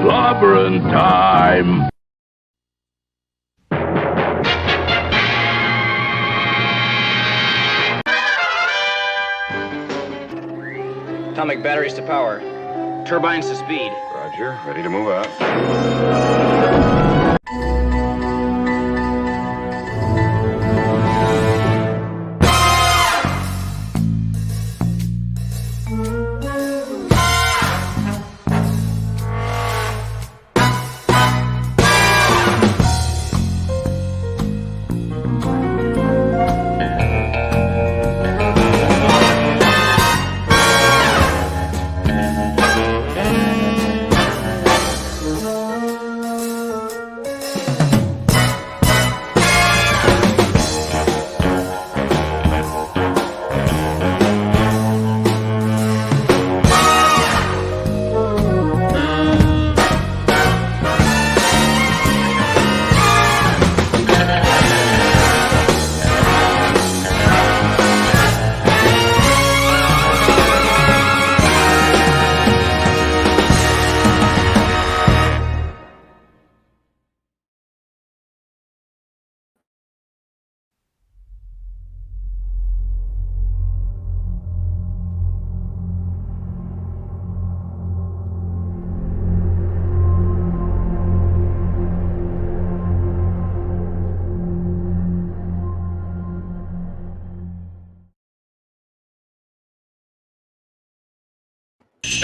Clobberin' time! Atomic batteries to power. Turbines to speed. Roger. Ready to move out.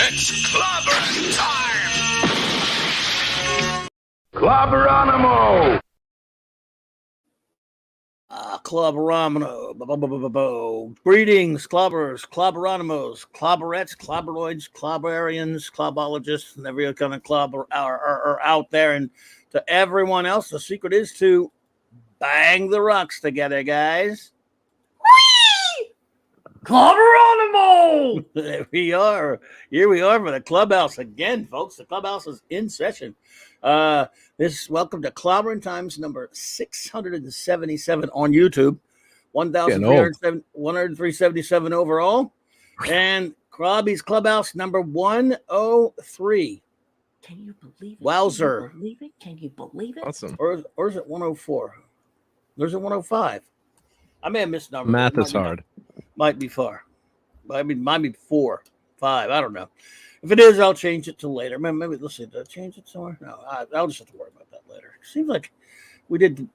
It's clobberin' time! Clobberonimo! Clobberonimo. Greetings, clobbers, clobberonimos, clobberettes, clobberoids, clobberians, clobologists, and every kind of clobber are out there. And to everyone else, the secret is to bang the rocks together, guys. Clobberonimo! There we are. Here we are for the clubhouse again, folks. The clubhouse is in session. Welcome to Clobberin' Times number 677 on YouTube, 1,377 overall, and CLOBBY'S Clubhouse number 103. Can you believe it? Wowzer. Can you believe it? Awesome. Or is it 104? There's a 105. I may have missed numbers. Math is hard. Might be far. Might be 4, 5. I don't know. If it is, I'll change it to later. Maybe let's see. Did I change it somewhere? No, I'll just have to worry about that later. Seems like we did.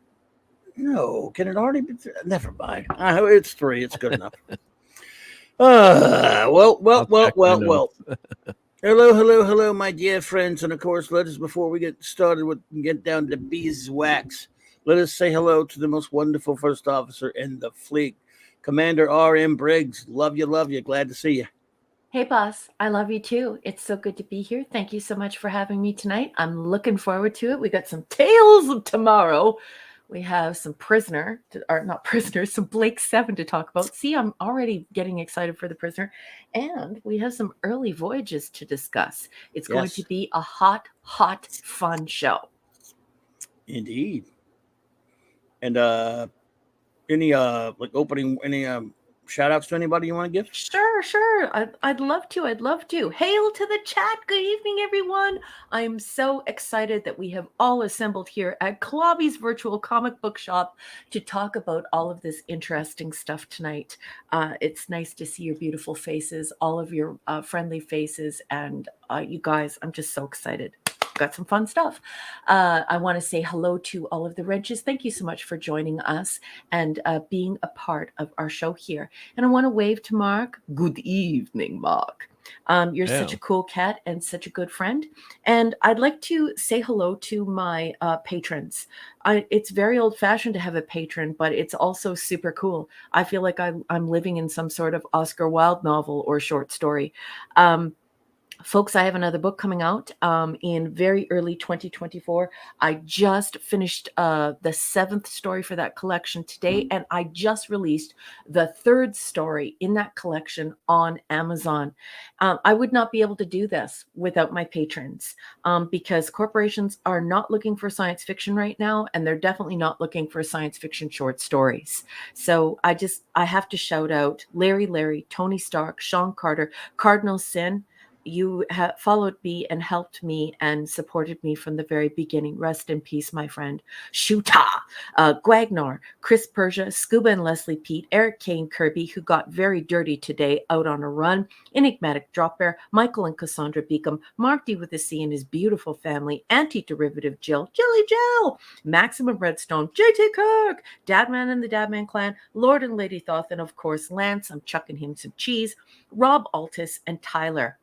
No, can it already be? Never mind. It's 3. It's good enough. Well. Hello, my dear friends, and of course, before we get started get down to beeswax, let us say hello to the most wonderful first officer in the fleet, Commander R.M. Briggs. Love you. Glad to see you. Hey, boss. I love you too. It's so good to be here. Thank you so much for having me tonight. I'm looking forward to it. We got some tales of tomorrow. We have some some Blake 7 to talk about. See, I'm already getting excited for the prisoner. And we have some early voyages to discuss. It's going to be a hot, fun show. Indeed. And any shout outs to anybody you want to give? Sure. I'd love to. Hail to the chat. Good evening, everyone. I'm so excited that we have all assembled here at CLOBBY'S virtual comic book shop to talk about all of this interesting stuff tonight. It's nice to see your beautiful faces, all of your friendly faces, and you guys, I'm just so excited. Got some fun stuff. I want to say hello to all of the wrenches. Thank you so much for joining us and being a part of our show here. And I want to wave to Mark. Good evening, Mark. You're such a cool cat and such a good friend. And I'd like to say hello to my patrons. It's very old-fashioned to have a patron, but it's also super cool. I feel like I'm living in some sort of Oscar Wilde novel or short story. Folks, I have another book coming out in very early 2024. I just finished the 7th story for that collection today, and I just released the 3rd story in that collection on Amazon. I would not be able to do this without my patrons because corporations are not looking for science fiction right now, and they're definitely not looking for science fiction short stories. So I have to shout out Larry, Tony Stark, Sean Carter, Cardinal Sin, you have followed me and helped me and supported me from the very beginning. Rest in peace, my friend. Shuta, Gwagnar, Chris Persia, Scuba and Leslie Pete, Eric Kane Kirby, who got very dirty today out on a run, Enigmatic Drop Bear, Michael and Cassandra Beacom, Mark D with a C and his beautiful family, Anti-Derivative Jill, Jilly Jill, Maximum Redstone, JT Kirk, Dadman and the Dadman Clan, Lord and Lady Thoth, and of course Lance, I'm chucking him some cheese, Rob Altus, and Tyler.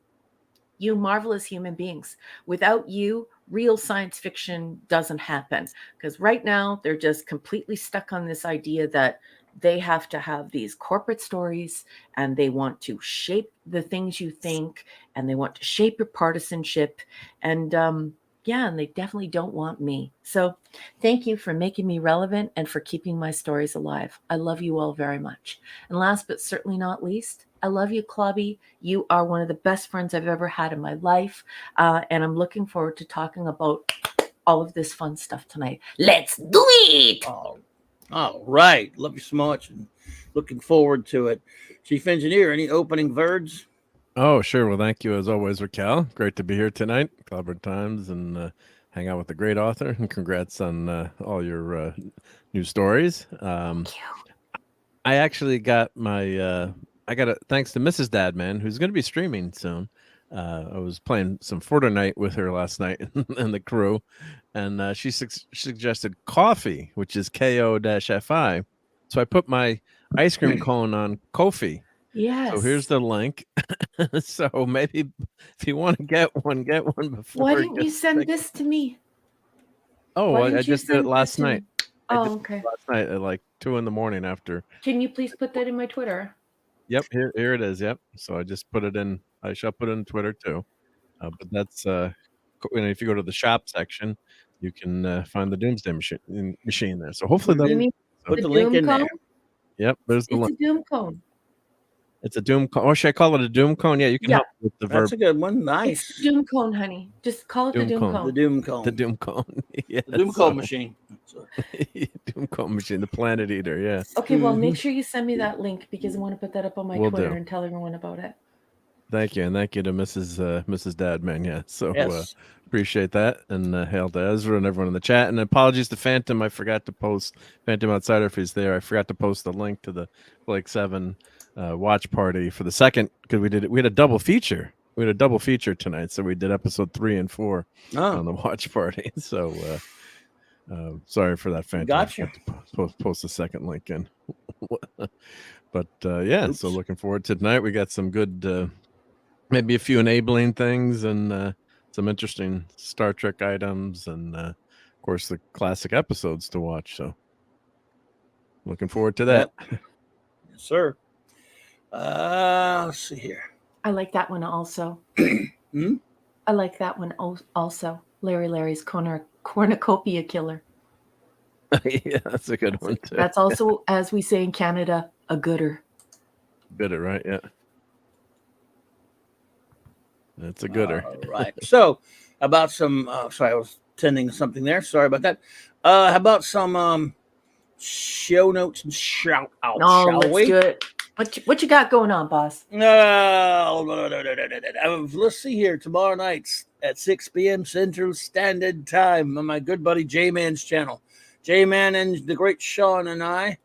You marvelous human beings. Without you, real science fiction doesn't happen. Because right now, they're just completely stuck on this idea that they have to have these corporate stories and they want to shape the things you think and they want to shape your partisanship. And and they definitely don't want me. So thank you for making me relevant and for keeping my stories alive. I love you all very much. And last but certainly not least, I love you, Clobby. You are one of the best friends I've ever had in my life. And I'm looking forward to talking about all of this fun stuff tonight. Let's do it! All right. Love you so much and looking forward to it. Chief Engineer, any opening words? Oh, sure. Well, thank you as always, Raquel. Great to be here tonight, Clobberin Times, and hang out with a great author. And congrats on all your new stories. Thank you. I actually got my, thanks to Mrs. Dadman, who's going to be streaming soon. I was playing some Fortnite with her last night and the crew, and she suggested coffee, which is KO-FI. So I put my ice cream cone on Ko-fi. Yes. So here's the link. So maybe if you want to get one before. Why didn't you send this to me? Oh, Why I didn't you just did it send last this to me? night. Oh, okay. Last night at like 2 a.m. after. Can you please put that in my Twitter? Yep, here it is. Yep. So I just put it in. I shall put it in Twitter too. But that's if you go to the shop section, you can find the Doomsday machine there. So hopefully You mean Put the link in Doom there. cone? Yep, there's the It's link. a Doom cone. It's a Doom cone. Oh, should I call it a Doom cone? Yeah, you can Yeah. help with the verb. That's a good one. Nice. It's the Doom cone, honey. Just call it the Doom Doom cone. cone. The Doom Cone. The Doom cone. Yeah, The Doom Cone machine. Doom cone machine, the Planet Eater. Yeah. Okay, well, make sure you send me that link because I want to put that up on my Will Twitter do. and tell everyone about it. Thank you, and thank you to Mrs. Dadman. Yeah, so Yes. appreciate that, and hail to Ezra and everyone in the chat. And apologies to Phantom. I forgot to post Phantom Outsider if he's there. I forgot to post the link to the Blake 7 watch party for the second because we had a double feature. We had a double feature tonight, so we did episode 3 and 4 on the watch party. So sorry for that, Phantom. Gotcha. I have to post the second link in. But yeah, Oops. so looking forward to tonight. We got some good. Maybe a few enabling things and some interesting Star Trek items and, of course, the classic episodes to watch. So looking forward to that. Yes, sir. Let's see here. I like that one also. Hmm? I like that one also. Larry's cornucopia killer. Yeah, that's a good one, too. That's also, as we say in Canada, a gooder. Gooder, right? Yeah. That's a gooder. All right. So, about some, sorry, I was tending to something there. Sorry about that. How about some show notes and shout outs, No, shall let's we? do it. What you got going on, boss? No. Let's see here. Tomorrow night at 6 p.m. Central Standard Time on my good buddy J-Man's channel. J-Man and the great Sean and I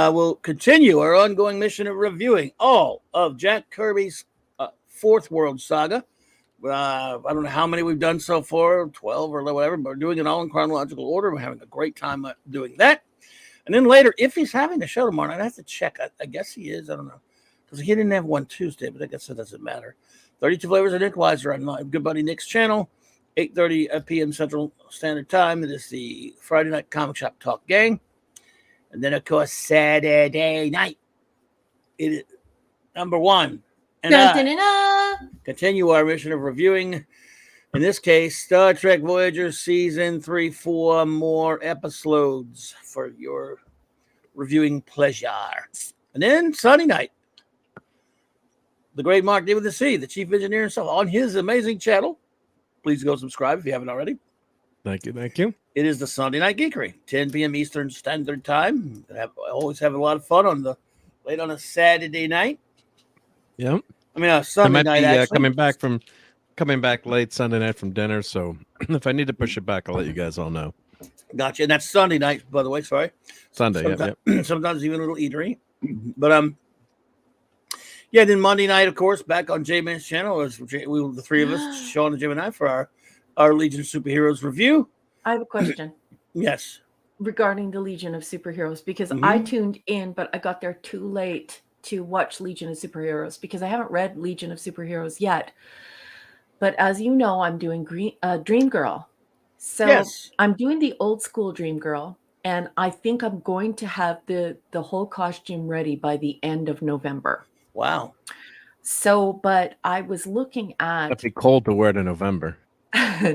will continue our ongoing mission of reviewing all of Jack Kirby's Fourth World Saga. I don't know how many we've done so far, 12 or whatever, but we're doing it all in chronological order. We're having a great time doing that. And then later, if he's having a show tomorrow night, I have to check. I guess he is. I don't know. Because he didn't have one Tuesday, but I guess it doesn't matter. 32 Flavors of Nick Weiser on my good buddy Nick's channel, 8:30 p.m. Central Standard Time. It is the Friday Night Comic Shop Talk Gang. And then, of course, Saturday night, it is number one. And I continue our mission of reviewing, in this case, Star Trek Voyager Season 3, 4 more episodes for your reviewing pleasure. And then Sunday night, the great Mark D with a C, the chief engineer himself, on his amazing channel. Please go subscribe if you haven't already. Thank you. Thank you. It is the Sunday Night Geekery, 10 p.m. Eastern Standard Time. I always have a lot of fun late on a Saturday night. Yep. I mean, I Sunday might night be actually. coming back late Sunday night from dinner. So if I need to push it back, I'll let you guys all know. Gotcha. And that's Sunday night, by the way. Sorry. Sunday. Sometimes, Yep. sometimes even a little eatery. But yeah. Then Monday night, of course, back on J-Man's channel, as the three of us, Sean and Jim and I, for our Legion of Superheroes review. I have a question. Yes. Regarding the Legion of Superheroes, because I tuned in, but I got there too late to watch Legion of Superheroes because I haven't read Legion of Superheroes yet. But as you know, I'm doing Dream Girl. So Yes. I'm doing the old school Dream Girl, and I think I'm going to have the whole costume ready by the end of November. Wow. So, but I was looking at... It'd be cold to wear it in November.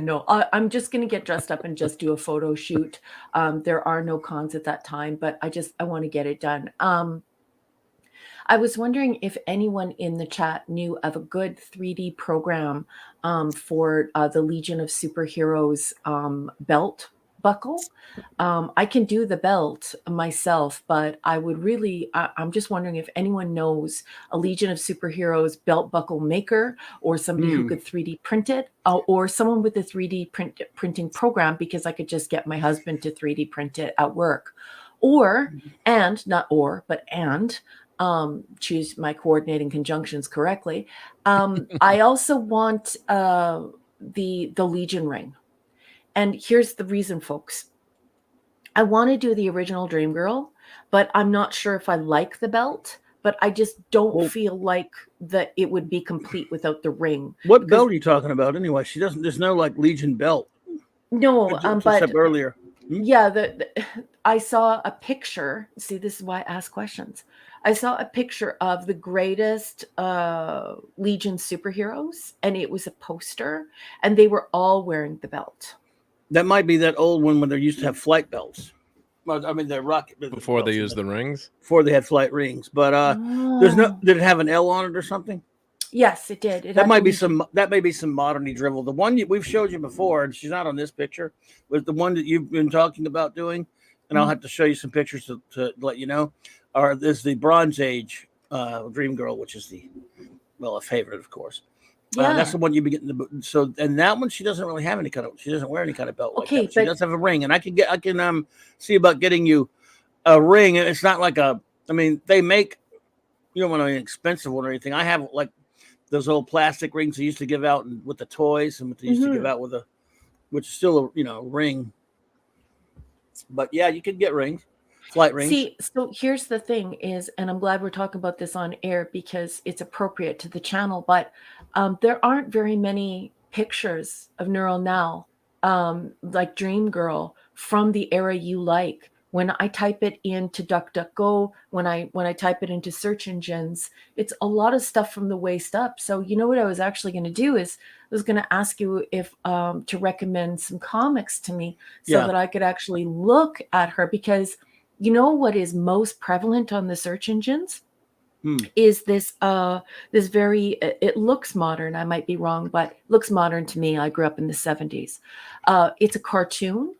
No, I'm just going to get dressed up and just do a photo shoot. There are no cons at that time, but I want to get it done. I was wondering if anyone in the chat knew of a good 3D program for the Legion of Superheroes belt buckle. I can do the belt myself, but I would really, I'm just wondering if anyone knows a Legion of Superheroes belt buckle maker or somebody who could 3D print it or someone with a 3D printing program, because I could just get my husband to 3D print it at work. Choose my coordinating conjunctions correctly. I also want the Legion ring. And here's the reason, folks. I want to do the original Dream Girl, but I'm not sure if I like the belt, but I just don't feel like that it would be complete without the ring. What belt are you talking about anyway? She doesn't, there's no like Legion belt. No, but earlier. Yeah, I saw a picture. See, this is why I ask questions. I saw a picture of the greatest Legion superheroes, and it was a poster, and they were all wearing the belt. That might be that old one when they used to have flight belts. I mean, the rocket before they used the rings. Before they had flight rings, but there's no. Did it have an L on it or something? Yes, it did. That might be some. That may be some moderny drivel. The one we've showed you before, and she's not on this picture, was the one that you've been talking about doing, and I'll have to show you some pictures to let you know. Or there's the Bronze Age Dream Girl, which is a favorite, of course. Yeah, that's the one you'd be getting. So, and that one, she doesn't really have any kind of. She doesn't wear any kind of belt like that. She does have a ring, and I can see about getting you a ring. It's not like a. I mean, they make. You don't want an expensive one or anything. I have like those old plastic rings they used to give out with the toys, and what they used to give out with which is still a ring. But yeah, you could get rings. Flight rings. See, so here's the thing is, and I'm glad we're talking about this on air because it's appropriate to the channel, but there aren't very many pictures of Neural Now, like Dream Girl, from the era you like. When I type it into DuckDuckGo, when I type it into search engines, it's a lot of stuff from the waist up. So you know what I was actually going to do is I was going to ask you if to recommend some comics to me so that I could actually look at her, because you know what is most prevalent on the search engines is this this very, it looks modern. I might be wrong, but looks modern to me. I grew up in the 70s. It's a cartoon,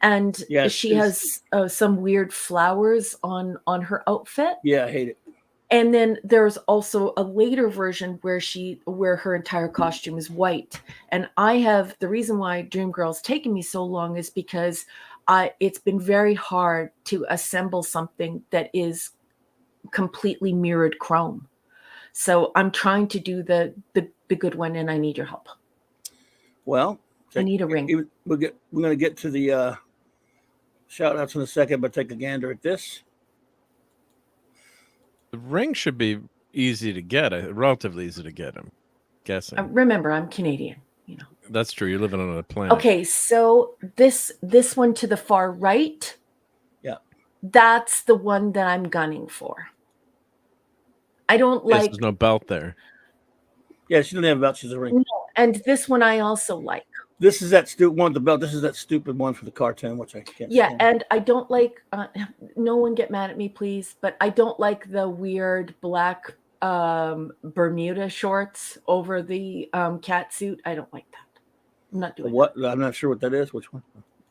and she has some weird flowers on her outfit. Yeah, I hate it. And then there's also a later version where her entire costume is white. And the reason why Dream Girl's taken me so long is because it's been very hard to assemble something that is completely mirrored chrome. So I'm trying to do the good one, and I need your help. Well, I need a ring. We're going to get to the shout outs in a second, but take a gander at this. The ring should be easy to get, relatively easy to get, I'm guessing. Remember, I'm Canadian. That's true. You're living on a planet. Okay, so this one to the far right, that's the one that I'm gunning for. I don't like. There's no belt there. Yeah, she doesn't have a belt. She's a ring. No, and this one I also like. This is that stupid one with the belt. This is that stupid one for the cartoon, which I can't. Yeah, and I don't like. No one get mad at me, please, but I don't like the weird black Bermuda shorts over the cat suit. I don't like that. I'm not doing what. I'm not sure what that is. Which one?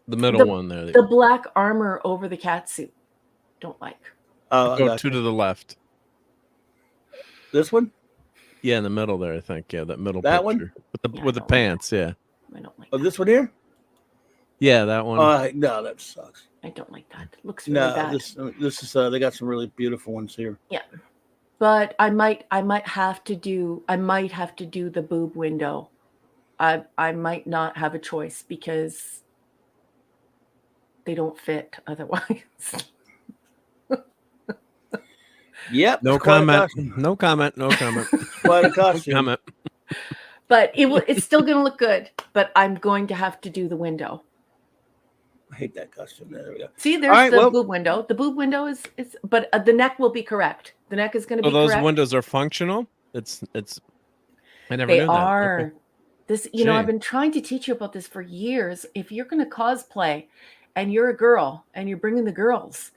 The middle one there. The black armor over the cat suit. Don't like. Go two to the left. This one? Yeah, in the middle there, I think. Yeah, that middle That one? picture Yeah, with the I don't like pants. Yeah, I don't like Oh, that. this one here? yeah, that one. No, that sucks. I don't like that. It looks really No, bad. this is they got some really beautiful ones here. Yeah. But I might have to do the boob window. I might not have a choice because they don't fit otherwise. Yep. No it's quite a comment. costume. No comment. No comment. Quite a No costume. comment. But it's still going to look good, but I'm going to have to do the window. I hate that costume. There we go. See, there's All right, the boob window. The boob window is but the neck will be correct. The neck is going to So be those correct. windows are functional. It's. I never They knew that. are. Okay. This, you know, I've Shame. been trying to teach you about this for years. If you're going to cosplay and you're a girl and you're bringing the girls,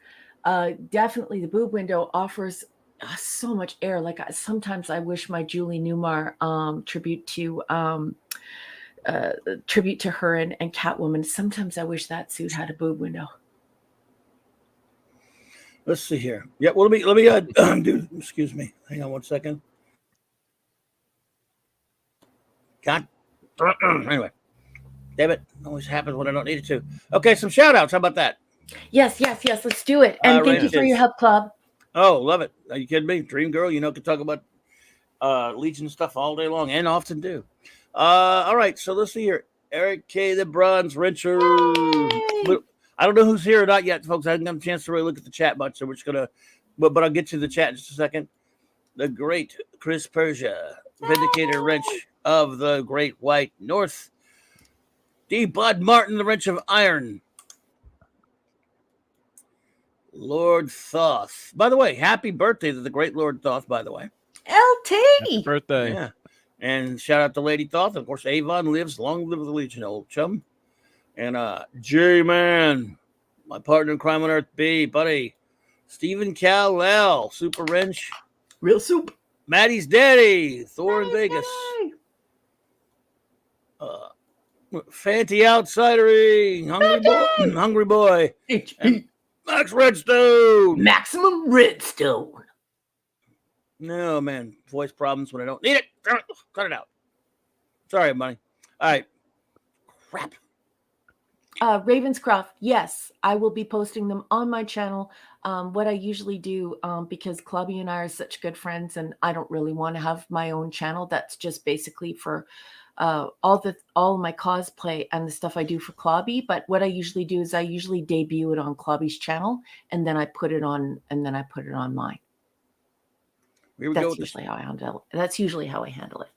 definitely the boob window offers so much air. Like sometimes I wish my Julie Newmar tribute to her and Catwoman. Sometimes I wish that suit had a boob window. Let's see here. Yeah, well, let me do. Excuse me. Hang on one second. God. Anyway, damn it. Always happens when I don't need it to. Okay, some shout outs. How about that? Yes. Let's do it. And thank you for your help, Club. Oh, love it. Are you kidding me? Dream Girl, can talk about Legion stuff all day long and often do. All right, so let's see here. Eric K. the Bronze Wrencher. I don't know who's here or not yet, folks. I haven't got a chance to really look at the chat much, so we're just gonna but I'll get to the chat in just a second. The great Chris Persia, Vindicator Wrench of the Great White North. D. Bud Martin, the Wrench of Iron. Lord Thoth. By the way, happy birthday to the great Lord Thoth, by the way. LT. Birthday. Yeah. And shout out to Lady Thoth. Of course, Avon lives. Long live the Legion, old chum. And J-Man, my partner in crime on Earth B, buddy. Stephen Cal-Lel, Super Wrench. Real soup. Maddie's Daddy, Thor in Vegas. Fanty Outsidery, Hungry Boy. HP. Max Redstone. Maximum Redstone. No, man. Voice problems when I don't need it. Cut it out. Sorry, buddy. All right. Crap. Ravenscroft, yes, I will be posting them on my channel. What I usually do, because Clubby and I are such good friends, and I don't really want to have my own channel. That's just basically for all my cosplay and the stuff I do for Clubby. But what I usually do is I usually debut it on Clubby's channel, and then I put it on mine. That's usually how I handle it. That's usually how I handle it.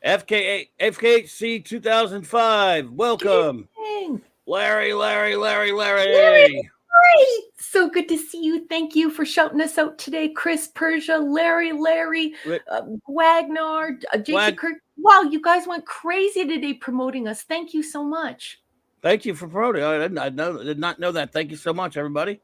FKHC 2005. Welcome. Dang. Larry. Larry. So good to see you. Thank you for shouting us out today. Chris Persia, Larry, Wagner, Jason Kirk. Wow, you guys went crazy today promoting us. Thank you so much. Thank you for promoting. I did not know that. Thank you so much, everybody.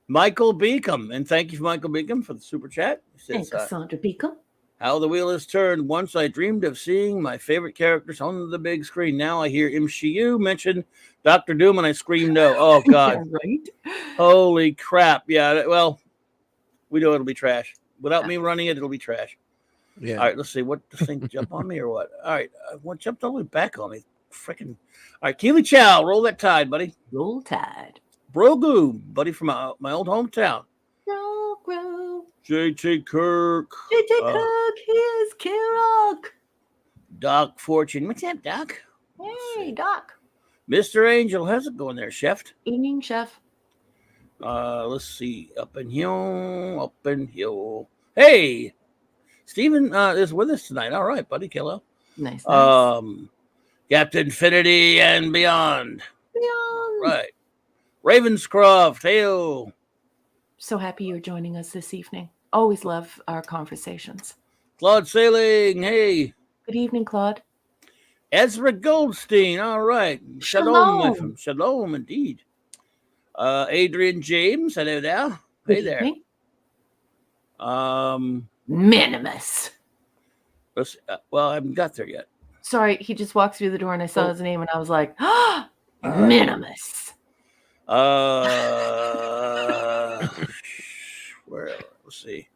Michael Beacom, and thank you for Michael Beacom for the super chat. He says, Cassandra Beacom. how the wheel is turned. Once I dreamed of seeing my favorite characters on the big screen. Now I hear MCU mention Dr. Doom, and I scream no. Oh, God. Right? Holy crap. Yeah, well, we know it'll be trash. Without me running it, it'll be trash. Yeah. All right, let's see. What, the thing jump on me or what? All right, what jumped all the way back on me? Freaking. All right, Keely Chow, roll that tide, buddy. Roll Tide. Brogu, buddy from my old hometown. Grow. JT Kirk. JJ Cook, here's K-Rock. Doc Fortune. What's up, Doc? Hey, Doc. Mr. Angel, how's it going there, Chef? Evening, Chef. Let's see. Up in hill. Hey, Steven is with us tonight. All right, buddy, Kello. Nice. Captain Infinity and Beyond. Beyond. Right. Ravenscroft, hail. So happy you're joining us this evening. Always love our conversations. Claude Sailing, hey. Good evening, Claude. Ezra Goldstein, all right. Shalom, my friend. Shalom, indeed. Adrian James, hello there. Hey Good there. Evening. Minimus. Let's, well, I haven't got there yet. Sorry, he just walked through the door and I saw his name and I was like, ah, Minimus. Where? Let's see.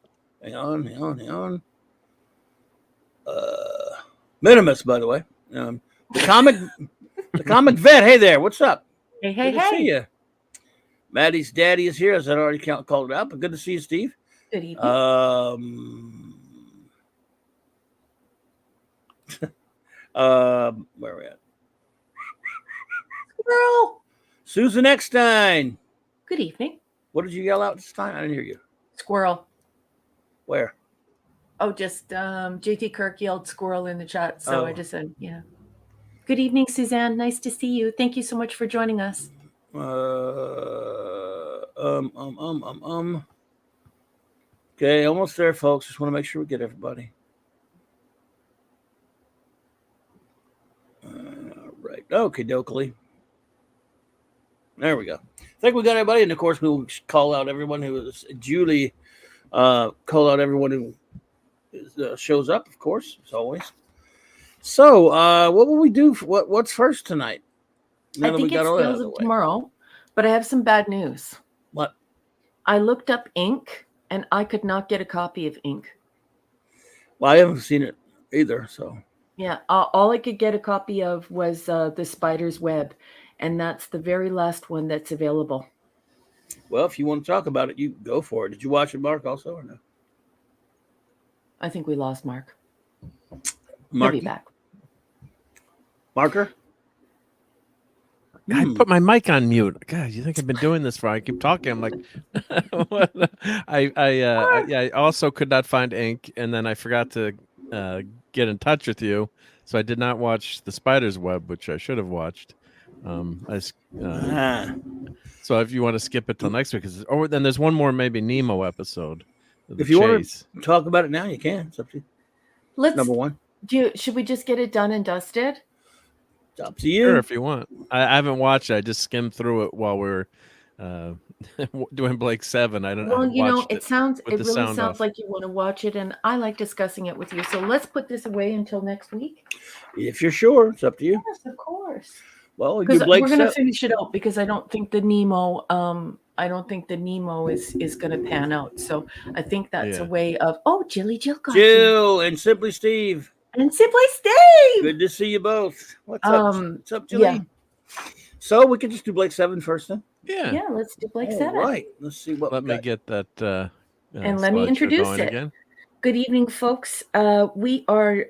Hang on. Minimus, by the way. The comic vet. Hey there, what's up? Hey, Good to see you. Maddie's daddy is here, as I already called it out, but good to see you, Steve. Good evening. Where are we at? Squirrel. Susan Eckstein. Good evening. What did you yell out this time? I didn't hear you. Squirrel. Where? Oh, just JT Kirk yelled squirrel in the chat. So I Oh. just said, yeah. Good evening, Suzanne. Nice to see you. Thank you so much for joining us. Okay, almost there, folks. Just want to make sure we get everybody. Right. Okay, dokely. There we go. I think we got everybody, and of course we'll call out everyone who is Julie. Call out everyone who shows up, of course, as always. So, what will we do? What's first tonight? I think it's Tales of Tomorrow, but I have some bad news. What? I looked up ink, and I could not get a copy of ink. Well, I haven't seen it either, so. Yeah, all I could get a copy of was The Spider's Web, and that's the very last one that's available. Well, if you want to talk about it, you go for it. Did you watch it, Mark, also, or no? I think we lost Mark. Mark, He'll be back. Marker? I put my mic on mute. God, you think I've been doing this for? I keep talking. I'm like, what? I also could not find ink, and then I forgot to get in touch with you, so I did not watch The Spider's Web, which I should have watched. So if you want to skip it till next week, then there's one more maybe Nemo episode. If you want to talk about it now, you can. It's up to you. Number one. Should we just get it done and dusted? It's up to you. Sure, if you want. I haven't watched it. I just skimmed through it while we were doing Blake 7. I don't know. Well, you know, it really sounds off. like you want to watch it, and I like discussing it with you. So let's put this away until next week. If you're sure, it's up to you. Yes, of course. Well, because we're going to finish it out because I don't think the Nemo is going to pan out. So I think that's a way of Jill got Jill and Simply Steve. And Simply Steve. Good to see you both. What's up? What's up, Jilly? Yeah. So we can just do Blake 7 first then? Yeah, let's do Blake 7. All right. Let's see what Let me get that and let me introduce it. Again. Good evening, folks. We are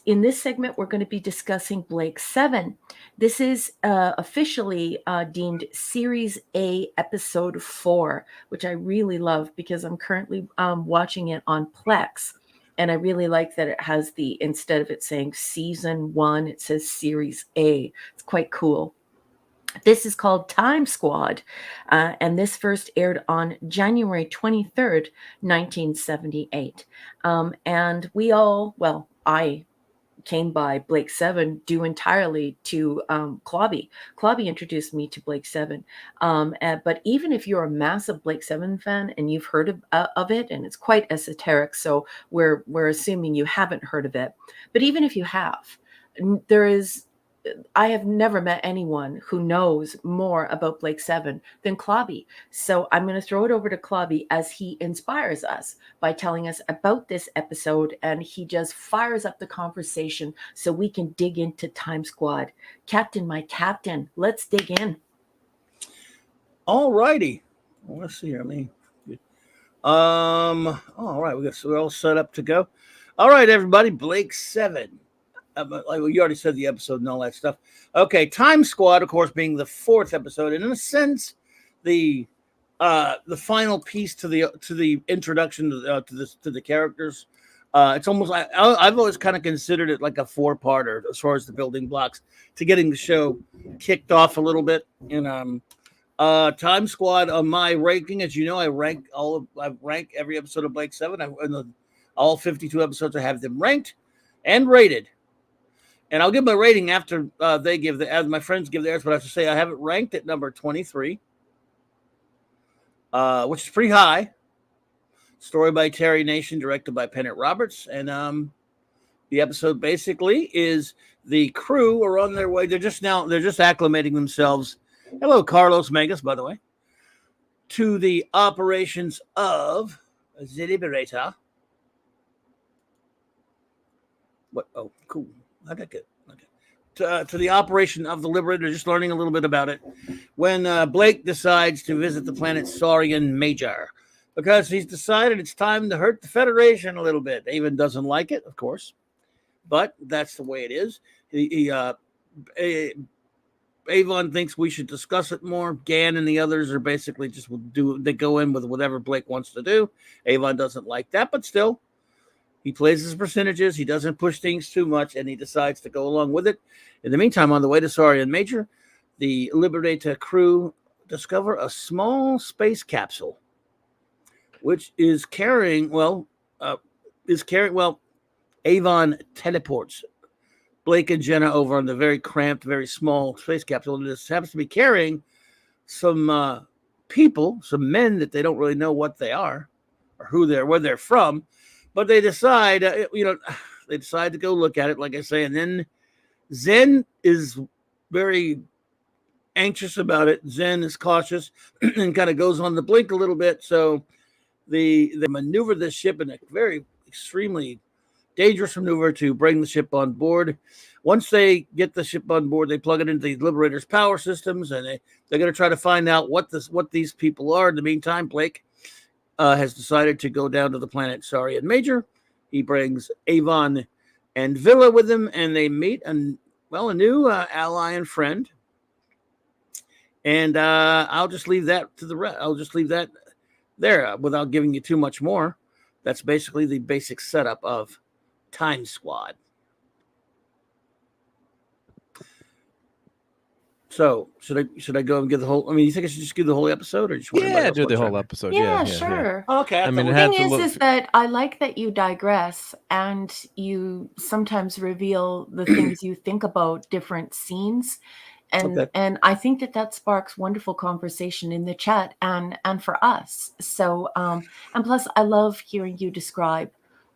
in this segment, we're going to be discussing Blake 7. This is officially deemed Series A, Episode 4, which I really love because I'm currently watching it on Plex. And I really like that it has instead of it saying Season 1, it says Series A. It's quite cool. This is called Time Squad, and this first aired on January 23rd, 1978. And I came by Blake 7 due entirely to Clobby. Clobby introduced me to Blake 7. But even if you're a massive Blake 7 fan and you've heard of it, and it's quite esoteric, so we're assuming you haven't heard of it. But even if you have, I have never met anyone who knows more about Blake 7 than Clobby. So I'm going to throw it over to Clobby as he inspires us by telling us about this episode, and he just fires up the conversation so we can dig into Time Squad. Captain, my captain, let's dig in. All righty. Well, let's see here. All right. We're all set up to go. All right, everybody. Blake 7. You already said the episode and all that stuff. Okay, Time Squad, of course, being the 4th episode, and in a sense, the final piece to the introduction to the characters. It's almost like I've always kind of considered it like a 4-parter as far as the building blocks to getting the show kicked off a little bit. And Time Squad on my ranking, as you know, I rank every episode of Blake 7. All 52 episodes, I have them ranked and rated. And I'll give my rating after my friends give theirs, but I have to say I have it ranked at number 23, which is pretty high. Story by Terry Nation, directed by Pennant Roberts. And the episode basically is the crew are on their way. They're just acclimating themselves. Hello, Carlos Megas, by the way, to the operations of the Liberator. What? Oh, cool. How'd that get? Okay. To the operation of the Liberator, just learning a little bit about it. When Blake decides to visit the planet Saurian Major, because he's decided it's time to hurt the Federation a little bit. Avon doesn't like it, of course, but that's the way it is. Avon thinks we should discuss it more. Gan and the others are basically just they go in with whatever Blake wants to do. Avon doesn't like that, but still, he plays his percentages. He doesn't push things too much, and he decides to go along with it. In the meantime, on the way to Saurian Major, the Liberator crew discover a small space capsule, which is carrying, Avon teleports Blake and Jenna over on the very cramped, very small space capsule. And this happens to be carrying some people, some men that they don't really know what they are or where they're from. But they decide, they decide to go look at it, like I say. And then Zen is very anxious about it. Zen is cautious and kind of goes on the blink a little bit. So they maneuver this ship in a very extremely dangerous maneuver to bring the ship on board. Once they get the ship on board, they plug it into the Liberator's power systems, and they're going to try to find out what these people are. In the meantime, Blake has decided to go down to the planet Saurian Major. He brings Avon and Villa with him, and they meet a new ally and friend. And I'll just leave that to the rest. I'll just leave that there without giving you too much more. That's basically the basic setup of Time Squad. So should I go and give the whole? I mean, you think I should just give the whole episode, or just do the whole episode? Yeah, sure. Yeah. Okay. I mean, The thing is that I like that you digress and you sometimes reveal the things you think about different scenes. And I think that sparks wonderful conversation in the chat and for us. So and plus I love hearing you describe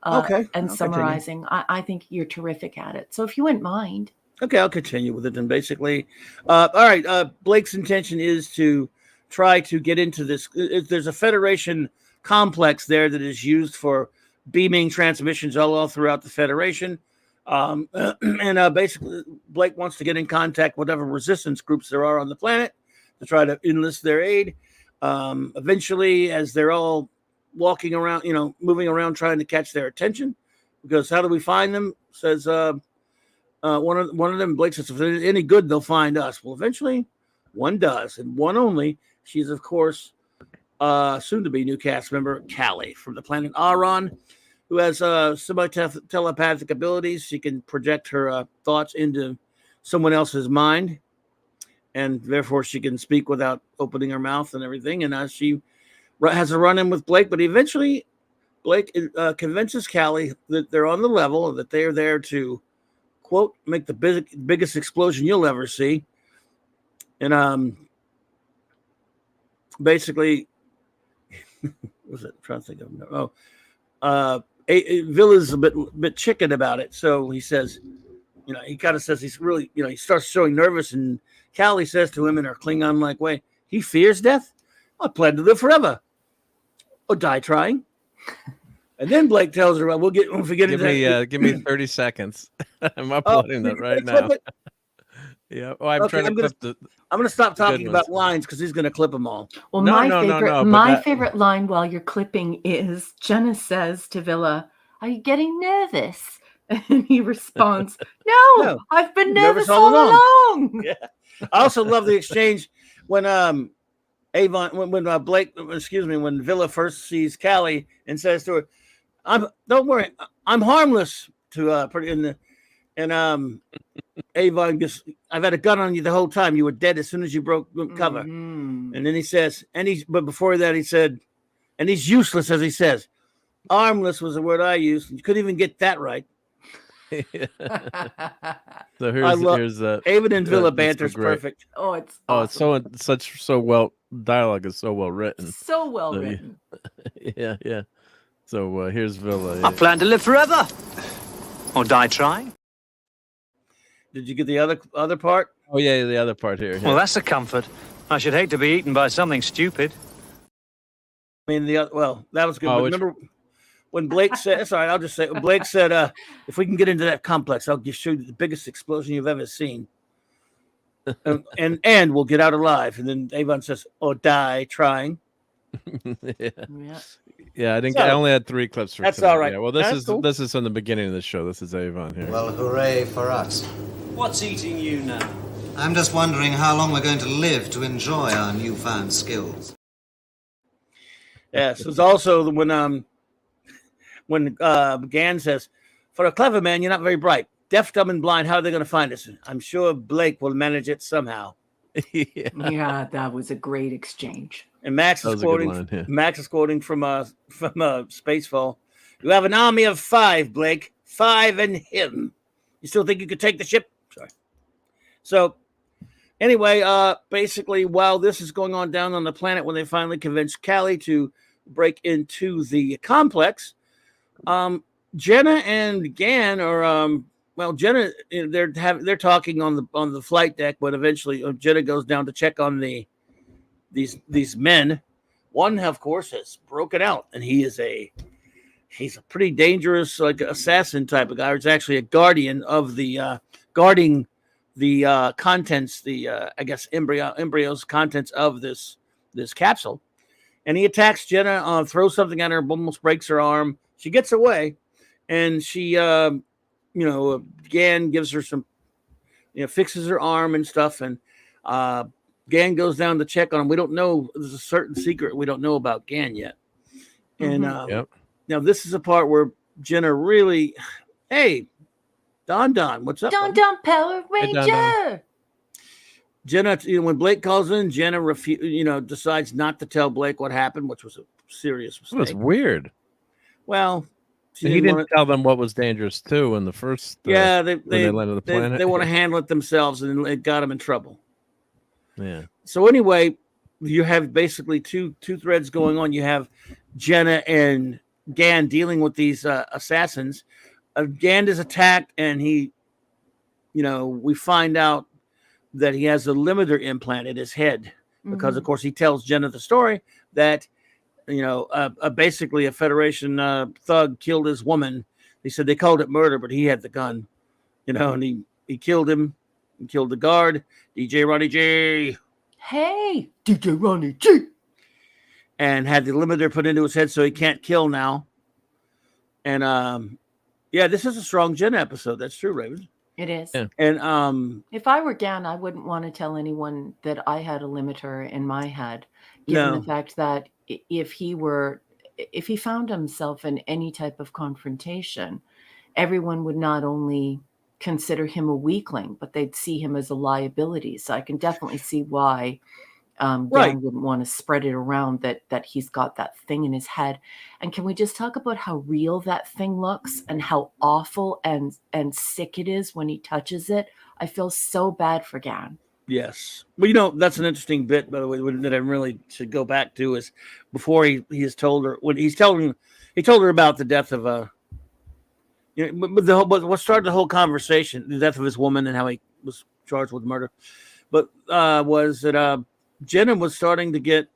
and summarizing. I think you're terrific at it. So if you wouldn't mind. Okay, I'll continue with it then. Basically, all right. Blake's intention is to try to get into this. There's a Federation complex there that is used for beaming transmissions all throughout the Federation. Basically, Blake wants to get in contact with whatever resistance groups there are on the planet to try to enlist their aid. Eventually, as they're all walking around, moving around, trying to catch their attention, because how do we find them? Says one of them, Blake says, if they're any good, they'll find us. Well, eventually, one does, and one only. She's, of course, soon to be new cast member Callie from the planet Aron, who has semi-telepathic abilities. She can project her thoughts into someone else's mind, and therefore she can speak without opening her mouth and everything. And she has a run-in with Blake, but eventually Blake convinces Callie that they're on the level, and that they are there to, quote, make the biggest explosion you'll ever see. And basically, what was it? I'm trying to think of Villa's a bit chicken about it, so he says, he kind of says he's really, he starts showing nervous, and Callie says to him in her Klingon-like way, "He fears death? I plan to live forever, or die trying." And then Blake tells her, "We'll forget it." Give me 30 seconds. I'm uploading that right now. Yeah. Oh, I'm trying to clip the. I'm going to stop talking about lines because he's going to clip them all. Well, my favorite line while you're clipping is Jenna says to Villa, "Are you getting nervous?" And he responds, "No, I've been nervous all along." Yeah. I also love the exchange when when Villa first sees Callie and says to her, "Don't worry, I'm harmless." Avon just, "I've had a gun on you the whole time. You were dead as soon as you broke cover." Mm-hmm. And then he says, but before that he said, "And he's useless," as he says. Armless was the word I used. You couldn't even get that right. So here's Avon and Villa banter is perfect. Oh, it's awesome. It's so well, dialogue is so well written. So well written. Yeah. So here's Villa. I plan to live forever, or die trying. Did you get the other part? Oh yeah, the other part here. Well, that's a comfort. I should hate to be eaten by something stupid. I mean, that was good. Remember when Blake said, sorry, I'll just say, when Blake said, if we can get into that complex, I'll just show you the biggest explosion you've ever seen. and we'll get out alive. And then Avon says, or die trying. Yeah, I didn't. I only had 3 clips for that's tonight. all right. Yeah, well, this is from the beginning of the show. This is Avon here. Well, hooray for us. What's eating you now? I'm just wondering how long we're going to live to enjoy our newfound skills. Yes, it's also when Gan says, for a clever man, you're not very bright. Deaf, dumb, and blind, how are they going to find us? I'm sure Blake will manage it somehow. Yeah, that was a great exchange. And Max is quoting. Line, yeah. Max is quoting from Spacefall. You have an army of 5, Blake. 5 and him. You still think you could take the ship? Sorry. So, anyway, basically, while this is going on down on the planet, when they finally convince Callie to break into the complex, Jenna and Gan are Jenna, they're talking on the flight deck, but eventually Jenna goes down to check on these men. One, of course, has broken out, and he's a pretty dangerous, like, assassin type of guy. It's actually a guardian of the guarding the contents, I guess embryos contents of this capsule, and he attacks Jenna, throws something at her, almost breaks her arm. She gets away, and she Gan gives her some, fixes her arm and stuff, and Gan goes down to check on him. We don't know, there's a certain secret we don't know about Gan yet. And now this is a part where Jenna really, hey, Don, what's up? Don Power Ranger. Hey, Don. Jenna, when Blake calls in, Jenna decides not to tell Blake what happened, which was a serious mistake. It was weird. Well, he didn't tell them what was dangerous too in the first. They landed on the planet. They want to handle it themselves, and it got them in trouble. Yeah. So anyway, you have basically two threads going on. You have Jenna and Gan dealing with these assassins. Gan is attacked, and we find out that he has a limiter implant in his head because, of course, he tells Jenna the story that, basically a Federation thug killed his woman. He said they called it murder, but he had the gun, and he killed him. He killed the guard, DJ Ronnie J. Hey, DJ Ronnie J. And had the limiter put into his head so he can't kill now. And, this is a strong Jenna episode. That's true, Raven. It is. Yeah. And if I were Gan, I wouldn't want to tell anyone that I had a limiter in my head, given the fact that if he found himself in any type of confrontation, everyone would not only consider him a weakling, but they'd see him as a liability. So I can definitely see why Gan wouldn't want to spread it around that he's got that thing in his head. And can we just talk about how real that thing looks and how awful and sick it is when he touches it? I feel so bad for Gan. Yes. Well, that's an interesting bit, by the way, that I really should go back to is before he has told her, when he told her about the death of what started the whole conversation, the death of his woman and how he was charged with murder, but was that Jenna was starting to get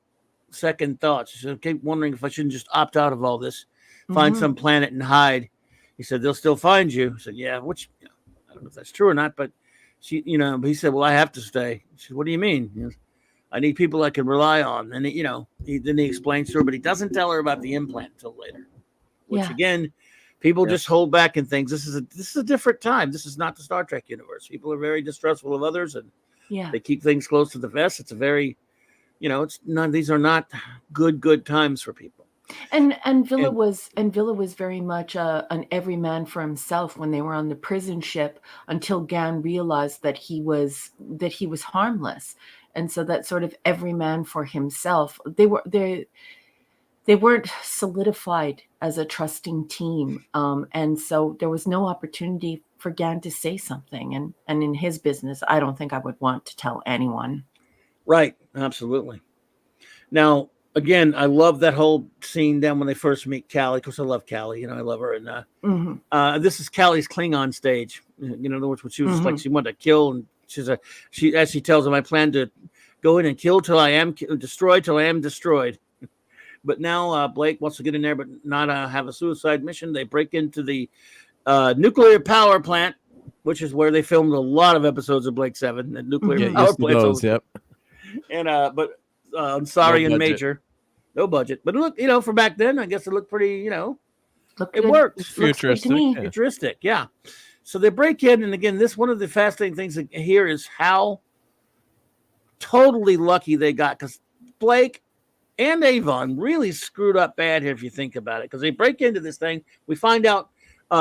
second thoughts. She said, I keep wondering if I shouldn't just opt out of all this, find some planet and hide. He said, they'll still find you. I said, yeah, which I don't know if that's true or not, but he said, well, I have to stay. She said, what do you mean? I need people I can rely on. And then he explains to her, but he doesn't tell her about the implant until later, which again, people just hold back and things. This is a different time. This is not the Star Trek universe. People are very distrustful of others, and they keep things close to the vest. It's a very, it's not. These are not good times for people. And Villa was very much an every man for himself when they were on the prison ship until Gan realized that he was harmless, and so that sort of every man for himself. They weren't solidified as a trusting team, and so there was no opportunity for Gan to say something. And in his business, I don't think I would want to tell anyone. Right, absolutely. Now, again, I love that whole scene down when they first meet Callie, because I love Callie. I love her. And this is Callie's Klingon stage. In other words, when she was like, she wanted to kill, and as she tells him, I plan to go in and kill till I am destroyed, till I am destroyed. But now Blake wants to get in there, but not have a suicide mission. They break into the nuclear power plant, which is where they filmed a lot of episodes of Blake 7. The nuclear Get power used to plant. those. Yep. And but Sorry No and budget. Major, no budget. But look, for back then, I guess it looked pretty. Look It good. works. Looks good to Futuristic, me. yeah. Futuristic, yeah. So they break in, and again, one of the fascinating things here is how totally lucky they got, because Blake and Avon really screwed up bad here if you think about it, because they break into this thing. We find out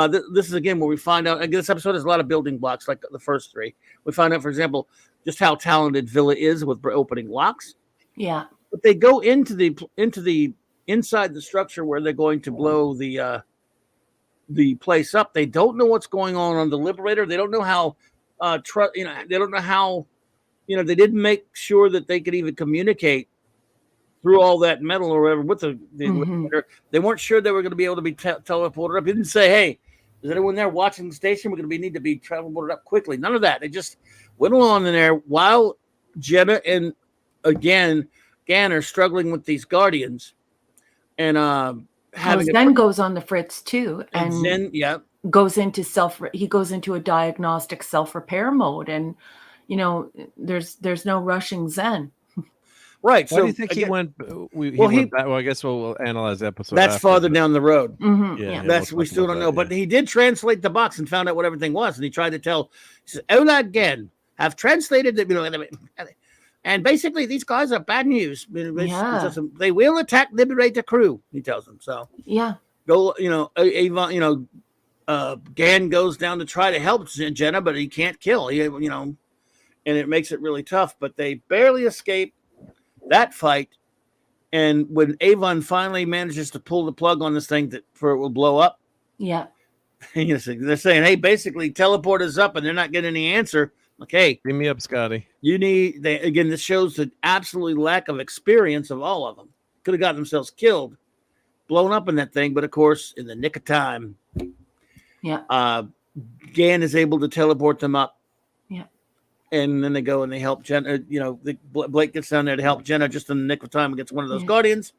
this is again where we find out, again, this episode has a lot of building blocks like the first three. We find out, for example, just how talented Villa is with opening locks. Yeah. But they go into the inside the structure where they're going to blow the place up. They don't know what's going on the Liberator. They don't know how they don't know how they didn't make sure that they could even communicate through all that metal or whatever with the Liberator. They weren't sure they were going to be able to be teleported up. They didn't say, hey, is anyone there watching the station? We're going to need to be teleported up quickly. None of that. They just went along in there while Jenna and Gan are struggling with these Guardians, and Zen goes on the fritz too, and Zen, goes into a diagnostic self-repair mode, and there's no rushing Zen. Right. Why do you think he went? Went back. Well, I guess we'll analyze the episode. That's farther down the road. Mm-hmm. Yeah, that's we still don't know. But he did translate the box and found out what everything was, and he tried to tell. He says, "Ola again, have translated the and basically these guys are bad news. They will attack, liberate the crew." He tells them so. Yeah. Go. Avon. Gan goes down to try to help Jenna, but he can't kill. And it makes it really tough. But they barely escape that fight, and when Avon finally manages to pull the plug on this thing for it will blow up, they're saying, hey, basically teleport us up, and they're not getting any answer. Okay, beam me up, Scotty. This shows the absolutely lack of experience of all of them. Could have gotten themselves killed, blown up in that thing, but of course, in the nick of time, Gan is able to teleport them up. And then they go and they help Jenna. Blake gets down there to help Jenna just in the nick of time against one of those Guardians.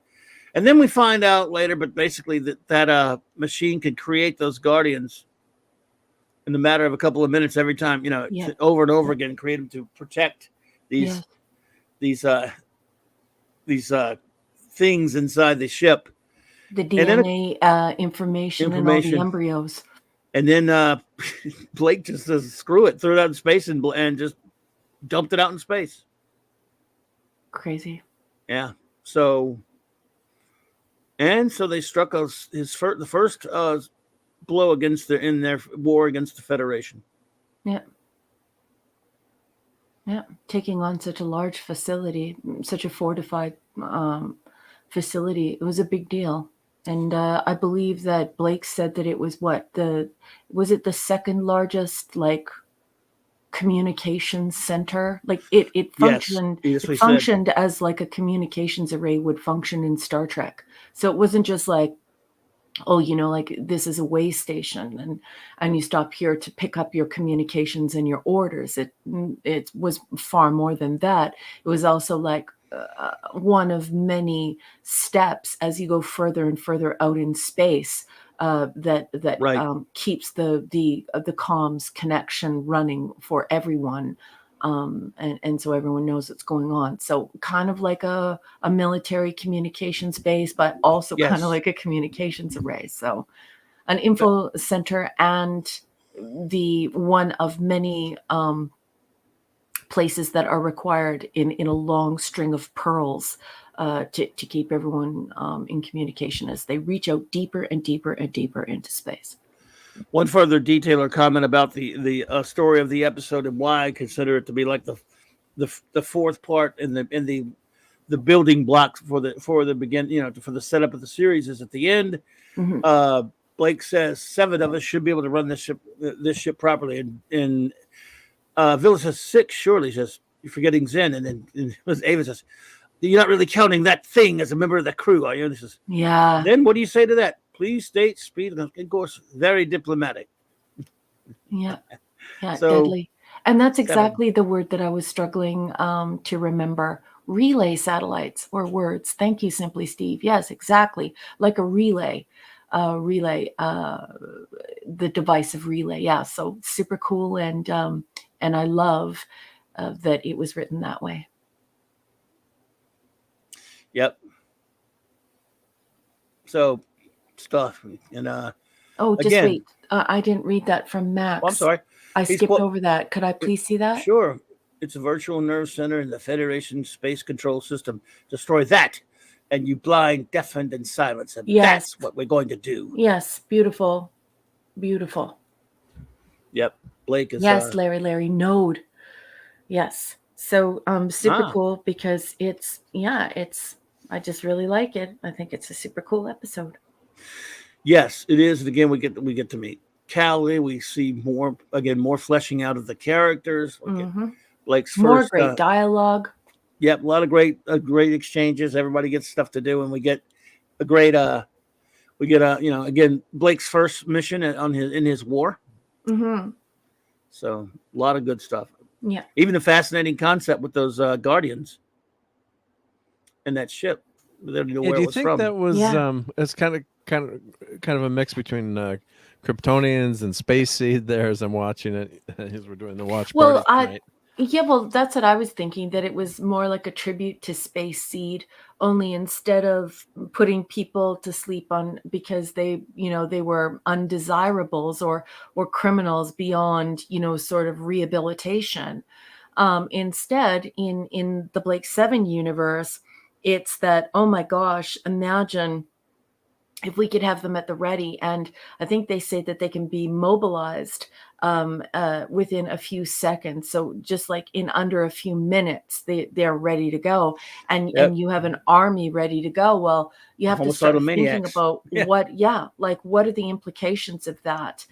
And then we find out later, but basically that machine can create those Guardians in the matter of a couple of minutes every time, over and over again, create them to protect these things inside the ship. The DNA information and all the embryos. And then Blake just says, screw it, threw it out in space and just dumped it out in space. Crazy. Yeah. So they struck the first blow in their war against the Federation. Yeah. Yeah. Taking on such a large facility, such a fortified facility, it was a big deal. And I believe that Blake said that it was was it the second largest communications center? Like it functioned. Yes, it functioned as like a communications array would function in Star Trek. So it wasn't just like, this is a way station and you stop here to pick up your communications and your orders. It was far more than that. It was also like one of many steps as you go further and further out in space that keeps the comms connection running for everyone, and so everyone knows what's going on. So kind of like a military communications base, but also kind of like a communications array. So an info center and the one of many places that are required in a long string of pearls to keep everyone in communication as they reach out deeper and deeper and deeper into space. One further detail or comment about the story of the episode and why I consider it to be like the fourth part in the building blocks for the setup of the series is at the end. Mm-hmm. Blake says 7 of us should be able to run this ship properly, and Villa says 6, surely. Says, you're forgetting Zen. And then Ava says, you're not really counting that thing as a member of the crew, are you? And he says, yeah. Then what do you say to that? Please state speed. Of course, very diplomatic. Yeah. Yeah, so, deadly. And that's exactly the word that I was struggling to remember relay satellites or words. Thank you, Simply Steve. Yes, exactly. Like a relay, the device of relay. Yeah. So super cool. And I love that it was written that way. Yep. So stuff. And Oh, just again, wait. I didn't read that from Max. I'm sorry. I He's skipped over that. Could I please see that? Sure. It's a virtual nerve center in the Federation space control system. Destroy that, and you blind, deafened, and silence. And Yes. that's what we're going to do. Yes. Beautiful. Beautiful. Yep. Blake is. Yes, Larry Node. Yes. So super cool because it's I just really like it. I think it's a super cool episode. Yes, it is. And again, we get to meet Callie. We see more fleshing out of the characters. Blake's More first great dialogue. Yep, a lot of great exchanges. Everybody gets stuff to do, and we get a great again Blake's first mission in his war. So a lot of good stuff. Yeah, even a fascinating concept with those guardians and that ship. They don't know where do it you was think from. that was it's kind of a mix between Kryptonians and Space Seed there as I'm watching it as we're doing the watch party tonight. Well, that's what I was thinking, that it was more like a tribute to Space Seed, only instead of putting people to sleep on because they were undesirables or criminals beyond, sort of rehabilitation. Instead, in the Blake 7 universe, it's that, oh my gosh, imagine if we could have them at the ready. And I think they say that they can be mobilized within a few seconds. So just like in under a few minutes, they're ready to go. And you have an army ready to go. Well, you have to start thinking about what are the implications of that?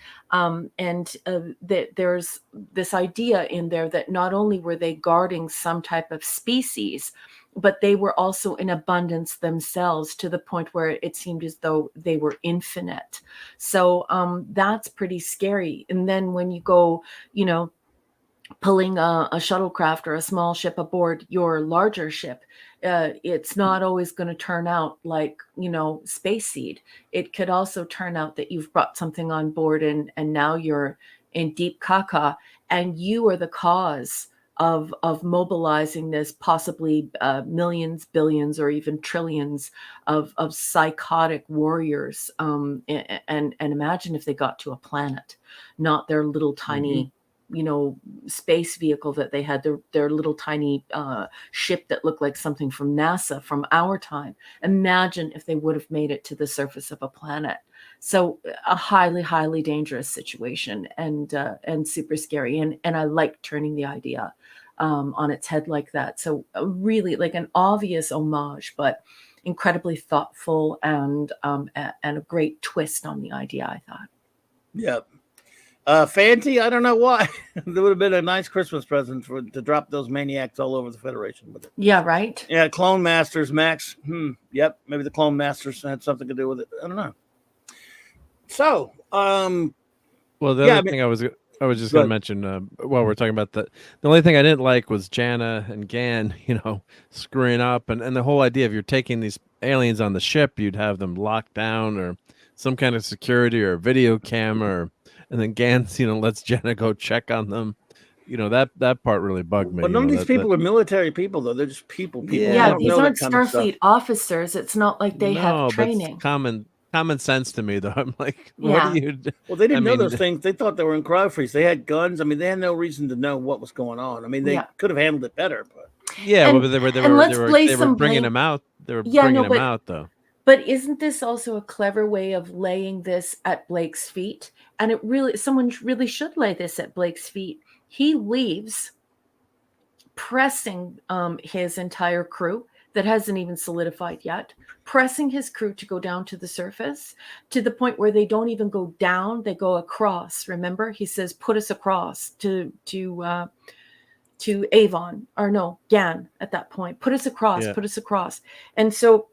There's this idea in there that not only were they guarding some type of species, but they were also in abundance themselves, to the point where it seemed as though they were infinite. So that's pretty scary. And then when you go, pulling a shuttlecraft or a small ship aboard your larger ship, it's not always going to turn out like, Space Seed. It could also turn out that you've brought something on board and now you're in deep caca and you are the cause of mobilizing this possibly millions, billions, or even trillions of psychotic warriors. And imagine if they got to a planet, not their little tiny, space vehicle that they had, their little tiny ship that looked like something from NASA from our time. Imagine if they would have made it to the surface of a planet. So a highly, highly dangerous situation and super scary. And I like turning the idea on its head like that. So really like an obvious homage, but incredibly thoughtful and a great twist on the idea, I thought. Yep. Fanty, I don't know why. There would have been a nice Christmas present to drop those maniacs all over the Federation with it. Yeah, right? Yeah, Clone Masters, Max. Yep, maybe the Clone Masters had something to do with it. I don't know. So, well, the other thing I was just going to mention while we're talking about that, the only thing I didn't like was Jana and Gan, screwing up, and the whole idea of you're taking these aliens on the ship, you'd have them locked down or some kind of security or video camera, and then Gan, lets Jana go check on them. That part really bugged me. But none of these people are military people, though. They're just people. Yeah, these aren't Starfleet officers. It's not like they have training. Common sense to me, though. I'm like, what do you do? Well, they didn't know those things. They thought they were in cryo-freeze. They had guns. I mean, they had no reason to know what was going on. I mean, they could have handled it better. But but they were bringing him out. They were bringing him out, though. But isn't this also a clever way of laying this at Blake's feet? And someone really should lay this at Blake's feet. He leaves, pressing his entire crew that hasn't even solidified yet, pressing his crew to go down to the surface, to the point where they don't even go down, they go across. Remember, he says, put us across to Avon, or no, Gan at that point. Put us across. And so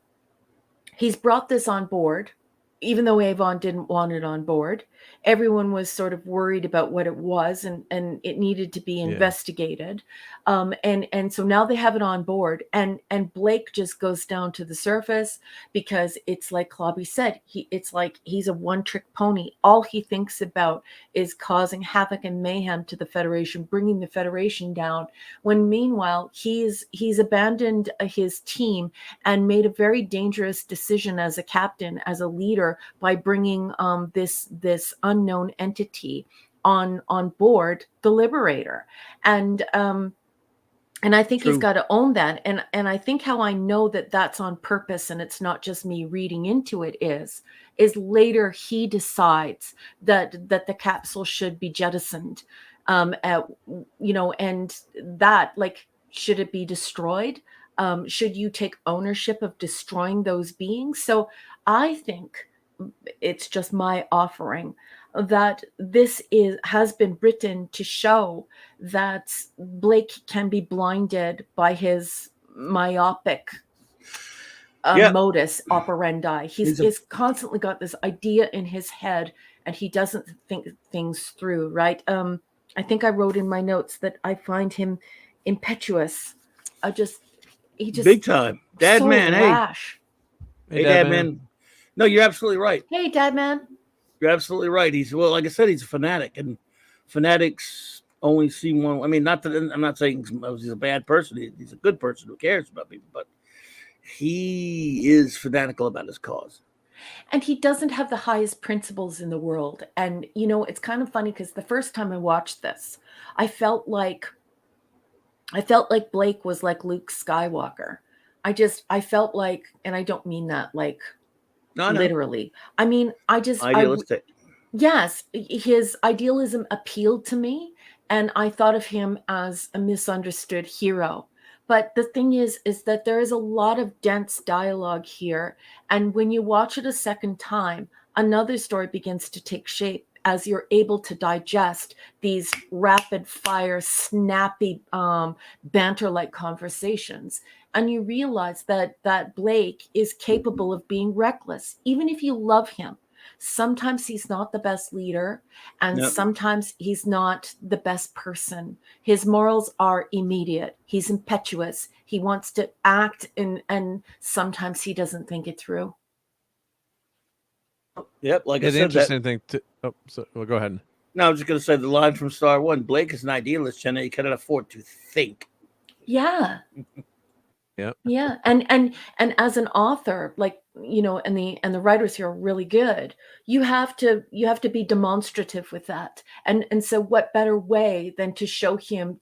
he's brought this on board, even though Avon didn't want it on board. everyone was sort of worried about what it was, and it needed to be investigated. And so now they have it on board, and Blake just goes down to the surface because it's like Clobby said, it's like he's a one-trick pony. All he thinks about is causing havoc and mayhem to the Federation, bringing the Federation down, when meanwhile he's abandoned his team and made a very dangerous decision as a captain, as a leader, by bringing this unknown entity on board the Liberator. And I think he's got to own that. And I think how I know that that's on purpose and it's not just me reading into it is later he decides that the capsule should be jettisoned, and that, like, should it be destroyed? Should you take ownership of destroying those beings? So I think it's just my offering that this has been written to show that Blake can be blinded by his myopic modus operandi. He's constantly got this idea in his head and he doesn't think things through, right? I think I wrote in my notes that I find him impetuous. He just big time. Dad so man, rash. Hey, Dad man. No, you're absolutely right. Hey, Dad man. You're absolutely right. Like I said, he's a fanatic, and fanatics only see one. I mean, not that I'm not saying he's a bad person. He's a good person who cares about people, but he is fanatical about his cause. And he doesn't have the highest principles in the world. And, it's kind of funny because the first time I watched this, I felt like Blake was like Luke Skywalker. I felt like, and I don't mean that like literally. I mean, idealistic. Yes, his idealism appealed to me, and I thought of him as a misunderstood hero. But the thing is that there is a lot of dense dialogue here, and when you watch it a second time, another story begins to take shape as you're able to digest these rapid fire, snappy, banter-like conversations. And you realize that Blake is capable of being reckless, even if you love him. Sometimes he's not the best leader, and sometimes he's not the best person. His morals are immediate. He's impetuous. He wants to act, and sometimes he doesn't think it through. Yep, like I said, the interesting thing. Go ahead. No, I was just going to say the line from Star One: Blake is an idealist, Jenna. He cannot afford to think. Yeah. Yep. Yeah, and as an author, like, and the writers here are really good. You have to be demonstrative with that, and so what better way than to show him,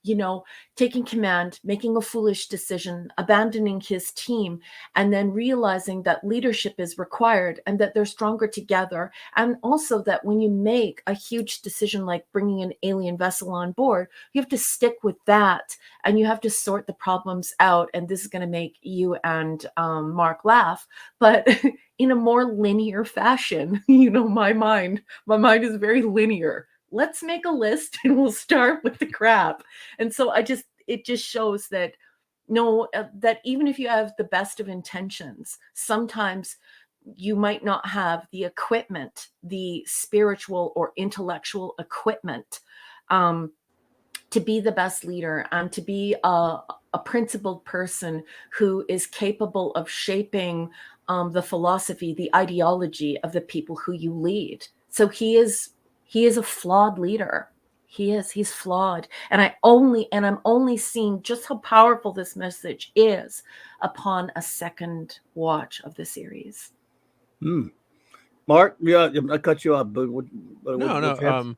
taking command, making a foolish decision, abandoning his team, and then realizing that leadership is required and that they're stronger together, and also that when you make a huge decision like bringing an alien vessel on board, you have to stick with that, and you have to sort the problems out. And this is going to make you and Mark laugh, but in a more linear fashion. My mind is very linear. Let's make a list and we'll start with the crap. And so it just shows that that even if you have the best of intentions, sometimes you might not have the equipment, the spiritual or intellectual equipment, to be the best leader and to be a principled person who is capable of shaping the philosophy, the ideology of the people who you lead. So he is a flawed leader. He's flawed. And I'm only seeing just how powerful this message is upon a second watch of the series. Mark, yeah, I cut you off, but no.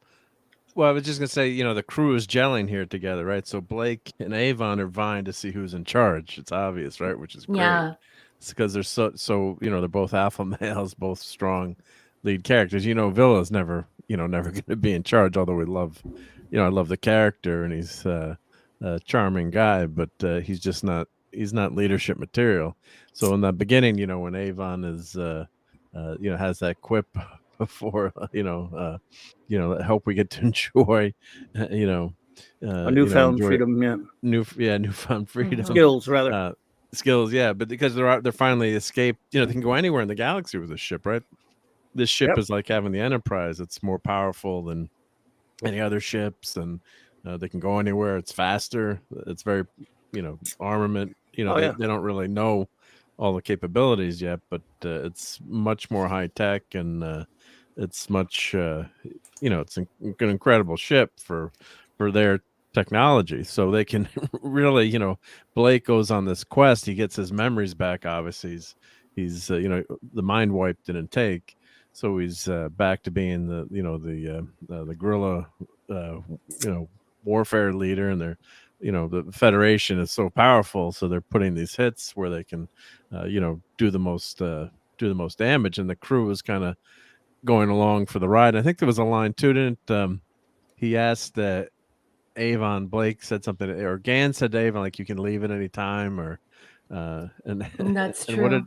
Well, I was just gonna say, the crew is gelling here together, right? So Blake and Avon are vying to see who's in charge. It's obvious, right? Which is great. Yeah. It's because they're so they're both alpha males, both strong lead characters. Villa's never going to be in charge. Although we love, I love the character and he's a charming guy, but he's just not. He's not leadership material. So in the beginning, when Avon is, has that quip before, hope we get to enjoy, a newfound freedom, newfound freedom, skills rather, skills, yeah. But because they're finally escaped, they can go anywhere in the galaxy with this ship, right? this ship Yep. is like having the Enterprise. It's more powerful than any other ships, and they can go anywhere. It's faster. It's very, armament. Oh, They, yeah. they don't really know all the capabilities yet, but it's much more high tech, and it's much, it's an incredible ship for their technology. So they can really, Blake goes on this quest. He gets his memories back. Obviously, he's the mind wipe didn't take. So he's back to being the guerrilla, warfare leader, and they're, the Federation is so powerful, so they're putting these hits where they can, do the most damage, and the crew is kind of going along for the ride. I think there was a line too, didn't he asked Avon, Blake said something, or Gan said to Avon, like, you can leave at any time, or and That's and true. what did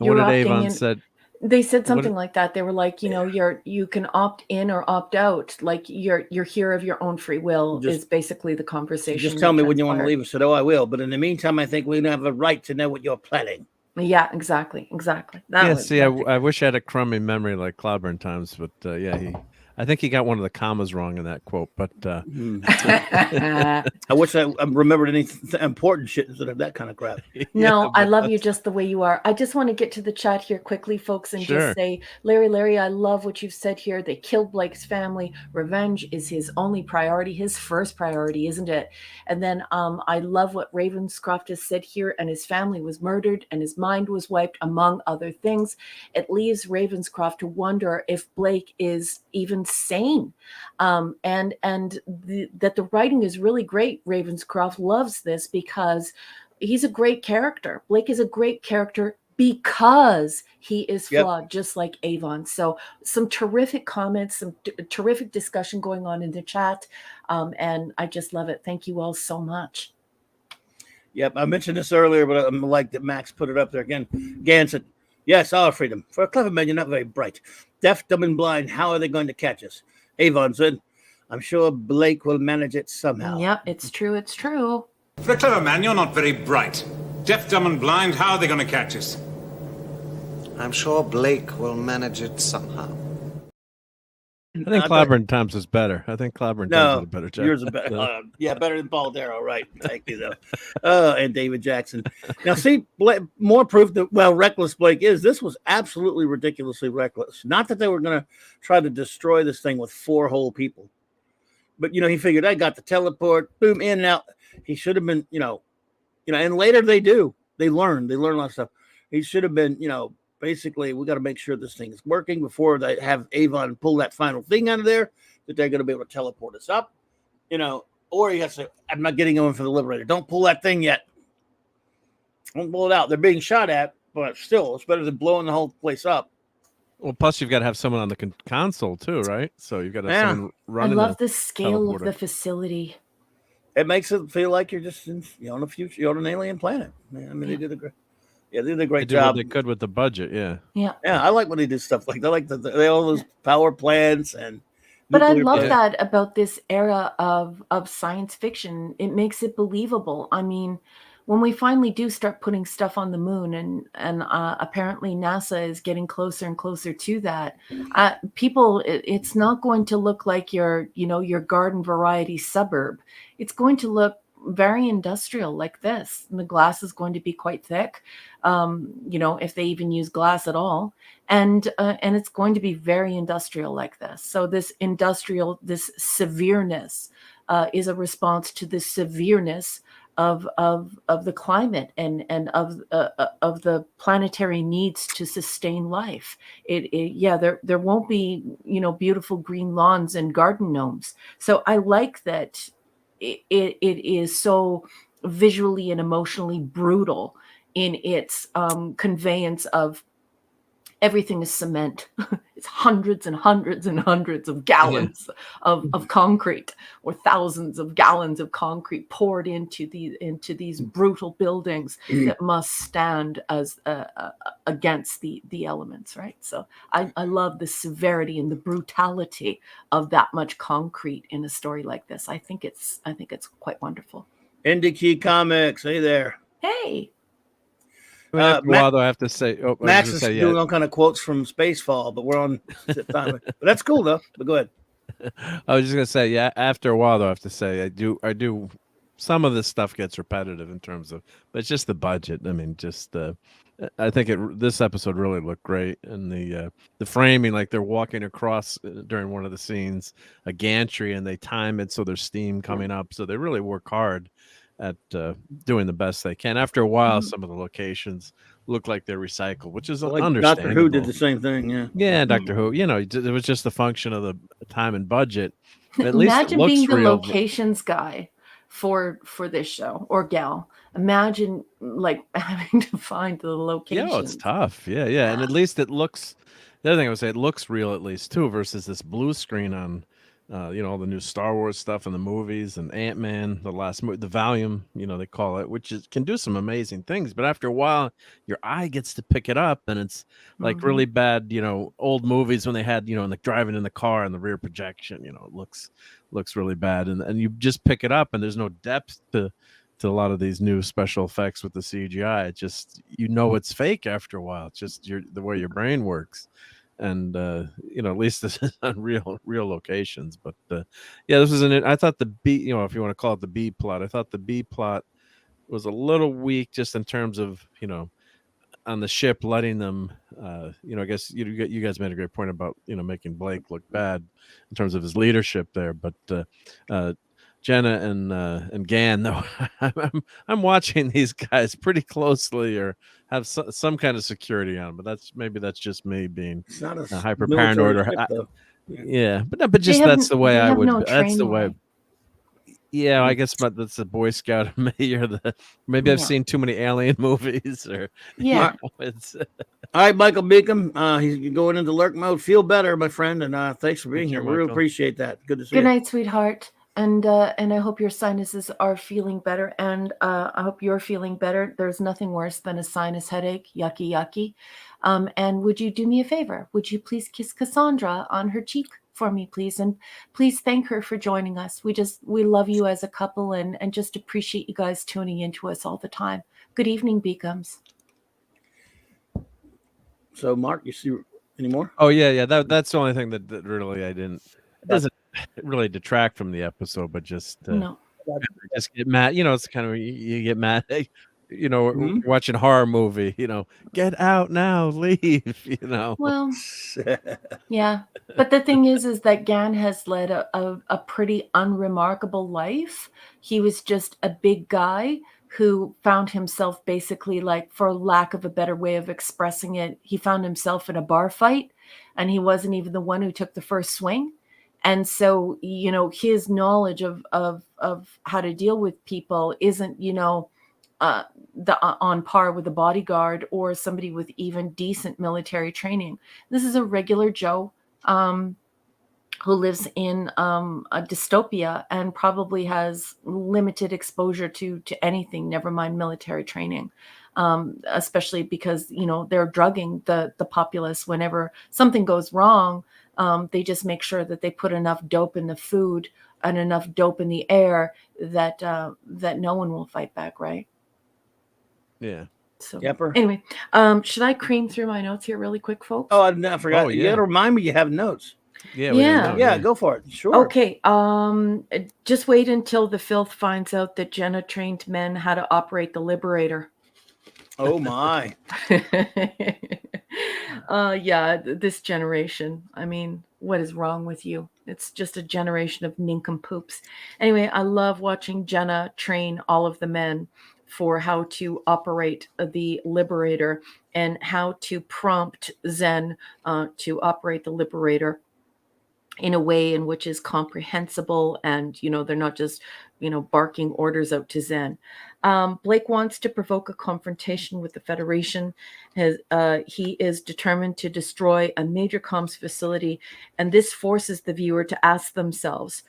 You're opting Avon in. said? They said What something did- like that. They were like, you can opt in or opt out. Like you're here of your own free will Just- is basically the conversation. Just tell me when you want to transpired. leave. I said, oh, I will. But in the meantime, I think we have a right to know what you're planning. Yeah, exactly. Yeah, see, I wish I had a crummy memory like Clobberin times, but I think he got one of the commas wrong in that quote. But I wish I remembered any important shit instead of that kind of crap. No, I but love you just the way you are. I just want to get to the chat here quickly, folks, and Sure. just say, Larry, I love what you've said here. They killed Blake's family. Revenge is his only priority, his first priority, isn't it? And then I love what Ravenscroft has said here, and his family was murdered and his mind was wiped, among other things. It leaves Ravenscroft to wonder if Blake is even sane. That the writing is really great. Ravenscroft loves this because he's a great character. Blake is a great character because he is flawed, just like Avon. So some terrific comments, some terrific discussion going on in the chat. And I just love it. Thank you all so much. Yep, I mentioned this earlier, but I'm like that Max put it up there again. Gan said, yes, our freedom. For a clever man, you're not very bright. Deaf, dumb, and blind, how are they going to catch us? Avon said, I'm sure Blake will manage it somehow. Yep, it's true. It's true. For a clever man, you're not very bright. Deaf, dumb, and blind, how are they going to catch us? I'm sure Blake will manage it somehow. I think Clobberin times is better. I think Clobberin times is a better job. Yours is better. Better than Paul Darrow, right? Thank you, though. And David Jackson. Now, see, more proof that, reckless Blake is. This was absolutely ridiculously reckless. Not that they were going to try to destroy this thing with 4 whole people. But, he figured, I got the teleport, boom, in and out. He should have been, and later they do. They learn a lot of stuff. He should have been, basically, we got to make sure this thing is working before they have Avon pull that final thing out of there, that they're going to be able to teleport us up, or he has to say, I'm not getting going for the Liberator. Don't pull that thing yet. Don't blow it out. They're being shot at, but still, it's better than blowing the whole place up. Well, plus you've got to have someone on the console too, right? So you've got to have someone running. I love the scale of the facility. It makes it feel like you're just in, on a future, you're on an alien planet. I mean, they did a great. Yeah, they did a great job. What they could with the budget, yeah. I like when they do stuff like that. I like they all those power plants and. But I love that about this era of science fiction. It makes it believable. I mean, when we finally do start putting stuff on the moon, and apparently NASA is getting closer and closer to that, people, it's not going to look like your garden variety suburb. It's going to look very industrial like this. And the glass is going to be quite thick, if they even use glass at all. And it's going to be very industrial like this. So this severeness is a response to the severeness of the climate and of the planetary needs to sustain life. There won't be beautiful green lawns and garden gnomes. So I like that it is so visually and emotionally brutal in its conveyance of everything is cement. It's hundreds and hundreds and hundreds of gallons of concrete, or thousands of gallons of concrete poured into these brutal buildings that must stand as against the elements, right? So I love the severity and the brutality of that much concrete in a story like this. I think it's quite wonderful. Indie Key Comics, hey there. Hey. I mean, after a while, though, I have to say, Max is doing all kind of quotes from Spacefall, but we're on time. But that's cool though. But go ahead. I was just gonna say, yeah. After a while, though, I have to say, I do. Some of this stuff gets repetitive in terms of, but it's just the budget. I mean, just I think this episode really looked great, and the framing, like they're walking across during one of the scenes a gantry, and they time it so there's steam coming up. So they really work hard at doing the best they can. After a while, some of the locations look like they're recycled, which is like understandable. Doctor Who did the same thing. Yeah, Doctor Who. It was just a function of the time and budget. At Imagine least it looks being the real. locations guy for this show, or gal. Imagine like having to find the location. Yeah, it's tough. Yeah, and at least it looks. The other thing I would say, it looks real at least too, versus this blue screen on, all the new Star Wars stuff and the movies and Ant-Man, the last movie, the volume, they call it, which can do some amazing things. But after a while, your eye gets to pick it up, and it's like really bad, old movies when they had, like driving in the car and the rear projection, it looks really bad, and you just pick it up, and there's no depth to a lot of these new special effects with the CGI. It just, it's fake after a while. It's just the way your brain works. And at least this is on real locations. But this was I thought the B, if you want to call it the B plot, I thought the B plot was a little weak just in terms of on the ship letting them I guess you guys made a great point about making Blake look bad in terms of his leadership there. But Jenna and Gan, though, I'm watching these guys pretty closely, or have some kind of security on them. But that's just me being hyper paranoid. But just that's the way I would. That's the way. Yeah, I guess, but that's the Boy Scout of me, or maybe I've seen too many alien movies, or it's. All right, Michael Beacom, he's going into lurk mode. Feel better, my friend, and thanks for being here. We really appreciate that. Good to see you. Good night, sweetheart. And I hope your sinuses are feeling better, and I hope you're feeling better. There's nothing worse than a sinus headache. Yucky, yucky. And would you do me a favor? Would you please kiss Cassandra on her cheek for me, please? And please thank her for joining us. We love you as a couple, and just appreciate you guys tuning into us all the time. Good evening, Beacons. So, Mark, you see any more? Oh, yeah. That's the only thing that really I didn't. It doesn't really detract from the episode, but just just get mad. It's kind of, you get mad. Watching a horror movie. Get out now, leave. Well, yeah. But the thing is that Gan has led a pretty unremarkable life. He was just a big guy who found himself basically, like, for lack of a better way of expressing it, he found himself in a bar fight, and he wasn't even the one who took the first swing. And so, his knowledge of how to deal with people isn't, on par with a bodyguard or somebody with even decent military training. This is a regular Joe who lives in a dystopia and probably has limited exposure to anything, never mind military training. Especially because, they're drugging the populace whenever something goes wrong. They just make sure that they put enough dope in the food and enough dope in the air that no one will fight back, right? Yeah. So Yepper. Anyway, should I cream through my notes here really quick, folks? Oh, I forgot. You got to remind me you have notes. Yeah, go for it. Sure. Okay. Just wait until the filth finds out that Jenna trained men how to operate the Liberator. Oh my. This generation. I mean, what is wrong with you? It's just a generation of nincompoops. Anyway, I love watching Jenna train all of the men for how to operate the Liberator and how to prompt Zen to operate the Liberator in a way in which is comprehensible, and they're not just barking orders out to Zen. Blake wants to provoke a confrontation with the Federation. He is determined to destroy a major comms facility, and this forces the viewer to ask themselves,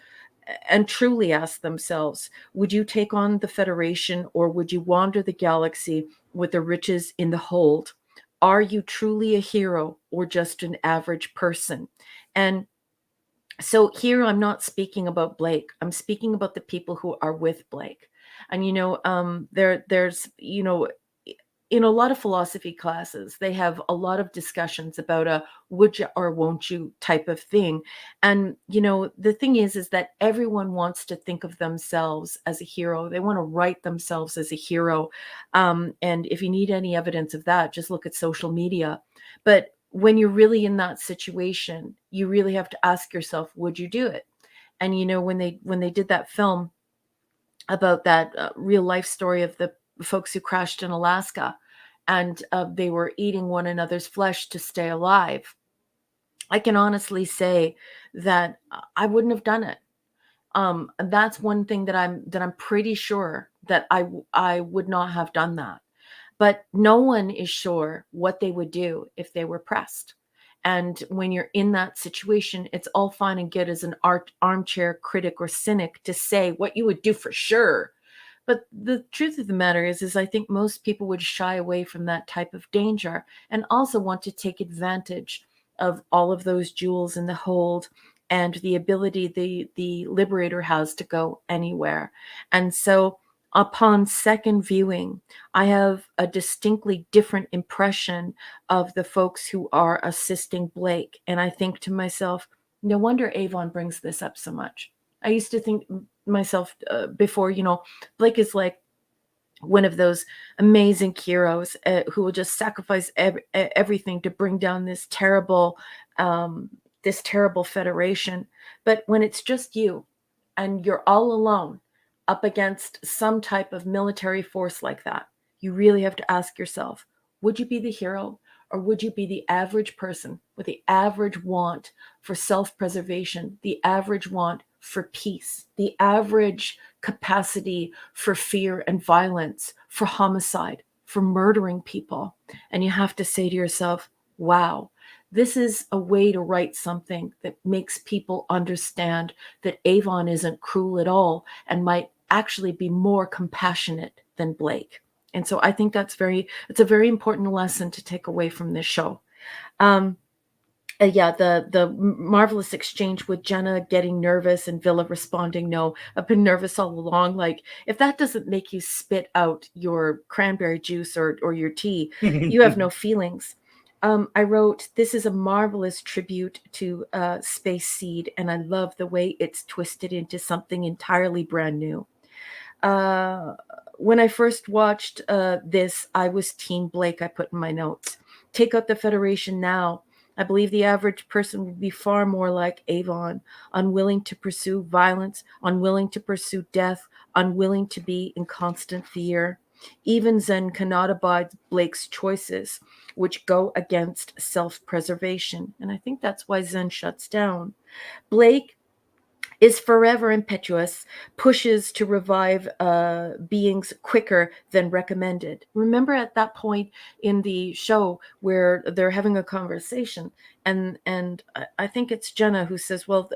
and truly ask themselves, would you take on the Federation, or would you wander the galaxy with the riches in the hold? Are you truly a hero or just an average person? And so here I'm not speaking about Blake. I'm speaking about the people who are with Blake. And, there's, in a lot of philosophy classes, they have a lot of discussions about a would you or won't you type of thing. And, the thing is that everyone wants to think of themselves as a hero. They want to write themselves as a hero. And if you need any evidence of that, just look at social media. But when you're really in that situation, you really have to ask yourself, would you do it? And, when they did that film about that real life story of the folks who crashed in Alaska, and they were eating one another's flesh to stay alive, I can honestly say that I wouldn't have done it. And that's one thing that I'm pretty sure that I would not have done that. But no one is sure what they would do if they were pressed. And when you're in that situation, it's all fine and good as an armchair critic or cynic to say what you would do for sure. But the truth of the matter is I think most people would shy away from that type of danger and also want to take advantage of all of those jewels in the hold and the ability the liberator has to go anywhere. And so upon second viewing, I have a distinctly different impression of the folks who are assisting Blake. And I think to myself, no wonder Avon brings this up so much. I used to think myself before, Blake is like one of those amazing heroes who will just sacrifice everything to bring down this terrible federation. But when it's just you and you're all alone up against some type of military force like that, you really have to ask yourself, would you be the hero, or would you be the average person with the average want for self-preservation, the average want for peace, the average capacity for fear and violence, for homicide, for murdering people? And you have to say to yourself, wow, this is a way to write something that makes people understand that Avon isn't cruel at all and might actually be more compassionate than Blake. And so I think it's a very important lesson to take away from this show. The marvelous exchange with Jenna getting nervous and Villa responding, no, I've been nervous all along. Like, if that doesn't make you spit out your cranberry juice or your tea, you have no feelings. I wrote, this is a marvelous tribute to Space Seed, and I love the way it's twisted into something entirely brand new. When I first watched this, I was Team Blake, I put in my notes. Take out the Federation now. I believe the average person would be far more like Avon, unwilling to pursue violence, unwilling to pursue death, unwilling to be in constant fear. Even Zen cannot abide Blake's choices, which go against self-preservation. And I think that's why Zen shuts down. Blake is forever impetuous, pushes to revive beings quicker than recommended. Remember at that point in the show where they're having a conversation, and I think it's Jenna who says, well,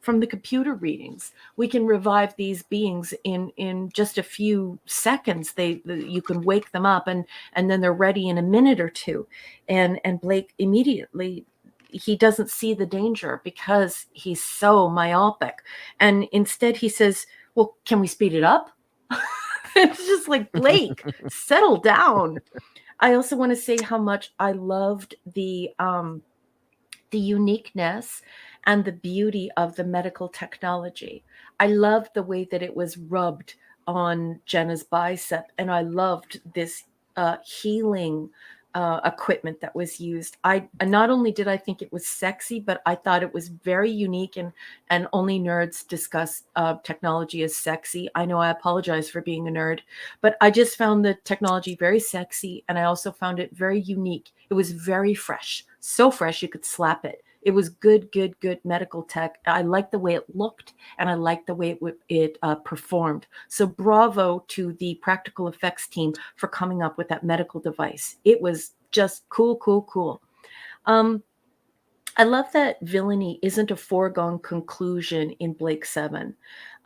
from the computer readings, we can revive these beings in just a few seconds. You can wake them up and then they're ready in a minute or two. And Blake immediately, he doesn't see the danger because he's so myopic. And instead he says, well, can we speed it up? It's just like, Blake, settle down. I also want to say how much I loved the uniqueness and the beauty of the medical technology. I loved the way that it was rubbed on Jenna's bicep. And I loved this healing equipment that was used. I not only did I think it was sexy, but I thought it was very unique, and only nerds discuss technology as sexy. I know I apologize for being a nerd, but I just found the technology very sexy, and I also found it very unique. It was very fresh, so fresh you could slap it. It was good medical tech. I liked the way it looked, and I liked the way it performed. So bravo to the practical effects team for coming up with that medical device. It was just cool. I love that villainy isn't a foregone conclusion in Blake 7.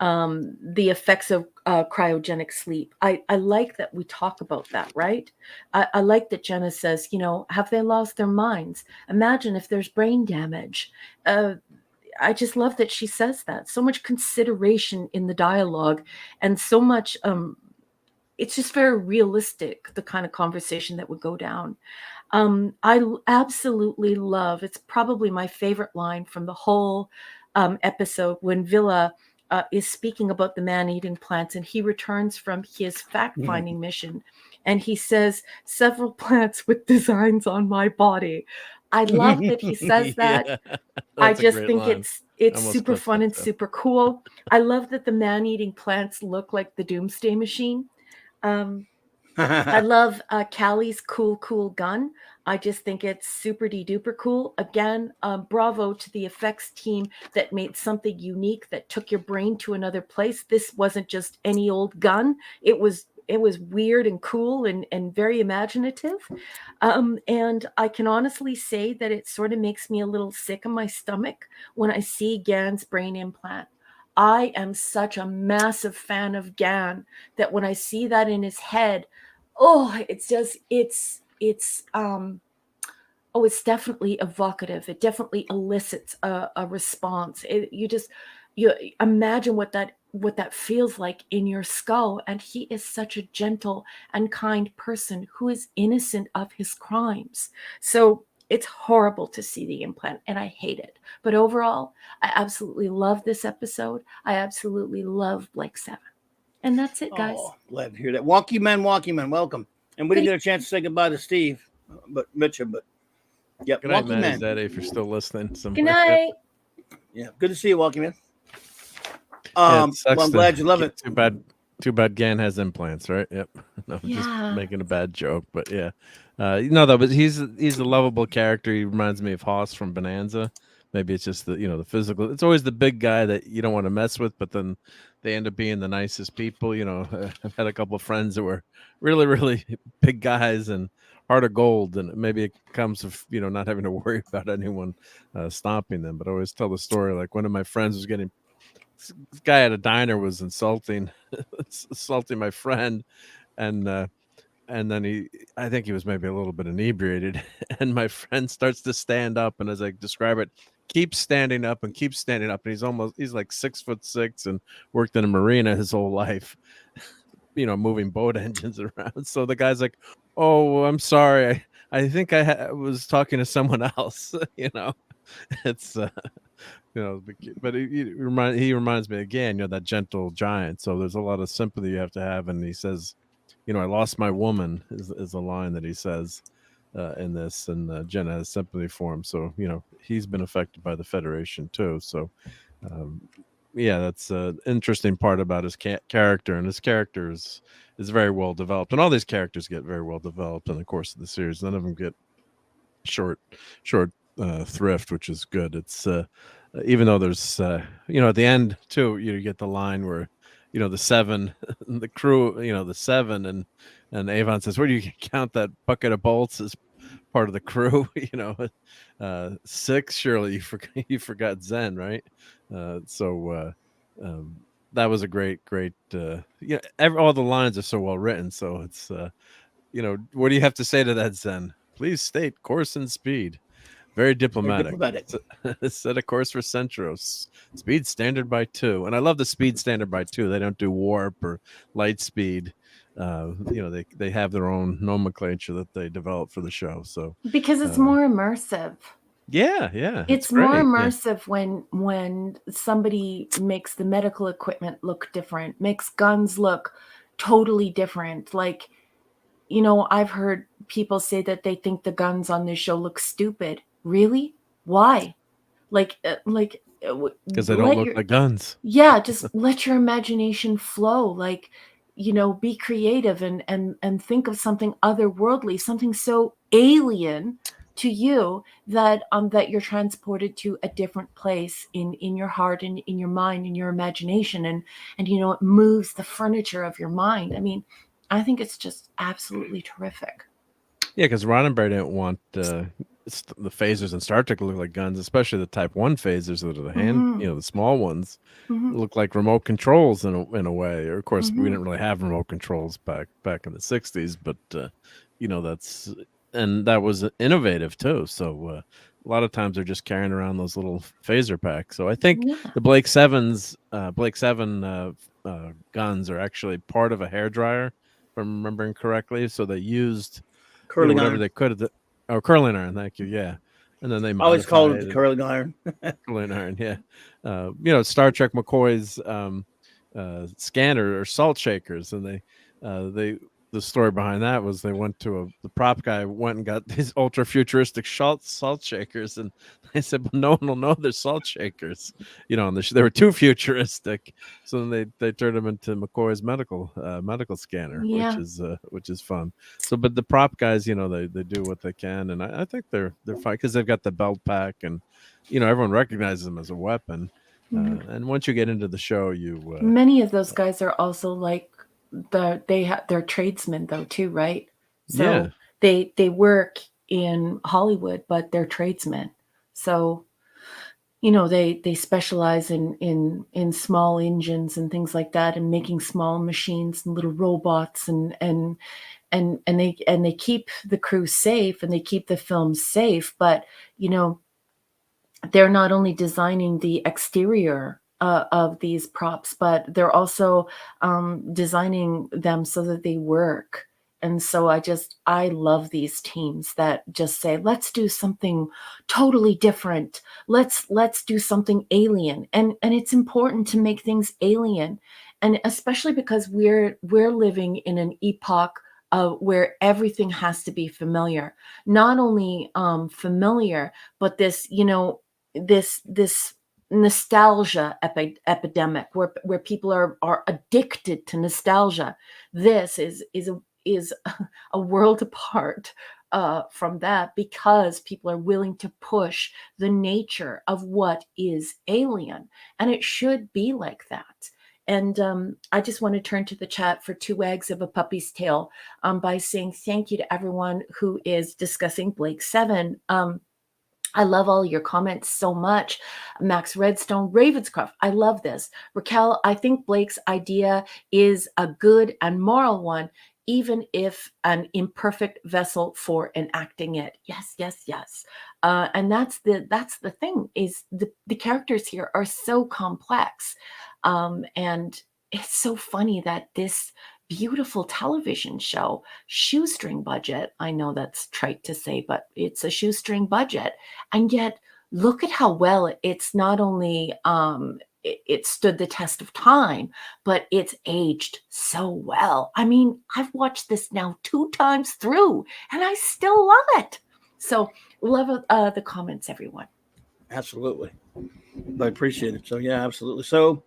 The effects of cryogenic sleep. I like that we talk about that, right? I like that Jenna says, have they lost their minds? Imagine if there's brain damage. I just love that she says that. So much consideration in the dialogue, and so much it's just very realistic, the kind of conversation that would go down. Absolutely love, it's probably my favorite line from the whole episode, when Villa is speaking about the man-eating plants, and he returns from his fact-finding mission, and he says, several plants with designs on my body. I love that he says that. Yeah, I that's a just great think line. it's Almost super clipped fun that and too. super cool. I love that the man-eating plants look like the Doomsday Machine. I love Callie's cool gun. I just think it's super duper cool. Again, bravo to the effects team that made something unique, that took your brain to another place. This wasn't just any old gun. It was weird and cool and very imaginative. And I can honestly say that it sort of makes me a little sick in my stomach when I see Gan's brain implant. I am such a massive fan of Gan that when I see that in his head, oh, it's just it's definitely evocative. It definitely elicits a response. You imagine what that feels like in your skull. And he is such a gentle and kind person who is innocent of his crimes. So it's horrible to see the implant, and I hate it. But overall, I absolutely love this episode. I absolutely love Blake 7. And that's it, guys. Oh, glad to hear that. Wonky Man, welcome. And we didn't get a chance to say goodbye to Steve, but Mitchell, but yep, Good night, Wonky Matt. Man. If you're still listening somewhere. Good night. Yeah, good to see you, Wonky Man. Yeah, it sucks well, I'm glad you love it. Too bad Gan has implants, right? Yep. No, Yeah. just making a bad joke, but yeah. Though, but he's a lovable character. He reminds me of Hoss from Bonanza. Maybe it's just the physical. It's always the big guy that you don't want to mess with, but then they end up being the nicest people. I've had a couple of friends that were really, really big guys and heart of gold, and maybe it comes of not having to worry about anyone stomping them. But I always tell the story, like one of my friends was getting. This guy at a diner was insulting my friend, and then I think he was maybe a little bit inebriated, and my friend starts to stand up, and as I describe it, keeps standing up, and he's like 6'6" and worked in a marina his whole life, moving boat engines around. So the guy's like, "Oh, I'm sorry, I think I was talking to someone else." It's but he reminds me again, that gentle giant. So there's a lot of sympathy you have to have. And he says, I lost my woman is a line that he says in this, and Jenna has sympathy for him. So he's been affected by the Federation too. So yeah, that's an interesting part about his character, and his character is very well developed, and all these characters get very well developed in the course of the series. None of them get short thrift, which is good. It's even though there's at the end too, you get the line where the seven the crew, the seven, and Avon says, where do you count that bucket of bolts as part of the crew? 6, surely you forgot Zen, right? So that was a great all the lines are so well written. So it's what do you have to say to that, Zen? Please state course and speed. Very diplomatic. Set a course for Centros. Speed standard by 2. And I love the speed standard by 2. They don't do warp or light speed. They have their own nomenclature that they develop for the show. So because it's more immersive. Yeah. It's more immersive when somebody makes the medical equipment look different, makes guns look totally different. Like, I've heard people say that they think the guns on this show look stupid. Really? Why? Because they don't look like guns. Yeah, just let your imagination flow. Be creative and think of something otherworldly, something so alien to you that you're transported to a different place in your heart and in your mind and your imagination, and it moves the furniture of your mind. I mean, I think it's just absolutely terrific. Yeah, because Roddenberry didn't want the phasers in Star Trek to look like guns, especially the Type 1 phasers that are the hand, the small ones, look like remote controls in a way. Or of course, we didn't really have remote controls back in the 60s, but that was innovative too. So a lot of times they're just carrying around those little phaser packs. So I think the Blake 7 guns are actually part of a hairdryer I'm remembering correctly. So they used Curling whatever iron. they could. Curling iron. Thank you. Yeah, and then they I always call it modified the curling iron. curling iron. Yeah, Star Trek McCoy's scanner or salt shakers, and they the story behind that was they went to the prop guy went and got these ultra futuristic salt shakers, and they said, "Well, no one will know they're salt shakers," and they were too futuristic. So then they turned them into McCoy's medical scanner, Yeah. which is fun. So, but the prop guys, they do what they can, and I think they're fine because they've got the belt pack, and everyone recognizes them as a weapon. And once you get into the show, Many of those guys are also like they're tradesmen though too, right? So they work in Hollywood, but they're tradesmen. So they specialize in small engines and things like that, and making small machines and little robots, and they keep the crew safe and they keep the film safe. But they're not only designing the exterior of these props, but they're also designing them so that they work. And so I love these teams that just say, let's do something totally different. Let's do something alien. And it's important to make things alien. And especially because we're living in an epoch where everything has to be familiar. Not only familiar, but this nostalgia epidemic where people are addicted to nostalgia. This is a world apart from that, because people are willing to push the nature of what is alien, and it should be like that. And I just want to turn to the chat for 2 eggs of a puppy's tail by saying thank you to everyone who is discussing Blake 7. I love all your comments so much. Max Redstone, Ravenscroft, I love this. Raquel, I think Blake's idea is a good and moral one, even if an imperfect vessel for enacting it. Yes, yes, yes. And that's the thing, is the characters here are so complex. And it's so funny that this beautiful television show, shoestring budget, I know that's trite to say, but it's a shoestring budget, and yet look at how well it's not only it stood the test of time, but it's aged so well. I mean, I've watched this now 2 times through and I still love it. So love the comments, everyone. Absolutely. I appreciate it. So yeah, absolutely. So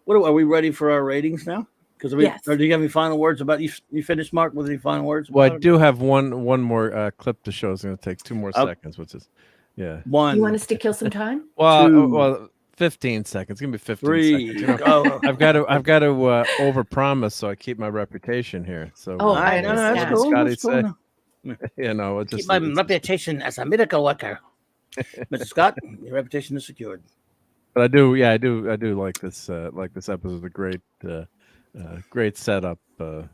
are we ready for our ratings now? Yes. Or do you have any final words about you finished, Mark, with any final words? Well, I do have one more clip to show. It's going to take 2 more seconds, which is, one. You want us to kill some time? Well, 15 seconds. It's going to be 15 3. seconds. I've got to overpromise, so I keep my reputation here. So I understand. That's cool. Scotty That's cool. say, Keep my reputation as a miracle worker. Mr. Scott, your reputation is secured. But I do like this episode. A great setup for.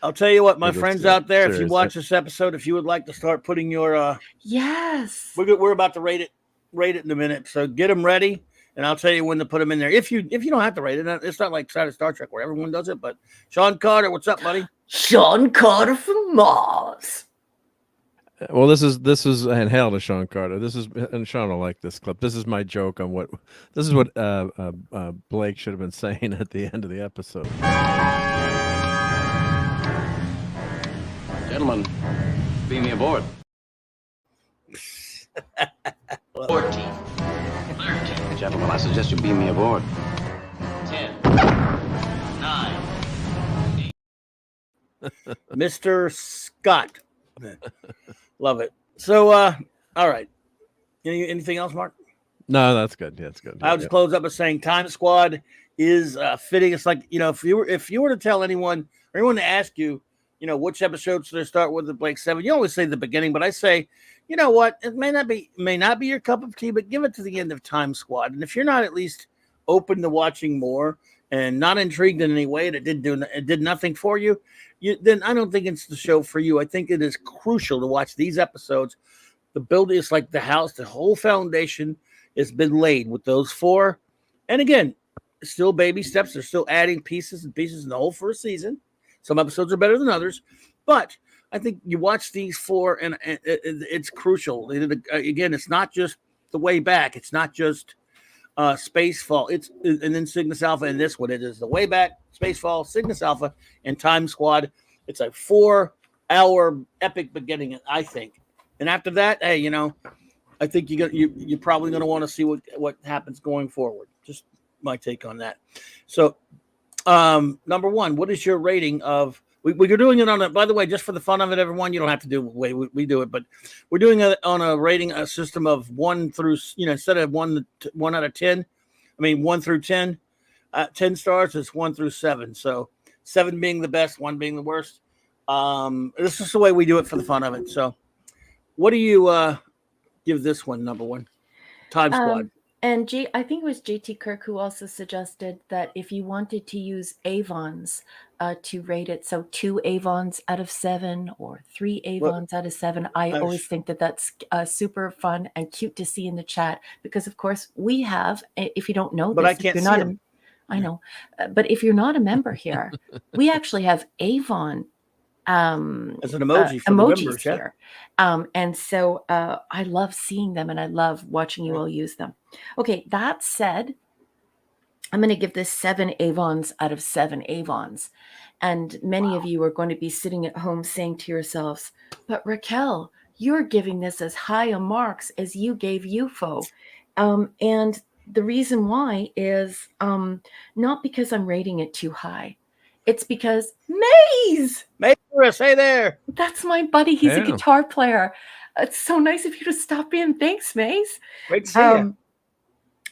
I'll tell you what, my this, friends out there, if you series. watch this episode, if you would like to start putting your Yes, we're about to rate it in a minute, so get them ready, and I'll tell you when to put them in there. If you don't have to rate it, it's not like Star Trek where everyone does it. But Sean Carter, what's up, buddy? Sean Carter from Mars. Well, this is and hail to Sean Carter. This is, and Sean will like this clip. This is my joke on what Blake should have been saying at the end of the episode. Gentlemen, beam me aboard. 14. 13. Gentlemen, I suggest you beam me aboard. 10. 9. Mr. Scott. Love it. So, all right. Anything else, Mark? No, that's good. Yeah, it's good. I'll just close up by saying Time Squad is fitting. It's like, if you were to tell anyone or anyone to ask you, which episode should I start with the Blake 7, you always say the beginning, but I say, you know what? It may not be your cup of tea, but give it to the end of Time Squad. And if you're not at least open to watching more and not intrigued in any way, that it did nothing for you, then I don't think it's the show for you. I think it is crucial to watch these episodes. The building is like the house, the whole foundation has been laid with those 4. And again, still baby steps. They're still adding pieces in the whole first season. Some episodes are better than others, but I think you watch these 4, and it's crucial. Again, it's not just the way back. It's not just Spacefall. And then Cygnus Alpha, and this one it is the way back, Spacefall, Cygnus Alpha, and Time Squad. It's a 4-hour epic beginning, I think. And after that, hey, you know, I think you're probably going to want to see what happens going forward. Just my take on that. So, number 1, what is your rating of? We're doing it on a. By the way, just for the fun of it, everyone, you don't have to do the way we do it, but we're doing it on a rating system of 1 through. You know, instead of 1 out of 10, I mean 1 through 10. 10 stars is 1 through 7. So 7 being the best, 1 being the worst. This is the way we do it for the fun of it. So, what do you give this one, number 1? Time Squad. And I think it was JT Kirk who also suggested that if you wanted to use Avons to rate it, so 2 Avons out of 7 or 3 Avons out of 7, I always think that that's super fun and cute to see in the chat, because of course we have, if you don't know this, but I can't see them. I know, but if you're not a member here, we actually have Avon as an emoji for emojis the members, here. And so I love seeing them, and I love watching you all use them. Okay, that said, I'm going to give this 7 Avons out of 7 Avons. And many of you are going to be sitting at home saying to yourselves, but Raquel, you're giving this as high a marks as you gave UFO. And the reason why is not because I'm rating it too high. It's because Maze! Chris, hey there. That's my buddy. He's a guitar player. It's so nice of you to stop in. Thanks, Maze. Great to see you.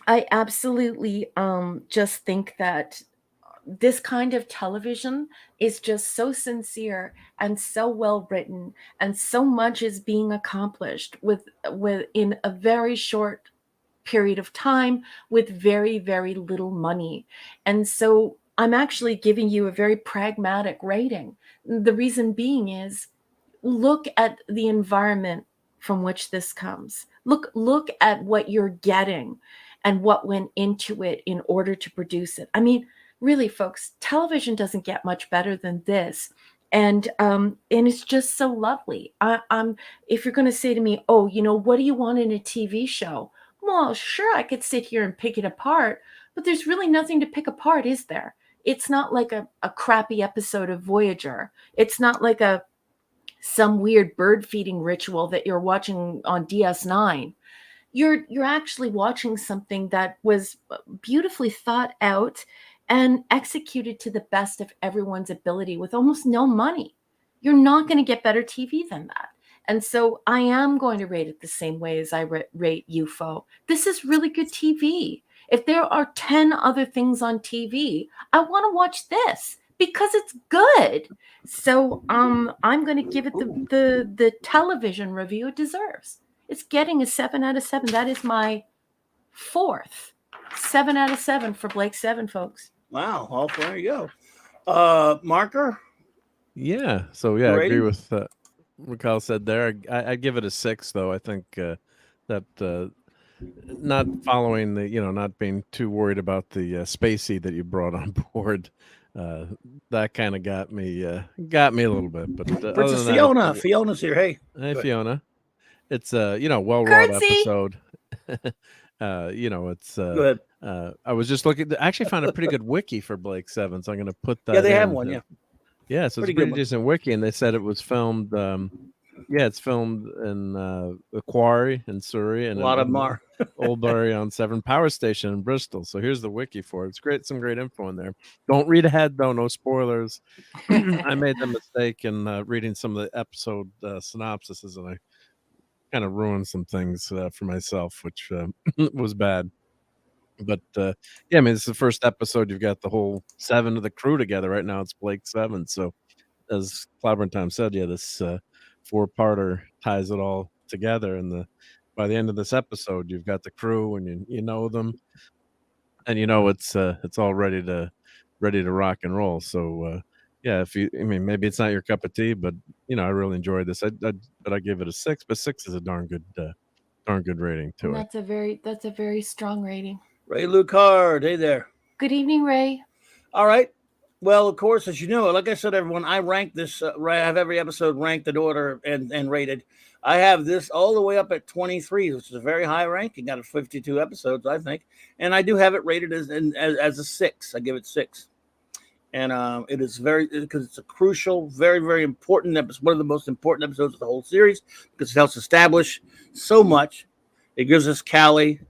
I absolutely just think that this kind of television is just so sincere and so well written, and so much is being accomplished with in a very short period of time with very, very little money. And so I'm actually giving you a very pragmatic rating. The reason being is, look at the environment from which this comes. Look at what you're getting and what went into it in order to produce it. I mean, really, folks, television doesn't get much better than this. And it's just so lovely. If you're going to say to me, oh, you know, what do you want in a TV show? Well, sure, I could sit here and pick it apart, but there's really nothing to pick apart, is there? It's not like a crappy episode of Voyager. It's not like some weird bird feeding ritual that you're watching on DS9. You're actually watching something that was beautifully thought out and executed to the best of everyone's ability with almost no money. You're not going to get better TV than that. And so I am going to rate it the same way as I rate UFO. This is really good TV. If there are 10 other things on TV, I want to watch this because it's good. So I'm going to give it the television review it deserves. It's getting a 7 out of 7. That is my 4th 7 out of 7 for Blake 7, folks. Wow. Well, there you go. Marker? Yeah. So, yeah, I agree with what Raquel said there. I give it a 6, though. I think that not following not being too worried about the spacey that you brought on board. That kind of got me a little bit. But Princess Fiona. Fiona's here. Hey. Hey, Fiona. It's a well-wrought episode. It's go ahead. I was just looking. I actually found a pretty good wiki for Blake 7, so I'm going to put that. Yeah, they have one. Yeah, so it's a pretty decent wiki, and they said it was filmed. It's filmed in the Quarry in Surrey, and a lot of them are Oldbury on 7 Power Station in Bristol. So here's the wiki for it. It's great, some great info in there. Don't read ahead though, no spoilers. I made the mistake in reading some of the episode synopsises, and I kind of ruined some things for myself, which was bad. But I mean, it's the first episode. You've got the whole 7 of the crew together right now. It's Blake 7. So as Clobbering Time said, this 4-parter ties it all together. And by the end of this episode, you've got the crew, and you know them, and it's all ready to rock and roll. So maybe it's not your cup of tea, but I really enjoyed this. But I give it a 6. But 6 is a darn good rating to and it. That's a very strong rating. Ray Lucard, hey there. Good evening, Ray. All right, Well, of course, as you know, like I said, everyone, I rank this. I have every episode ranked in order and rated. I have this all the way up at 23, which is a very high ranking out of 52 episodes, I think. And I do have it rated as a 6. I give it 6. And it is because it's a crucial, very, very important episode. One of the most important episodes of the whole series because it helps establish so much. It gives us Callie,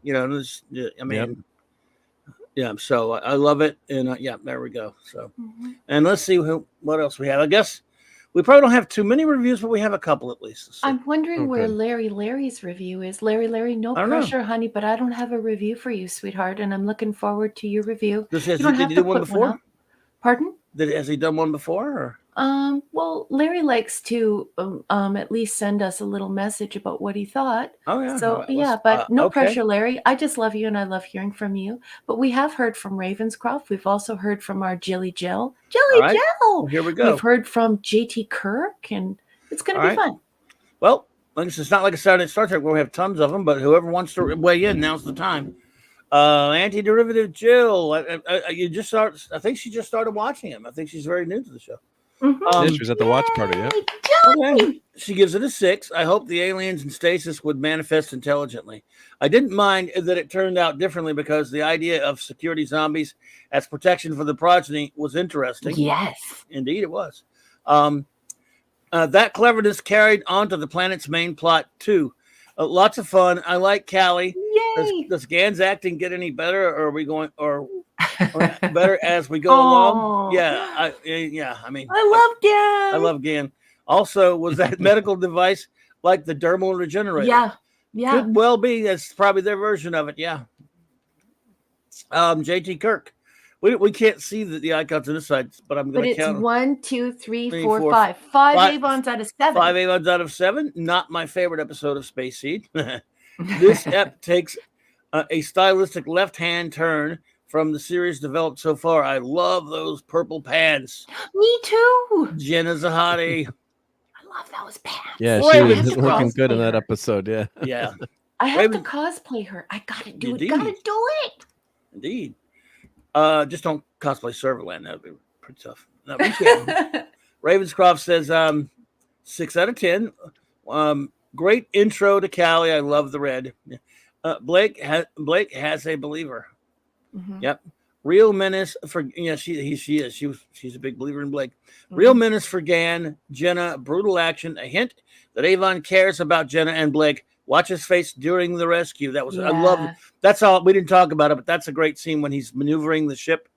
yeah, so I love it, and yeah, there we go. So, and let's see what else we have. I guess we probably don't have too many reviews, but we have a couple at least. I'm wondering where Larry's review is. Larry, no pressure, honey, but I don't have a review for you, sweetheart, and I'm looking forward to your review. Did he do one before? Pardon? Has he done one before? Or? Well, Larry likes to at least send us a little message about what he thought. Oh yeah. So right, yeah, but no okay. pressure, Larry. I just love you and I love hearing from you. But we have heard from Ravenscroft. We've also heard from our Jilly Jill. Jilly Jill. Here we go. We've heard from JT Kirk, and it's going to be fun. Well, it's not like a Saturday Star Trek where we have tons of them, but whoever wants to weigh in, now's the time. Anti-derivative Jill. I think she just started watching him. I think she's very new to the show. She was at the watch party. Yeah. Okay. She gives it a 6. I hope the aliens in stasis would manifest intelligently. I didn't mind that it turned out differently because the idea of security zombies as protection for the progeny was interesting. Yes, indeed it was. That cleverness carried onto the planet's main plot too. Lots of fun. I like Callie. Yay! Does Gan's acting get any better, or are we going or better as we go along? Yeah, I mean, I I love Gan. Also, was that medical device like the dermal regenerator? Yeah. Could well be. That's probably their version of it. Yeah. JT Kirk. We can't see the icons on this side, but I'm going to count. But it's 1, 2, 3, 4, 5. 5 Avons out of 7. 5 Avons out of 7. Not my favorite episode of Space Seed. This ep takes a stylistic left-hand turn from the series developed so far. I love those purple pants. Me too. Jenna's a hottie. I love those pants. Yeah, she was looking good in that episode. Yeah. Yeah. I have to cosplay her. I gotta do it. Gotta do it. Indeed. Just don't cosplay Serverland. That would be pretty tough. No, we can. Ravenscroft says 6 out of 10. Great intro to Callie. I love the red. Blake has a believer. Yep. Real menace for she's a big believer in Blake. Real menace for Gan, Jenna, brutal action, a hint that Avon cares about Jenna and Blake. Watch his face during the rescue. That was I love it. That's all we didn't talk about it, but that's a great scene when he's maneuvering the ship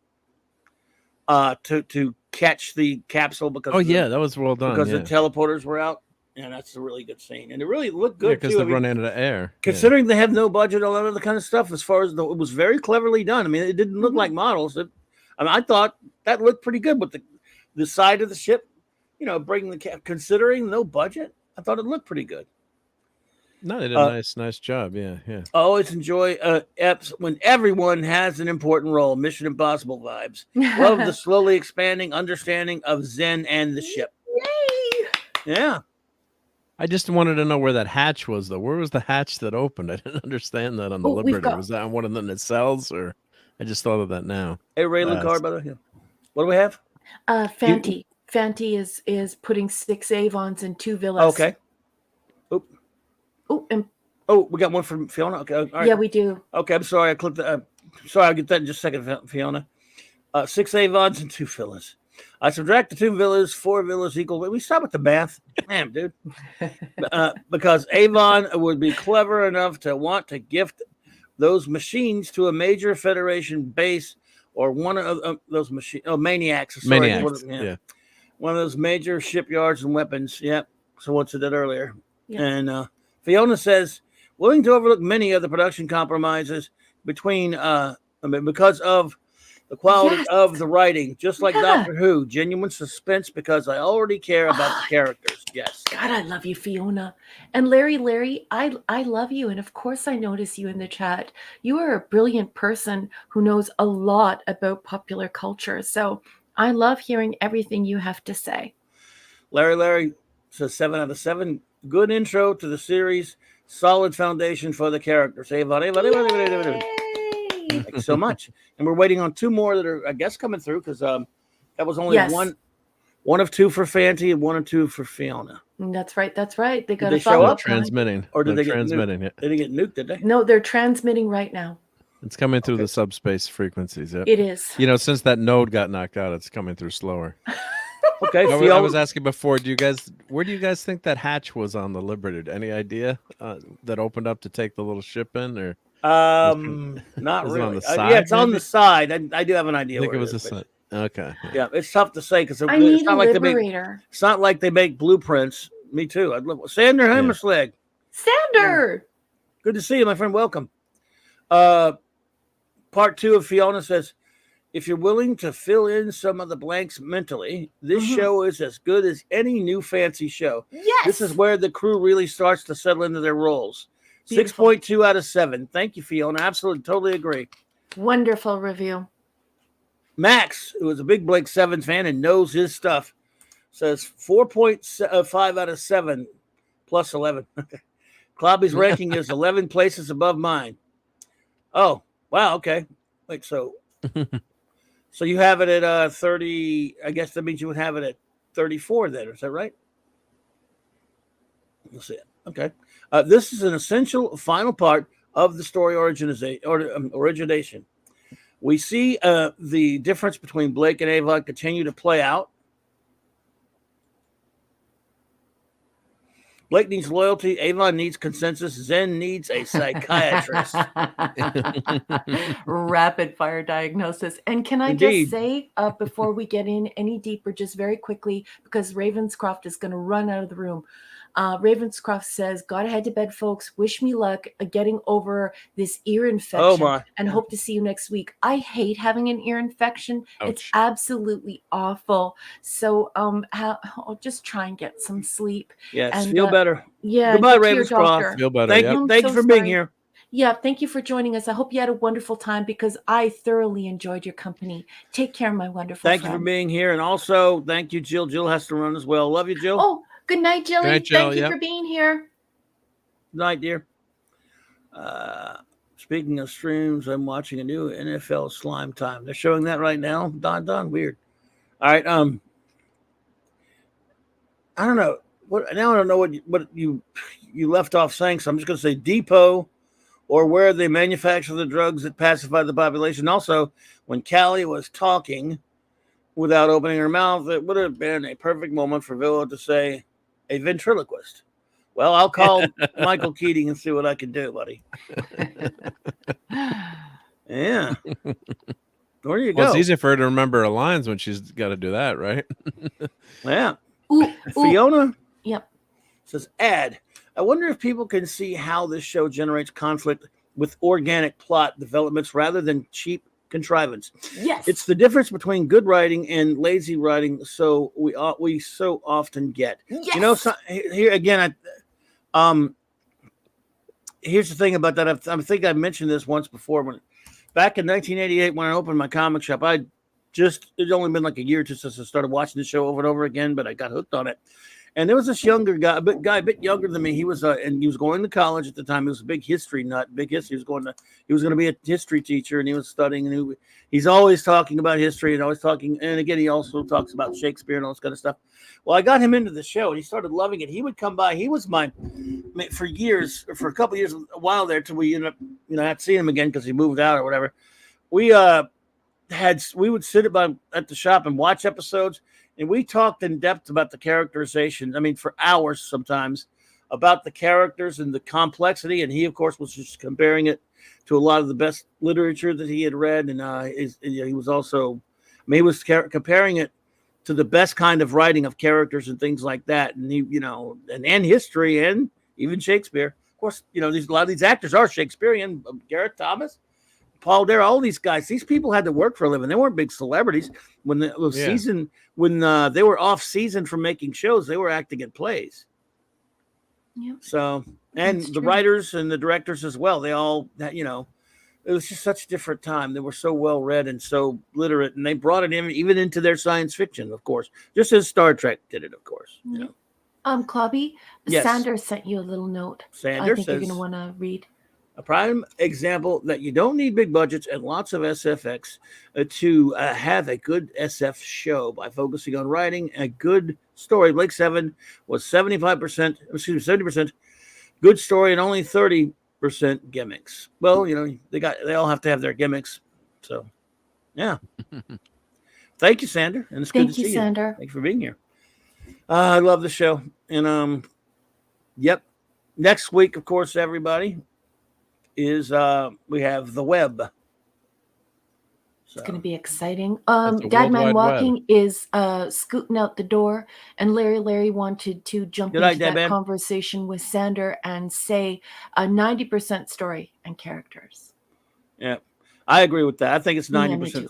to catch the capsule because that was well done. Because the teleporters were out. And that's a really good scene. And it really looked good because they run out of air. Considering they have no budget, all that other kind of stuff, as far as it was very cleverly done. I mean, it didn't look like models. I thought that looked pretty good with the side of the ship, bringing considering no budget, I thought it looked pretty good. No, they did a nice job. Yeah. I always enjoy eps when everyone has an important role. Mission Impossible vibes. Love the slowly expanding understanding of Zen and the ship. Yay! Yeah. I just wanted to know where that hatch was, though. Where was the hatch that opened? I didn't understand that on the Liberty. Was that on one of the nacelles, or I just thought of that now? Hey, Ray Lucard, by the way. What do we have? Fanti. Fanti is putting 6 Avons and 2 Villas. Okay. We got one from Fiona. Okay, all right. Yeah, we do. Okay, I'm sorry. I clicked the. Sorry, I'll get that in just a second, Fiona. 6 Avons and 2 Villas. I subtract the 2 villas, 4 villas equal. We stop with the math. Damn, dude. Because Avon would be clever enough to want to gift those machines to a major Federation base or one of those maniacs. Sorry, maniacs. One of those major shipyards and weapons. Yep. So what's it did earlier? Yep. And Fiona says, willing to overlook many of the production compromises because of the quality of the writing, just like Doctor Who, genuine suspense because I already care about the characters. Yes. God, I love you, Fiona. And Larry, I love you. And of course I notice you in the chat. You are a brilliant person who knows a lot about popular culture. So I love hearing everything you have to say. Larry says 7 out of 7. Good intro to the series. Solid foundation for the characters. Thanks so much. And we're waiting on 2 more that are, I guess, coming through because That was only Yes. one of two for Fanti and 1 of 2 for Fiona. That's right. That's right. They got they a show follow-up up? coming. Transmitting. Or did They're they get transmitting it? They didn't get nuked, did they? No, they're transmitting right now. It's coming through the subspace frequencies. Yep. It is. You know, since that node got knocked out, it's coming through slower. Okay. I was asking before. Where do you guys think that hatch was on the Liberator? Any idea that opened up to take the little ship in, or not is it really. on the side, yeah, it's on maybe? the side. I do have an idea. I think where it was the is, but- side. Okay. Yeah, it's tough to say because I it's need a not like they make. Liberator. It's not like they make blueprints. Me too. I'd love Sander Hammerslag. Sander. Good to see you, my friend. Welcome. Part 2 of Fiona says, if you're willing to fill in some of the blanks mentally, this show is as good as any new fancy show. Yes. This is where the crew really starts to settle into their roles. Beautiful. 6.2 out of 7. Thank you, Fiona. Absolutely, totally agree. Wonderful review. Max, who is a big Blake 7 fan and knows his stuff, says 4.5 out of 7 plus 11. Clobby's ranking is 11 places above mine. Oh, wow. Okay. Wait, so you have it at 30. I guess that means you would have it at 34 then. Is that right? We'll see it. Okay. This is an essential final part of the story origination. We see the difference between Blake and Avon continue to play out. Blake needs loyalty. Avon needs consensus. Zen needs a psychiatrist. Rapid fire diagnosis. And can I Indeed. just say, before we get in any deeper, just very quickly, because Ravenscroft is going to run out of the room. Ravenscroft says, gotta head to bed, folks. Wish me luck getting over this ear infection and hope to see you next week. I hate having an ear infection. Ouch. It's absolutely awful. So just try and get some sleep. Yes, and, feel better. Yeah. Goodbye, get to your doctor. Ravenscroft. Feel better. Thank Yep. you. Thank you so for being sorry. here. Yeah, thank you for joining us. I hope you had a wonderful time because I thoroughly enjoyed your company. Take care, my wonderful Thank you friend. for being here. And also, thank you, Jill. Jill has to run as well. Love you, Jill. Oh, good night, Jilly. Good night, Jill. Thank you Yep. for being here. Good night, dear. Speaking of streams, I'm watching a new NFL Slime Time. They're showing that right now. Don, weird. All right. I don't know what. Now I don't know what you left off saying. So I'm just going to say depot, or where they manufacture the drugs that pacify the population. Also, when Callie was talking without opening her mouth, it would have been a perfect moment for Villa to say, a ventriloquist. Well, I'll call Michael Keating and see what I can do, buddy. Yeah. Where do you go? Well, it's easier for her to remember her lines when she's got to do that, right? Yeah. Ooh, Fiona Yep. says, add. I wonder if people can see how this show generates conflict with organic plot developments rather than cheap contrivance. Yes. It's the difference between good writing and lazy writing. So we so often get. Yes. You know, here again, here's the thing about that. I think I mentioned this once before. Back in 1988, when I opened my comic shop, it'd only been like a year or two since I started watching the show over and over again, but I got hooked on it. And there was this younger guy, a bit younger than me. He was going to college at the time. He was a big history nut, big history. He was going to be a history teacher, and he was studying. And he's always talking about history and always talking. And again, he also talks about Shakespeare and all this kind of stuff. Well, I got him into the show, and he started loving it. He would come by. He was for a couple of years, a while there, till we ended up, not seeing him again because he moved out or whatever. We would sit at the shop and watch episodes. And we talked in depth about the characterization. I mean, for hours sometimes, about the characters and the complexity. And he, of course, was just comparing it to a lot of the best literature that he had read. And he was also, he was comparing it to the best kind of writing of characters and things like that. And he, and history and even Shakespeare. Of course, a lot of these actors are Shakespearean. Garrett Thomas, Paul Dare, all these guys. These people had to work for a living. They weren't big celebrities when they were off season from making shows. They were acting in plays. Yep. So, and That's the true. writers and the directors as well. They all, it was just such a different time. They were so well read and so literate, and they brought it in even into their science fiction, of course, just as Star Trek did it, of course. Clobby, Yes. Sanders sent you a little note. Sanders I think you're says, going to want to read. A prime example that you don't need big budgets and lots of SFX to have a good SF show by focusing on writing a good story. Blake 7 was 75%, excuse me, 70% good story and only 30% gimmicks. Well, you know, they all have to have their gimmicks. So, yeah. Thank you, Sander, and it's good to see you. Thank you, Sander. Thanks for being here. I love the show, and yep. Next week, of course, everybody is we have the web. So, it's going to be exciting. That's the Dad World Man Wide Walking is scooting out the door, and Larry wanted to jump Good night, into Dad that Man. conversation with Sander and say 90% story and characters. yeah, I agree with that. I think it's Yeah, me 90%. too.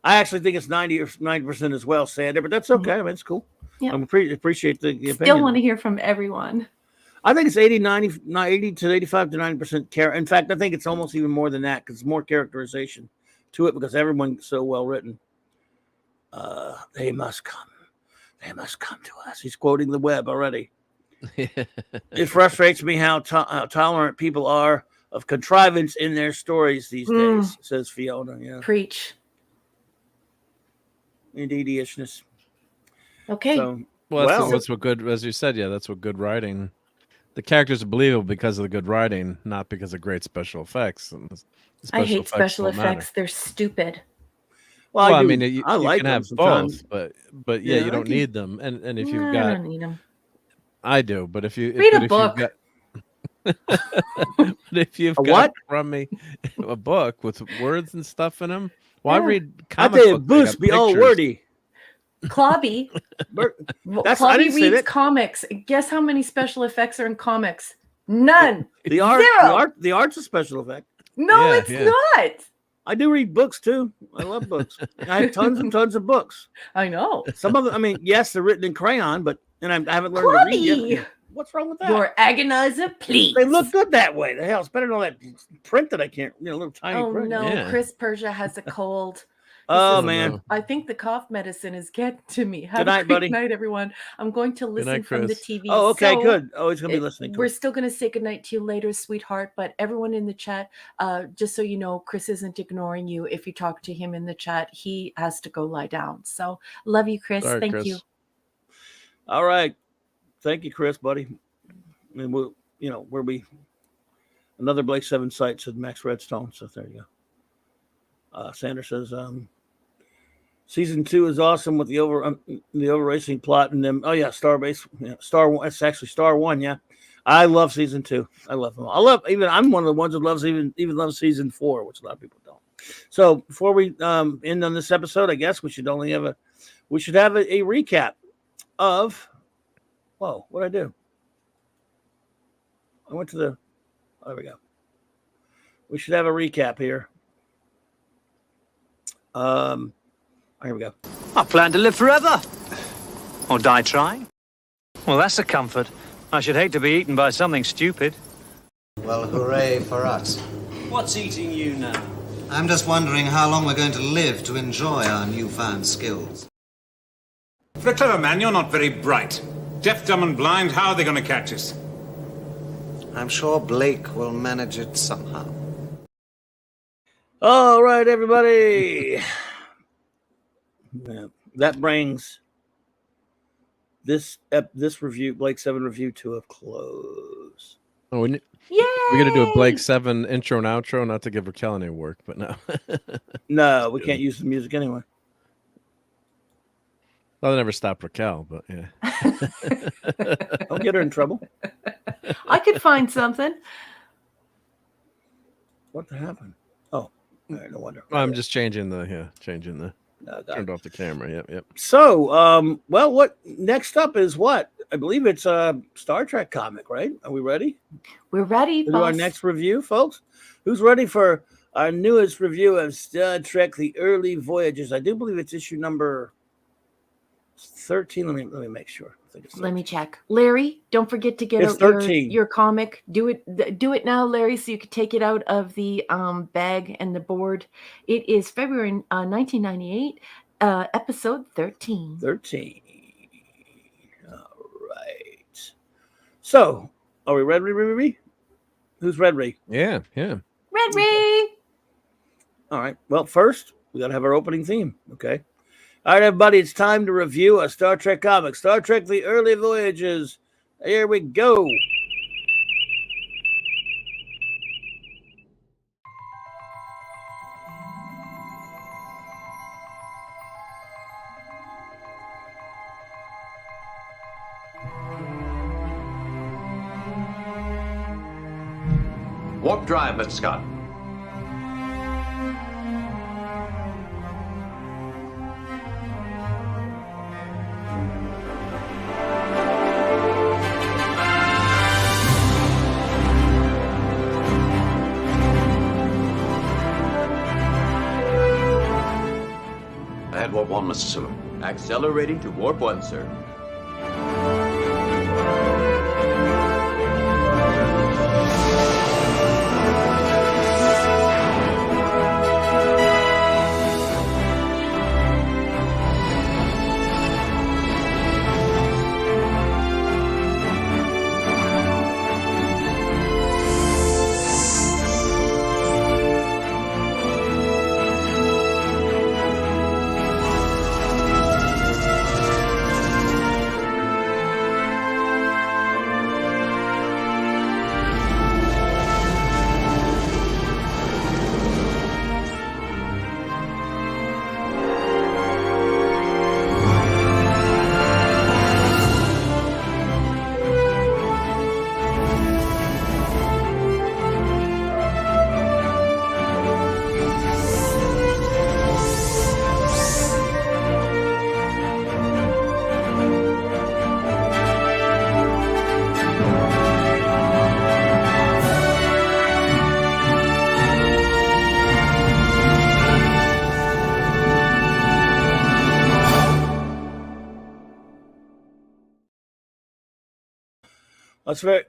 I actually think it's 90% as well, Sander, but that's okay. I mean, it's cool. Yeah. I appreciate the opinion. Still want to hear from everyone. I think it's 80 to 85 to 90% care. In fact, I think it's almost even more than that because it's more characterization to it because everyone's so well written. They must come. They must come to us. He's quoting the web already. It frustrates me how tolerant people are of contrivance in their stories these days, says Fiona. Yeah. Preach. Indeedishness. Okay. So, Well, well, that's what good, as you said, yeah, that's what good writing. The characters are believable because of the good writing, not because of great special effects. And the I hate special don't matter. effects. They're stupid. well, I do. mean, you like can them have sometimes. both, but yeah, Yeah, you I don't can- need them. And if you've I got, don't need them. I do, but if you Read a but book. If you've got, but if you've A got what? from me a book with words and stuff in them, well, Yeah. I read I comic think books. They Boost got be all pictures. wordy. Clobby. Bur- Well, That's- I Clobby didn't say reads that. comics. Guess how many special effects are in comics? None. The art, Zero. the art's a special effect. No, Yeah, it's yeah. not. I do read books too. I love books. I have tons and tons of books. I know. Some of them, I mean, yes, they're written in crayon, but and I haven't learned to read Clobby. yet. What's wrong with that? Your agonizer, please. They look good that way. The hell, it's better than all that print that I can't, little tiny Oh print. no, Yeah. Chris Persia has a cold. Oh is- man, no. I think the cough medicine is getting to me. Have Good night, a great buddy. night, everyone. I'm going to listen night, from the Chris. TV. Oh, okay, So good. Oh, he's gonna be listening. To we're it. still going to say goodnight to you later, sweetheart. But everyone in the chat, just so you know, Chris isn't ignoring you. If you talk to him in the chat, he has to go lie down. So love you, Chris. Sorry, Thank Chris. you. All right, thank you, Chris, buddy. And we'll, where we another Blake 7 site said Max Redstone. So there you go. Sanders says, season 2 is awesome with the over racing plot and them. Oh yeah, Starbase, Star One. It's actually Star One. Yeah, I love season 2. I love them. I'm one of the ones that loves even loves season 4, which a lot of people don't. So before we end on this episode, I guess we should have a recap of. Whoa, what'd I do? I went to the. There we go. We should have a recap here. Here we go. I plan to live forever. Or die trying. Well, that's a comfort. I should hate to be eaten by something stupid. Well, hooray for us. What's eating you now? I'm just wondering how long we're going to live to enjoy our newfound skills. For a clever man, you're not very bright. Deaf, dumb, and blind, how are they going to catch us? I'm sure Blake will manage it somehow. All right, everybody. Yeah, that brings this review, Blake 7 review, to a close. Oh, Yay! we're gonna do a Blake 7 intro and outro, not to give Raquel any work, but no. No, we can't use the music anyway. I'll never stop Raquel, but yeah. Don't get her in trouble. I could find something. What happened? Oh, all right, no wonder. I'm just changing the No, got turned it. off the camera. Yep. So, well, what next up is what? I believe it's a Star Trek comic, right? Are we ready We're ready, to do our boss. next review, folks? Who's ready for our newest review of Star Trek: The Early Voyages? I do believe it's issue number 13. Let me make sure. I think it's Let me check. Larry, don't forget to get It's out your, 13. your comic. Do it now, Larry, so you can take it out of the bag and the board. It is February 1998, episode 13. 13. All right. So, are we ready? Who's Red Ray? Yeah. Red Ray. All right. Well, first, we got to have our opening theme. Okay. All right, everybody. It's time to review a Star Trek comic. Star Trek The Early Voyages. Here we go. Warp drive, Mr. Scott. Ahead warp 1, Mr. Sulu. Accelerating to warp 1, sir.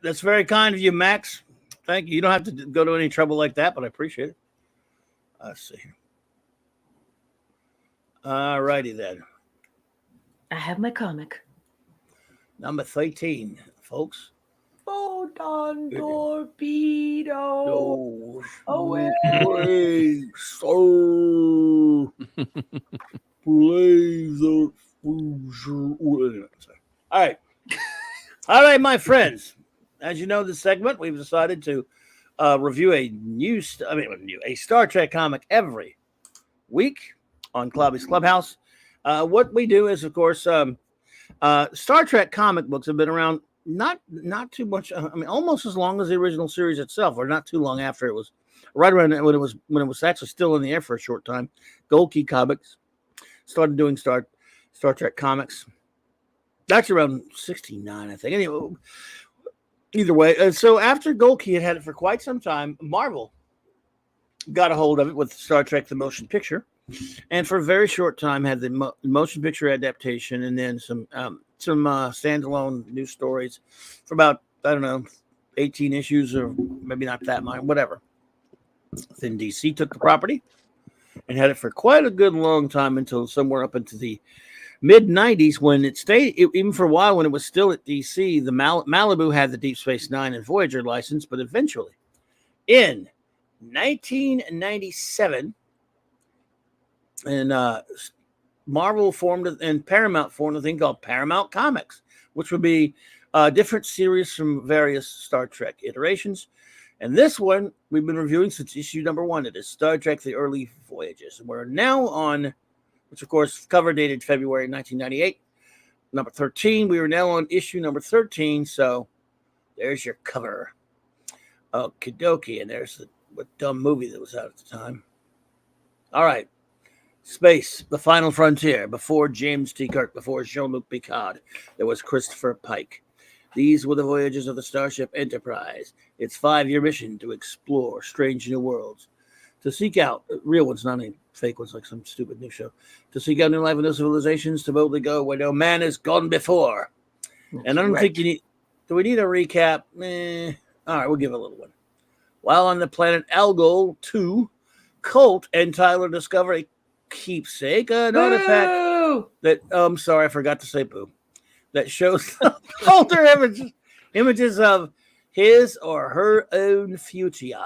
That's very kind of you, Max. Thank you. You don't have to go to any trouble like that, but I appreciate it. Let's see here. All righty then. I have my comic. Number 13, folks. Photon torpedo. Away. All right, my friends. As you know, this segment we've decided to review a Star Trek comic every week on CLOBBY'S Clubhouse. What we do is, of course, Star Trek comic books have been around not too much. Almost as long as the original series itself, or not too long after it was. Right around when it was actually still in the air for a short time. Gold Key Comics started doing Star Trek comics. That's around 69, I think. Anyway, either way, so after Gold Key had it for quite some time, Marvel got a hold of it with Star Trek: The Motion Picture, and for a very short time had the motion picture adaptation, and then some standalone news stories for about 18 issues, or maybe not that much, whatever. Then DC took the property and had it for quite a good long time until somewhere up into the mid-90s, when it stayed, even for a while when it was still at DC, the Malibu had the Deep Space Nine and Voyager license, but eventually, in 1997, and Marvel formed and Paramount formed a thing called Paramount Comics, which would be different series from various Star Trek iterations. And this one we've been reviewing since issue number 1. It is Star Trek: The Early Voyages. And we're now on, which of course cover dated February 1998, number 13. We are now on issue number 13. So there's your cover. Okie dokie. And there's what dumb movie that was out at the time. All right. Space, the final frontier. Before James T. Kirk, before Jean-Luc Picard, there was Christopher Pike. These were the voyages of the Starship Enterprise. Its 5-year mission to explore strange new worlds, to seek out real ones, not any fake ones like some stupid new show, to seek out new life and new civilizations, to boldly go where no man has gone before. And I don't think you need. Do we need a recap? All right, we'll give a little one. While on the planet Algol 2, Colt and Tyler discover a keepsake, an artifact that I'm sorry, I forgot to say boo. That shows older images of his or her own future.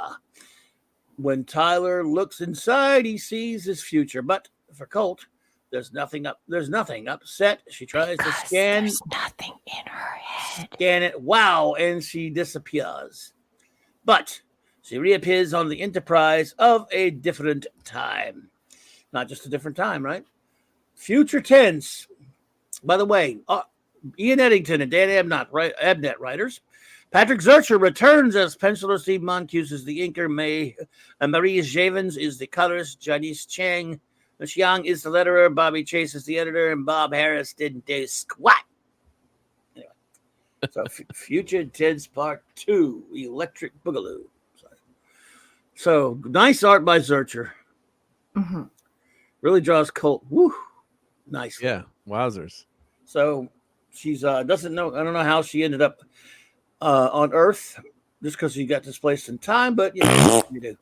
When Tyler looks inside, he sees his future. But for Colt, there's nothing up. There's nothing upset. She tries to scan. There's nothing in her head. Scan it. Wow, and she disappears. But she reappears on the Enterprise of a different time. Not just a different time, right? Future tense. By the way, Ian Eddington and Dan Abnett writers. Patrick Zurcher returns as penciler. Steve Moncues is the inker. Marie Javins is the colorist. Janice Chiang is the letterer. Bobby Chase is the editor. And Bob Harris didn't do squat. Anyway, so Future Tense Part 2, Electric Boogaloo. So nice art by Zurcher. Mm-hmm. Really draws Colt. Woo. Nice. Yeah. Wowzers. So she's doesn't know. I don't know how she ended up on Earth just because she got displaced in time, but yeah, you do.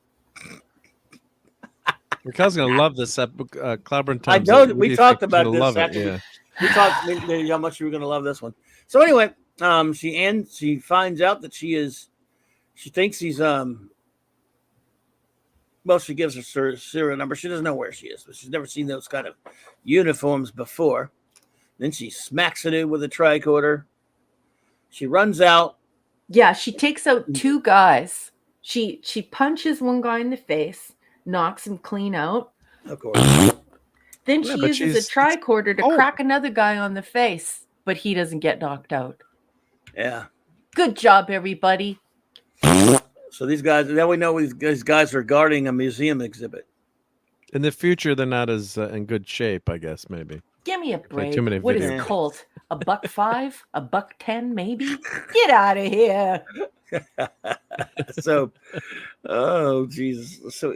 Raquel's gonna love this Clobbering I Times. know we talked about this. Love Actually, yeah. We talked maybe how much you were going to love this one. So anyway, she finds out that she thinks he's well, she gives her serial number. She doesn't know where she is, but she's never seen those kind of uniforms before. Then she smacks it in with a tricorder. She runs out. Yeah, she takes out two guys. She punches one guy in the face, knocks him clean out. Of course. Then she uses a tricorder to crack another guy on the face, but he doesn't get knocked out. Yeah. Good job, everybody. So these guys, now we know these guys are guarding a museum exhibit. In the future, they're not as in good shape, I guess, maybe. Give me a break. Too many What video is Colt? $1.05? $1.10, maybe? Get out of here. So, oh, Jesus. So,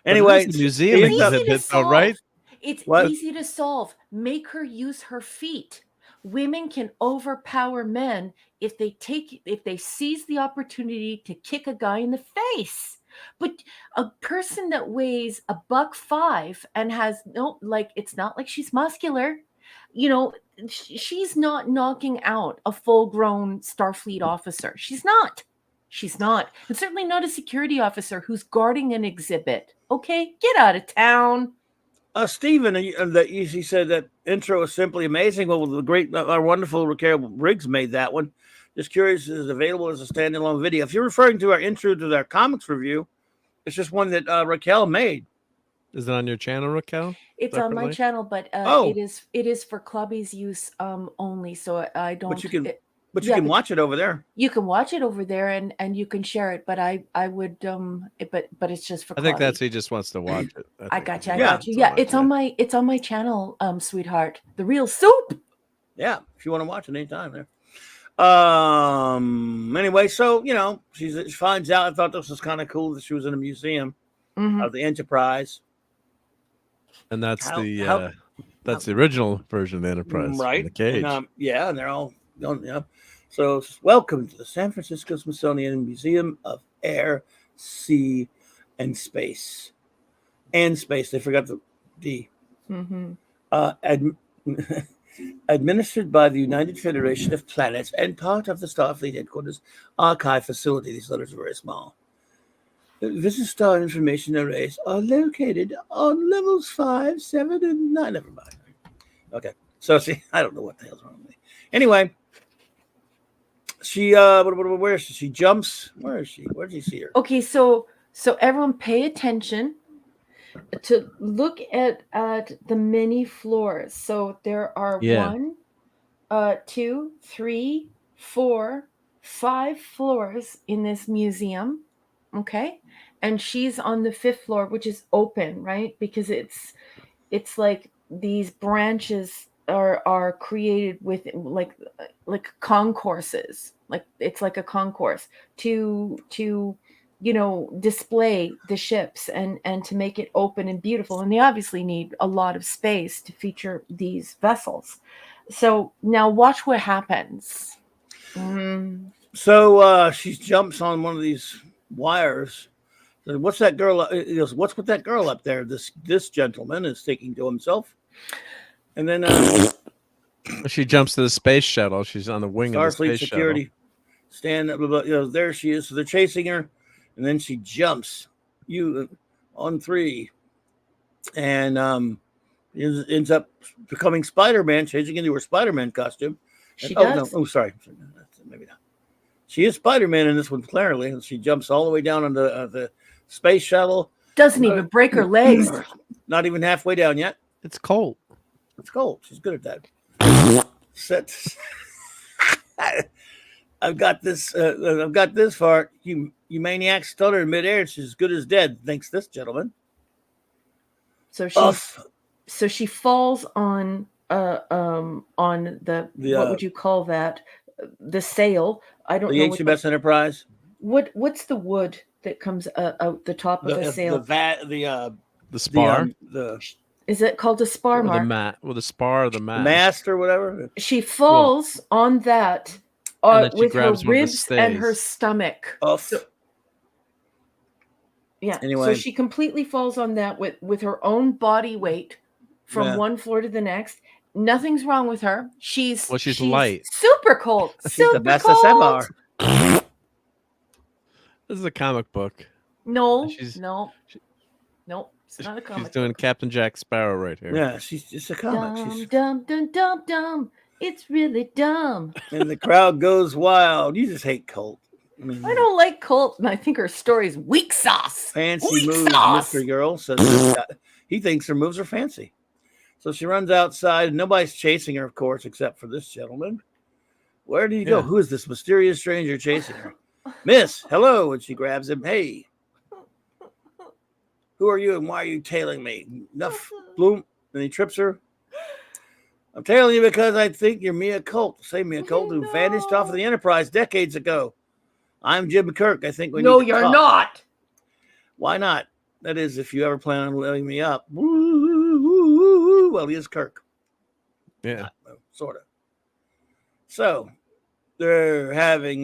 anyway, the museum exhibit, though, right? It's easy to solve. Make her use her feet. Women can overpower men if they seize the opportunity to kick a guy in the face. But a person that weighs $1.05 and has it's not like she's muscular, she's not knocking out a full-grown Starfleet officer. She's not, and certainly not a security officer who's guarding an exhibit. Okay, get out of town. Stephen, he said that intro is simply amazing. Well, our wonderful Raquel Briggs made that one. Just curious, is it available as a standalone video? If you're referring to our intro to their comics review, it's just one that Raquel made. Is it on your channel, Raquel? It's on my channel, but it is for Clubby's use only. So I don't. But you can watch it over there. You can watch it over there, and you can share it. But I would but it's just for. I think that's he just wants to watch it. I got you. Yeah, it's on my channel, sweetheart. The Real Soup. Yeah, if you want to watch it anytime there. Anyway, so she finds out. I thought this was kind of cool that she was in a museum of the Enterprise. And that's the original version of the Enterprise, right? In the cage. And, and they're all So welcome to the San Francisco Smithsonian Museum of Air, Sea, and Space. And space. They forgot the D. Administered by the United Federation of Planets and part of the Starfleet Headquarters archive facility. These letters are very small. Visit star information arrays are located on levels 5, 7, and 9. Never mind. Okay. So see, I don't know what the hell's wrong with me. Anyway, she where is she? She jumps. Where is she? Where did you see her? Okay, so everyone pay attention to look at the many floors. So there are 1, 2, 3, 4, 5 floors in this museum. Okay. And she's on the 5th floor, which is open, right? Because it's like these branches are created with like concourses. Like it's like a concourse to display the ships and to make it open and beautiful. And they obviously need a lot of space to feature these vessels. So now watch what happens. So she jumps on one of these wires. So what's that girl? He goes, what's with that girl up there? This gentleman is thinking to himself. And then She jumps to the space shuttle. She's on the wing of the Starfleet space security. shuttle. Stand up, there she is. So they're chasing her, and then she jumps on 3, and ends up becoming Spider-Man, changing into her Spider-Man costume. She does. does. Oh, sorry, maybe not. She is Spider-Man in this one, clearly, and she jumps all the way down on the space shuttle. Doesn't even break her legs. Not even halfway down yet. It's cold. It's cold. She's good at that. I've got this. I've got this far. You maniac stutter in midair. She's as good as dead. Thanks, this gentleman. So she falls on the what would you call that? The sail. I don't know. The HMS Enterprise. What's the wood that comes out the top of the sail? The spar. Is it called a spar, Mark? The mat. Well, the spar or the mat. Mast or whatever. She falls on that with her ribs and her stomach. Yeah. Anyway. So she completely falls on that with her own body weight from one floor to the next. Nothing's wrong with her. She's light. Super cold. She's the best SMR. This is a comic book. No. It's not a comic. She's doing Captain Jack Sparrow right here. Yeah, she's just a comic. Dumb. It's really dumb. And the crowd goes wild. You just hate Colt. I don't like Colt, and I think her story's weak sauce. Fancy moves, Mr. Girl says. He thinks her moves are fancy. So she runs outside, and nobody's chasing her, of course, except for this gentleman. Where did he go? Who is this mysterious stranger chasing her? Miss, hello. And she grabs him. Hey. Who are you and why are you tailing me? Enough, Bloom. And he trips her. I'm tailing you because I think you're Mia Colt. The same Mia Colt who vanished off of the Enterprise decades ago. I'm Jim Kirk. I think we need to you're talk. not. Why not? That is, if you ever plan on letting me up. Well, he is Kirk. Yeah. Sort of. So, they're having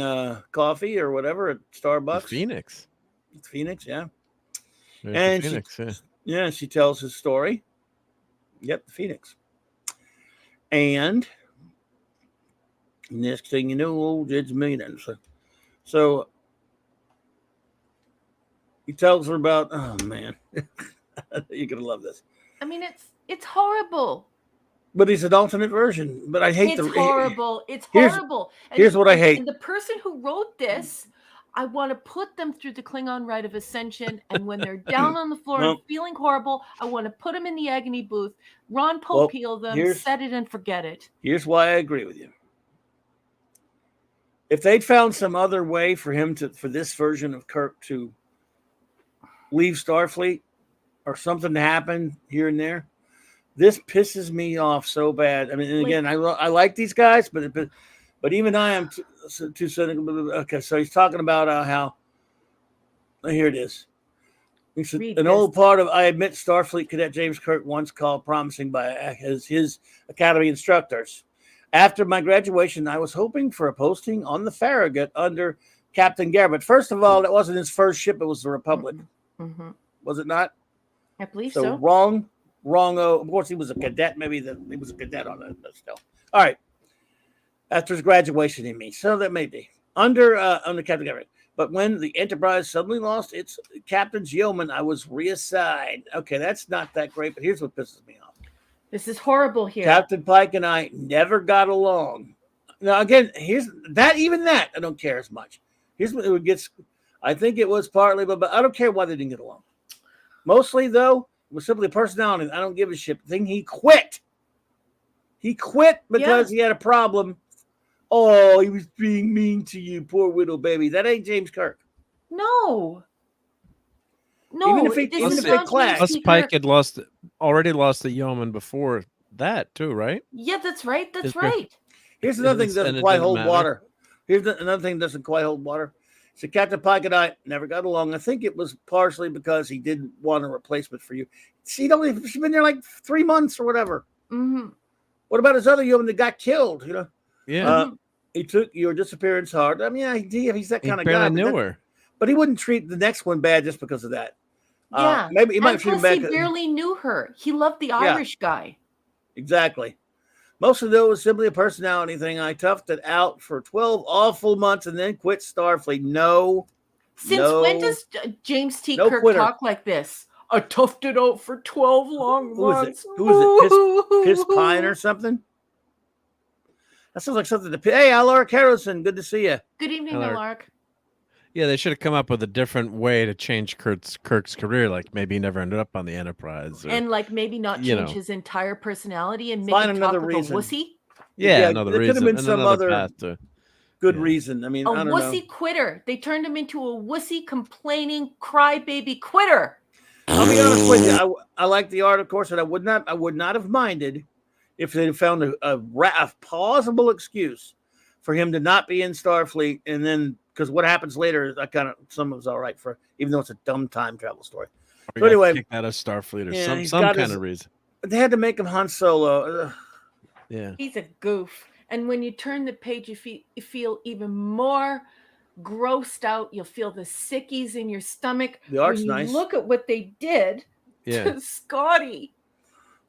coffee or whatever at Starbucks. Phoenix. Phoenix, yeah. And Phoenix, yeah, she tells his story. Yep, the Phoenix. And next thing you know, old Jed's million. So he tells her about, oh man, you're gonna love this. I mean, it's horrible. But it's an alternate version. But I hate It's horrible. It's horrible. Here's what I hate. And the person who wrote this, I want to put them through the Klingon rite of ascension, and when they're down on the floor and feeling horrible, I want to put them in the agony booth, Ron Popeil them, set it and forget it. Here's why I agree with you. If they'd found some other way for this version of Kirk to leave Starfleet or something to happen here and there, this pisses me off so bad. I mean, and again, I like these guys, but even I am too cynical. Okay, so he's talking about how. Here it is. He said, old part of I admit Starfleet Cadet James Kirk once called promising by his academy instructors. After my graduation, I was hoping for a posting on the Farragut under Captain Garrett. First of all, that wasn't his first ship; it was the Republic. Mm-hmm. Was it not? I believe so. Wrong. Of course, he was a cadet. Maybe he was a cadet on it, but still. All right. After his graduation, he means. So that may be under Captain Garrett. But when the Enterprise suddenly lost its captain's yeoman, I was reassigned. Okay, that's not that great, but here's what pisses me off. This is horrible here. Captain Pike and I never got along. Now, again, even that, I don't care as much. Here's what it gets. I think it was partly, but I don't care why they didn't get along. Mostly, though, it was simply personality. I don't give a shit. The thing he quit. He quit because he had a problem. Oh, he was being mean to you, poor widow baby. That ain't James Kirk. No. Even if they clash. Plus, Pike had already lost the yeoman before that, too, right? Yeah, that's right. That's right. Here's another thing that doesn't quite hold water. Another thing that doesn't quite hold water. So Captain Pike and I never got along. I think it was partially because he didn't want a replacement for you. She's been there like 3 months or whatever. Mm-hmm. What about his other yeoman that got killed? You know. Yeah. He took your disappearance hard. I mean, he's that kind of guy. I knew her. But he wouldn't treat the next one bad just because of that. Yeah. Maybe he might treat him bad. He barely knew her. He loved the Irish guy. Exactly. Mostly, though, it was simply a personality thing. I toughed it out for 12 awful months and then quit Starfleet. No. Since when does James T. No Kirk quitter. talk like this? I toughed it out for 12 long Who is it? months. Who is it? Piss Pine or something? That sounds like something to... Hey, Alaric Harrison, good to see you. Good evening, Alaric. Alaric. Yeah, they should have come up with a different way to change Kirk's career. Like maybe he never ended up on the Enterprise. Or, And like maybe not you change know. his entire personality and make Find him talk another like reason. a wussy. yeah, another there reason. could have been and some another other path to, good yeah. reason. I mean, A I don't wussy know. quitter. They turned him into a wussy, complaining, crybaby quitter. I'll be honest with you. I like the art, of course, and I would not have minded if they had found a plausible excuse for him to not be in Starfleet, and then because what happens later, I kind of some of it's all right for, even though it's a dumb time travel story. Or So anyway, kicked out of Starfleet or yeah, some he's kind got of his- reason. they had to make him Han Solo. Ugh. Yeah. He's a goof. And when you turn the page, you feel even more grossed out. You'll feel the sickies in your stomach. The art's when you nice. look at what they did Yeah. to Scotty.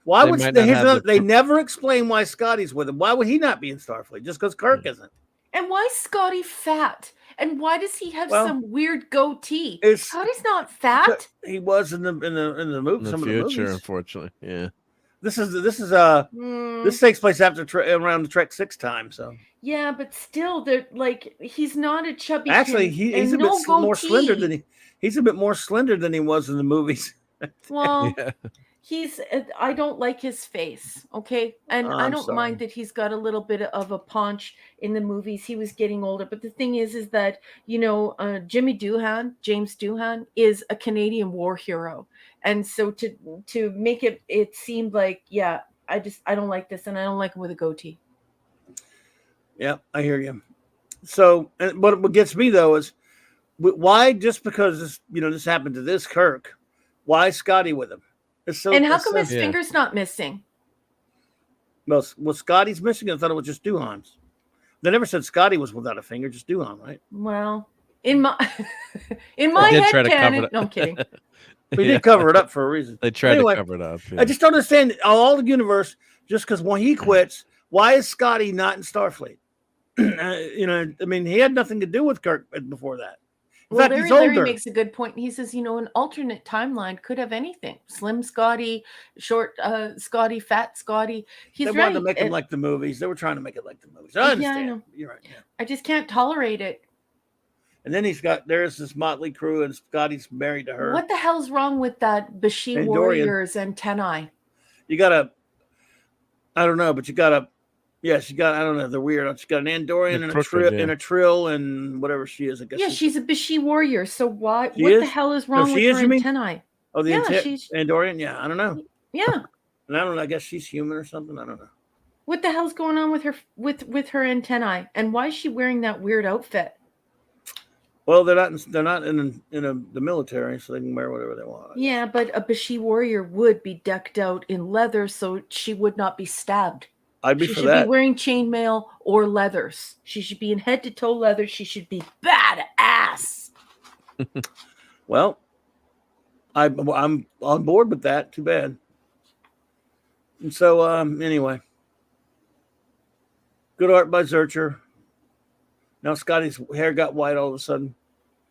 Why They would might they? not have They never explain why Scotty's with him. Why would he not be in Starfleet? Just because Kirk isn't? And why is Scotty fat? And why does he have Well, some weird goatee? it's- Scotty's not fat. He was in the movie. In the Some future, of the movies. unfortunately. Yeah. This Mm, this takes place after around the Trek 6 time. So yeah, but still, they're like he's not a chubby. actually, kid he's a and bit no more slender goatee. than he's a bit more slender than he was in the movies. Well, Yeah. he's I don't like his face, okay? And I I'm don't sorry. mind that he's got a little bit of a paunch in the movies. He was getting older, but the thing is that, you know, James Doohan is a Canadian war hero. And so to make it seem like, yeah, I don't like this, and I don't like him with a goatee. Yeah, I hear you. So, and what gets me though is why, just because this happened to this Kirk, why is Scotty with him? It's so, And how it's come so- his finger's not missing? Well, Scotty's missing? I thought it was just Doohan's. They never said Scotty was without a finger, just Doohan, right? Well, in my my did head try to cover canon, it. no, I'm kidding. We did cover it up for a reason. They tried Anyway, to cover it up. Yeah. I just don't understand all the universe. Just because when he quits, why is Scotty not in Starfleet? I mean, he had nothing to do with Kirk before that. In Well, fact, he's Larry older. makes a good point. He says, an alternate timeline could have anything. Slim Scotty, short Scotty, fat Scotty. He's They right. wanted to make him like the movies. They were trying to make it like the movies. I understand. I know. You're right. Yeah. I just can't tolerate it. And then there's this motley crew, and Scotty's married to her. What the hell's wrong with that Bashi Andorian. Warriors antennae? You gotta, I don't know, but you gotta, yeah, she got, I don't know, they're weird. She got an Andorian and a trill and whatever she is. I guess. Yeah, she's a Bashi warrior. So what She the is? hell is No, wrong she with is, her you mean? antennae? Oh, the Yeah, she's Andorian. Yeah, I don't know. yeah. And I don't know. I guess she's human or something. I don't know. What the hell's going on with her with her antennae? And why is she wearing that weird outfit? Well, they're not in the military, so they can wear whatever they want. Yeah, but a Bashi warrior would be decked out in leather so she would not be stabbed. I'd be She for should that. be wearing chainmail or leathers. She should be in head to toe leather. She should be badass. Well, I'm on board with that. Too bad. And so, anyway, good art by Zurcher. Now Scotty's hair got white all of a sudden.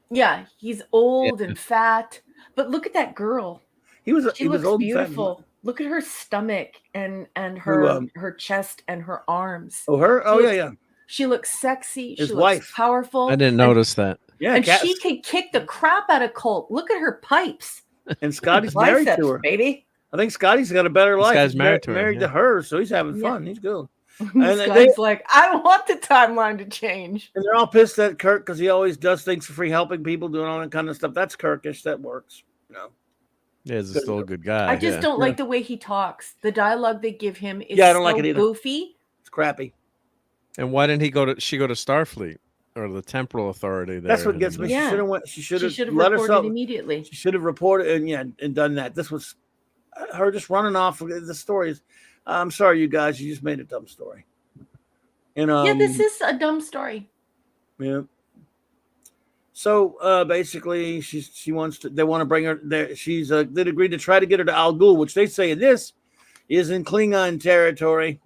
Yeah, he's old and fat. But look at that girl. He was She looks old and fat. beautiful. Look at her stomach and her her chest and her arms. Oh, her? Oh, yeah. She looks sexy. His she wife. looks powerful. I didn't notice that. Yeah, And Cat- she can kick the crap out of Colt. Look at her pipes. and Scotty's married Biceps, to her. baby. I think Scotty's got a better life. guy's He's married to her, married yeah. to her, so he's having Yeah. fun. He's good. This And guy's like, I don't want the timeline to change. And they're all pissed at Kirk because he always does things for free, helping people, doing all that kind of stuff. That's Kirkish. That works. Yeah, he's still a good guy. I just don't like the way he talks. The dialogue they give him is Yeah, I don't like so it either. goofy. It's crappy. And why didn't she go to Starfleet or the Temporal Authority? There That's what gets me. Yeah. She should She should have have let reported herself. immediately. She should have reported and done that. This was her just running off. The stories. I'm sorry, you guys. You just made a dumb story. And Yeah, this is a dumb story. Yeah. So basically, they want to bring her there. They'd agreed to try to get her to Al Ghul, which they say this is in Klingon territory.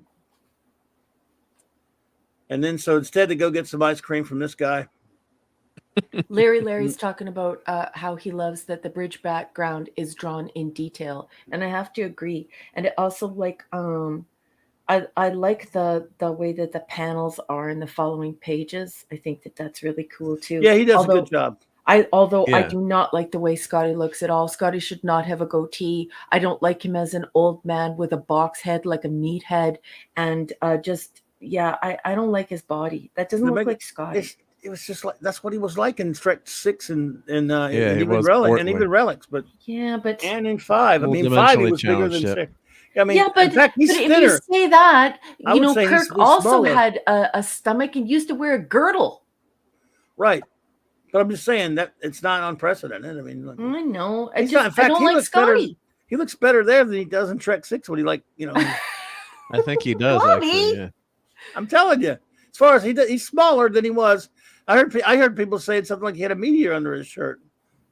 And then so instead to go get some ice cream from this guy. Larry's talking about how he loves that the bridge background is drawn in detail, and I have to agree. And it also like I like the way that the panels are in the following pages. I think that that's really cool too. Yeah, he does a good job. I Yeah. do not like the way Scotty looks at all. Scotty should not have a goatee. I don't like him as an old man with a box head like a meathead, and I don't like his body. That doesn't look like Scotty. It was just like that's what he was like in Trek 6 and he even was Relics, but and in 5. I mean, 5 he was bigger than 6. I mean, but, in fact, he's but thinner. if you say that, I you would know, say Kirk he's also smaller. had a stomach and used to wear a girdle. Right. But I'm just saying that it's not unprecedented. I mean, I know. in fact, I don't he like looks better. Scotty. He looks better there than he does in Trek 6 when he I think he does actually. Yeah. I'm telling you, as far as he's smaller than he was. I heard people saying something like he had a meteor under his shirt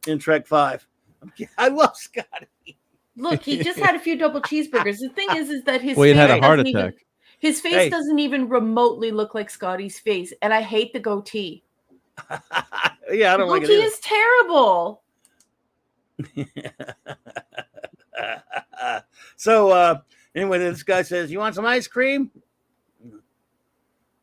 in Trek 5. I love Scotty. Look, he just had a few double cheeseburgers. The thing is that his Well, he face had a heart doesn't attack. His face doesn't even remotely look like Scotty's face, and I hate the goatee. Yeah, I don't like it. Goatee is terrible. So anyway, this guy says, "You want some ice cream?"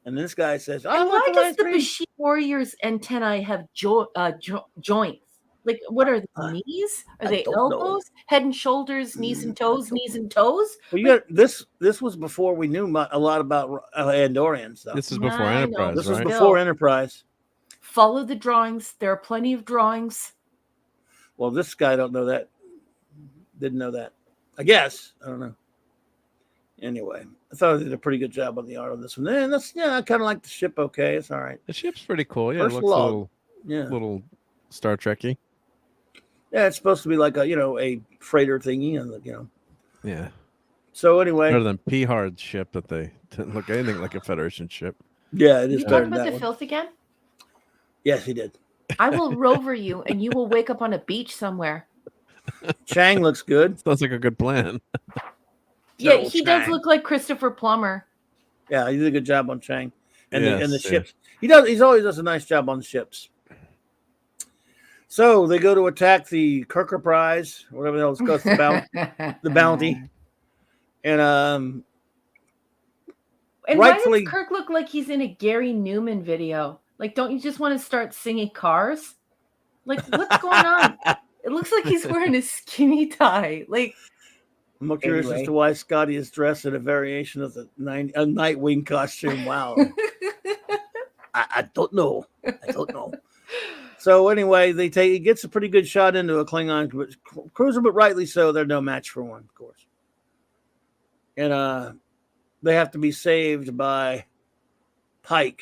And this guy says, "I And want why some does ice the cream." Bashir Warriors antennae have joints? Like, what are the knees? Are they don't know. elbows? Head and shoulders, knees and toes, knees and toes? Well, you got this. This was before we knew a lot about Andorian stuff. This is before I know. Enterprise, This right? was before Enterprise. Follow the drawings. There are plenty of drawings. Well, this guy don't know that. Didn't know that. I guess. I don't know. Anyway, I thought they did a pretty good job on the art on this one. Then I kind of like the ship. Okay, it's all right. The ship's pretty cool. Yeah, First it looks log. a little Star Trek-y. Yeah, it's supposed to be like a freighter thingy, and Yeah. So anyway, Better than P-Hard's ship that they didn't look anything like a Federation ship. Yeah, it is You better talk than about that the one. filth again? Yes, he did. I will rover you, and you will wake up on a beach somewhere. Chang looks good. Sounds like a good plan. Yeah, he does look like Christopher Plummer. Yeah, he did a good job on Chang and the Yes, ships. He always does a nice job on the ships. So they go to attack the Kirker Prize, whatever the hell it's called, the bounty, and And rightfully- why does Kirk look like he's in a Gary Newman video? Like, don't you just want to start singing Cars? Like, what's going on? It looks like he's wearing a skinny tie. Like, I'm more curious as to why Scotty is dressed in a variation of the Nightwing costume. Wow. I don't know. I don't know. So anyway, he gets a pretty good shot into a Klingon cruiser, but rightly so. They're no match for one, of course. And they have to be saved by Pike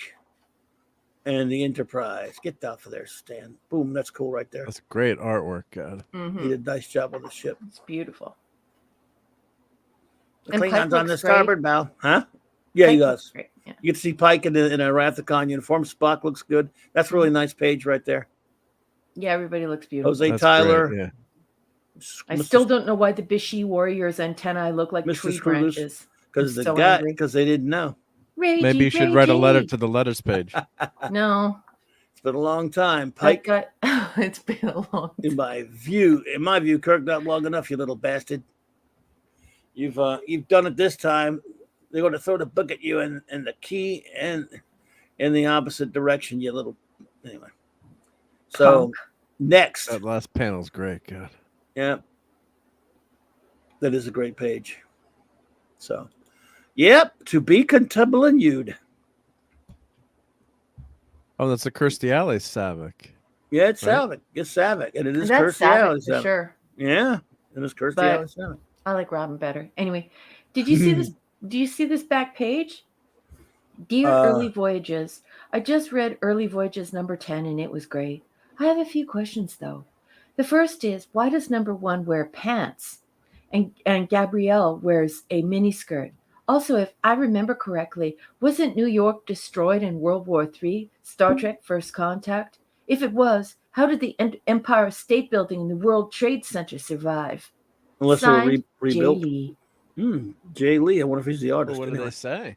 and the Enterprise. Get off of there, Stan. Boom, that's cool right there. That's great artwork, God. He did a nice job on the ship. it's beautiful. The And Pike Klingons on looks this great. starboard bow, huh? Yeah, he Pike looks does. great, yeah. You get to see Pike in a Rathacon uniform. Spock looks good. That's a really nice page right there. Yeah, everybody looks beautiful. Jose That's Tyler. great, yeah. I still don't know why the Bishi Warriors antennae look like Mr. tree Scrooge, branches. because I'm so angry. because they didn't know. Maybe you should write a letter to the letters page. No. It's been a long time. Pike Pike, it's been a long time. in my view, Kirk, not long enough, you little bastard. You've done it this time. They're going to throw the book at you and the key and in the opposite direction, you little. Anyway. So Punk. next, That last panel's great, God. yeah, that is a great page. So, yep, to be continued. Oh, that's a Kirstie Alley Savick. Yeah, it's Right. Savick. It's Savick, and it is That's Kirstie Alley Savick for sure. Yeah, it is Kirstie But- Alley Savick. I like Robin better. Anyway, did you see this? Do you see this back page? Dear Early Voyages, I just read Early Voyages number 10 and it was great. I have a few questions though. The first is, why does number 1 wear pants and Gabrielle wears a miniskirt? Also, if I remember correctly, wasn't New York destroyed in World War III, Star Trek First Contact? If it was, how did the Empire State Building and the World Trade Center survive? Unless they were Signed, rebuilt. J. Lee. Jay Lee. I wonder if he's the Well, artist. what did Anyway. they say?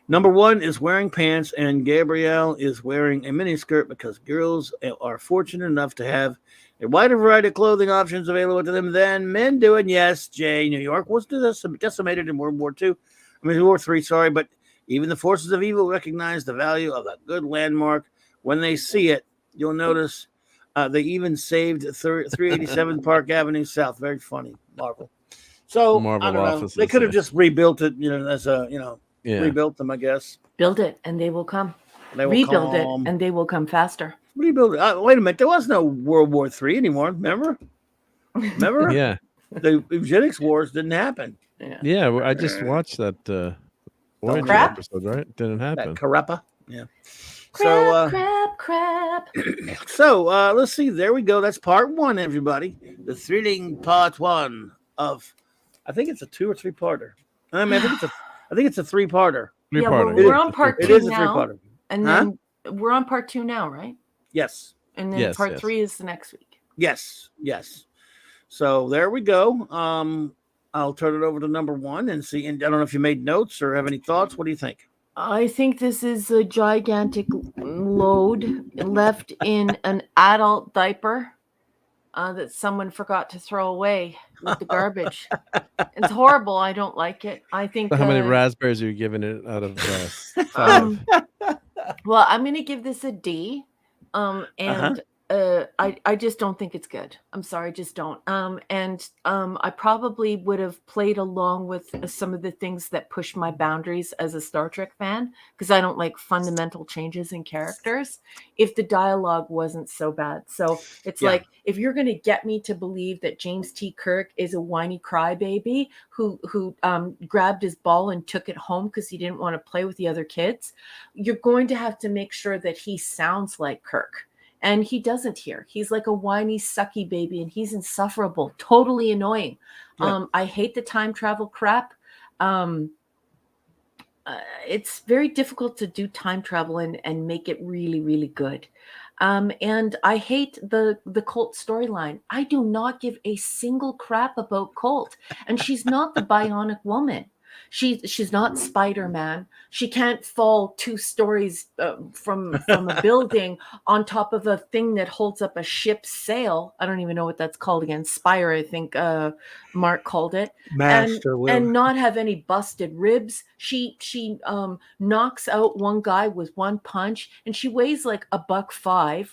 Number 1 is wearing pants, and Gabrielle is wearing a miniskirt because girls are fortunate enough to have a wider variety of clothing options available to them than men do. And yes, Jay, New York was decimated in World War II. World War III, sorry, but even the forces of evil recognize the value of a good landmark. When they see it, you'll notice they even saved 387 Park Avenue South. Very funny, Marvel. So, Marvel I don't know. offices, They could have yeah. just rebuilt it, as a, Yeah. rebuilt them, I guess. Build it and they will come. They will Rebuild come. it and they will come faster. Rebuild it. Wait a minute. There was no World War III anymore. Remember? Yeah. The eugenics wars didn't happen. Yeah. I just watched that Voyager crap? episode, right? Didn't happen. That Carappa. Yeah. Crap. So let's see. There we go. That's part 1, everybody. The thrilling part 1 of, I think it's a 2 or 3-parter. I think it's a 3-parter. Yeah, we're on part 2 It is a now. 3-parter. And then we're on part 2 now, right? Yes. And then part 3 is the next week. Yes. So there we go. I'll turn it over to number 1 and see. And I don't know if you made notes or have any thoughts. What do you think? I think this is a gigantic load left in an adult diaper that someone forgot to throw away with the garbage. It's horrible. I don't like it. I think. How many raspberries are you giving it out of 5? Well, I'm going to give this a D. And I just don't think it's good. I'm sorry, just don't. I probably would have played along with some of the things that push my boundaries as a Star Trek fan, because I don't like fundamental changes in characters if the dialogue wasn't so bad. So it's like, if you're going to get me to believe that James T. Kirk is a whiny crybaby who grabbed his ball and took it home because he didn't want to play with the other kids, you're going to have to make sure that he sounds like Kirk. And he doesn't here. He's like a whiny, sucky baby, and he's insufferable, totally annoying. Yeah. I hate the time travel crap. It's very difficult to do time travel and make it really, really good. And I hate the Colt storyline. I do not give a single crap about Colt. And she's not the bionic woman. She's not Spider-Man. She can't fall 2 stories from a building on top of a thing that holds up a ship's sail. I don't even know what that's called again. Spire, I think Mark called it. And not have any busted ribs. She knocks out one guy with one punch, and she weighs like $105.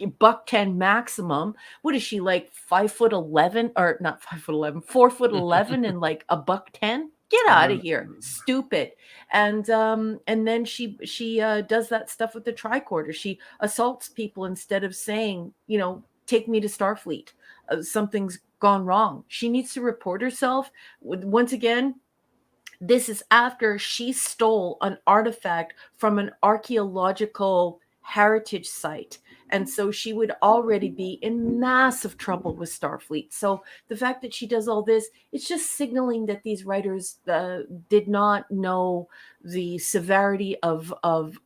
$110 maximum. What is she, like 5'11", or not 5'11", 4'11", and like $110? Get out of here, stupid. And then she does that stuff with the tricorder. She assaults people instead of saying, take me to Starfleet. Something's gone wrong. She needs to report herself. Once again, this is after she stole an artifact from an archaeological heritage site. And so she would already be in massive trouble with Starfleet. So the fact that she does all this, it's just signaling that these writers did not know the severity of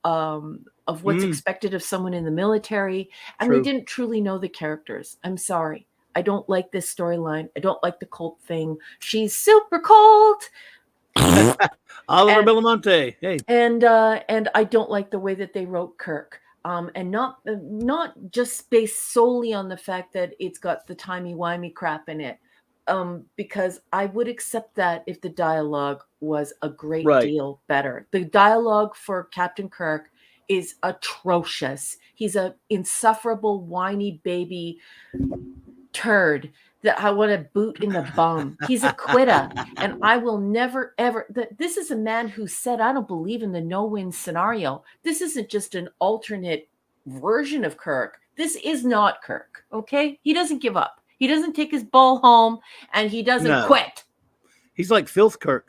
what's expected of someone in the military. And they didn't truly know the characters. I'm sorry. I don't like this storyline. I don't like the Colt thing. She's super Colt. Oliver Belamonte. Hey. And I don't like the way that they wrote Kirk. And not just based solely on the fact that it's got the timey-wimey crap in it, because I would accept that if the dialogue was a great deal better. The dialogue for Captain Kirk is atrocious. He's a insufferable, whiny baby turd that I want to boot in the bum. He's a quitter, and I will never, ever... This is a man who said, I don't believe in the no-win scenario. This isn't just an alternate version of Kirk. This is not Kirk, okay? He doesn't give up. He doesn't take his ball home, and he doesn't quit. He's like Filth Kirk.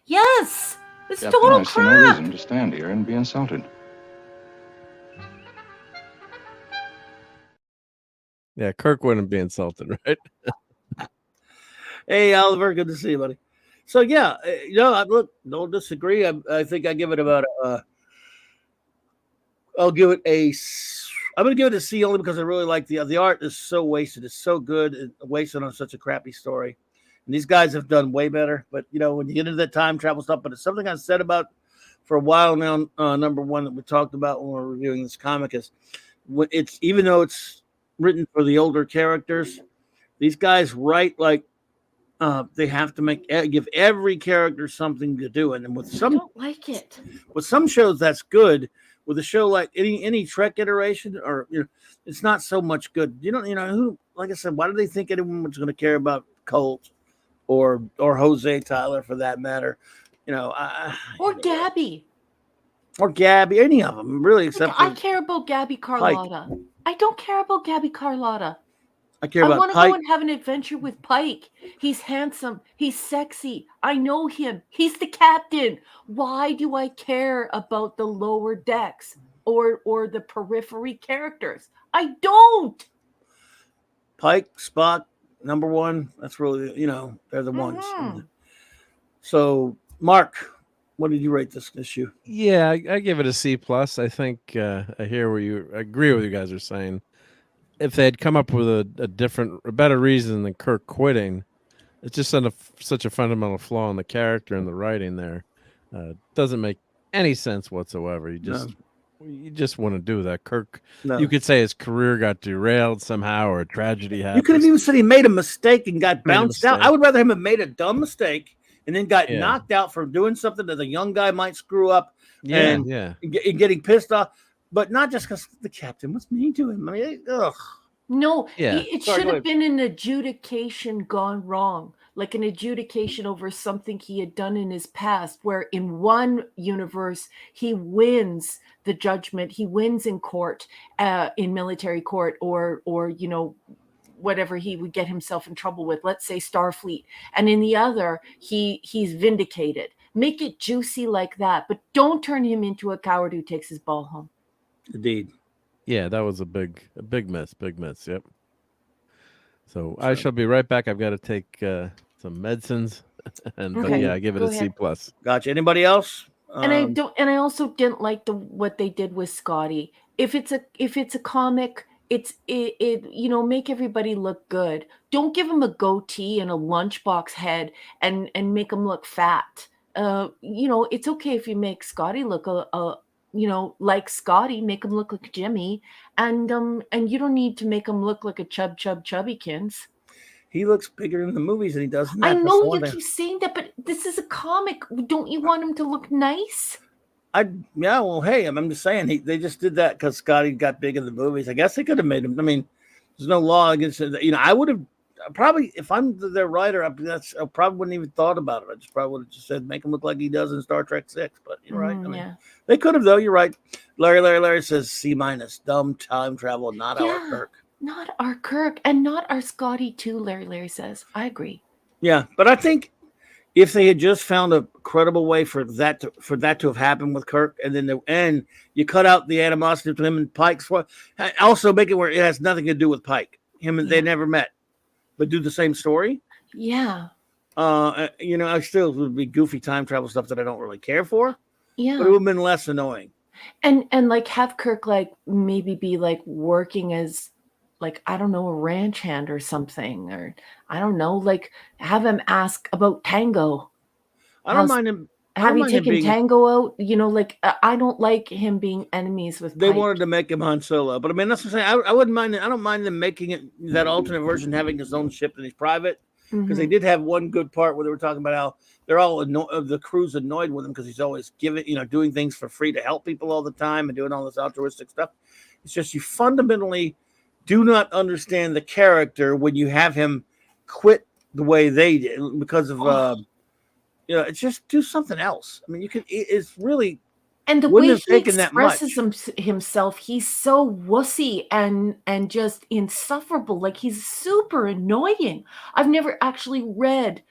Yes! It's total crap! I see no reason to stand here and be insulted. Yeah, Kirk wouldn't be insulted, right? Hey, Oliver, good to see you, buddy. So, yeah, look, don't disagree. I think I give it about I'm going to give it a C only because I really like the art is so wasted. It's so good. It's wasted on such a crappy story. And these guys have done way better. But, when you get into that time travel stuff, but it's something I said about for a while now. Number one that we talked about when we were reviewing this comic is it's even though it's written for the older characters, these guys write like they have to give every character something to do, and then with I some don't like it. with some shows that's good. With a show like any Trek iteration, or it's not so much good. Who, like I said, why do they think anyone was going to care about Colt or Jose Tyler for that matter? Or Gabby. Or Gabby, any of them really, except I care about Gabby Carlotta. Pike. I don't care about Gabby Carlotta. I care about want to Pike. go and have an adventure with Pike. He's handsome. He's sexy. I know him. He's the captain. Why do I care about the lower decks or the periphery characters? I don't. Pike, Spock, number one. That's really, they're the ones. So, Mark, what did you rate this issue? Yeah, I give it a C plus. I think I hear I agree with you guys are saying. If they had come up with a better reason than Kirk quitting, it's just such a fundamental flaw in the character and the writing there. Doesn't make any sense whatsoever. You just want to do that. Kirk, you could say his career got derailed somehow or a tragedy happened. You could have even said he made a mistake and got bounced out. I would rather him have made a dumb mistake and then got knocked out for doing something that a young guy might screw up and getting pissed off. But not just because the captain was mean to him. I mean, ugh. No, it should have been an adjudication gone wrong, like an adjudication over something he had done in his past, where in one universe he wins the judgment, he wins in court, in military court, or whatever he would get himself in trouble with. Let's say Starfleet, and in the other he's vindicated. Make it juicy like that, but don't turn him into a coward who takes his ball home. Indeed. Yeah, that was a big miss. Yep. So I shall be right back. I've got to take some medicines, and I give it a C plus. Gotcha. Anybody else? And I also didn't like what they did with Scotty. If it's a comic, make everybody look good. Don't give him a goatee and a lunchbox head and make him look fat. It's okay if you make Scotty look like Scotty, make him look like Jimmy, and you don't need to make him look like a chubbykins. He looks bigger in the movies than he does in that. I know you keep saying that, but this is a comic. Don't you want him to look nice? Well, hey, I'm just saying they just did that because Scotty got big in the movies. I guess they could have made him. I mean, there's no law against it. I would have probably, if I'm their writer, I probably wouldn't even thought about it. I just probably would have just said make him look like he does in Star Trek 6. But you're right. I mean, they could have though. You're right. Larry says C-. Dumb time travel, not our Kirk. Not our Kirk, and not our Scotty too. Larry says. I agree. Yeah, but I think if they had just found a credible way for that to have happened with Kirk, and then you cut out the animosity between him and Pike. Also make it where it has nothing to do with Pike. Him and they never met, but do the same story. Yeah. I still would be goofy time travel stuff that I don't really care for. Yeah. But it would have been less annoying. And like have Kirk like maybe be like working as like, I don't know, a ranch hand or something, or I don't know, like have him ask about Tango. I don't mind him. Have you taken Tango out? Like I don't like him being enemies with They Pike. wanted to make him Han Solo, but I mean that's what I'm saying. I wouldn't mind. I don't mind them making it that alternate version, having his own ship and he's private, because they did have one good part where they were talking about how they're all the crew's annoyed with him because he's always doing things for free to help people all the time and doing all this altruistic stuff. It's just you fundamentally do not understand the character when you have him quit the way they did because of it's just do something else. I mean, it's really, and the way he expresses himself, he's so wussy and just insufferable. Like he's super annoying. I've never actually read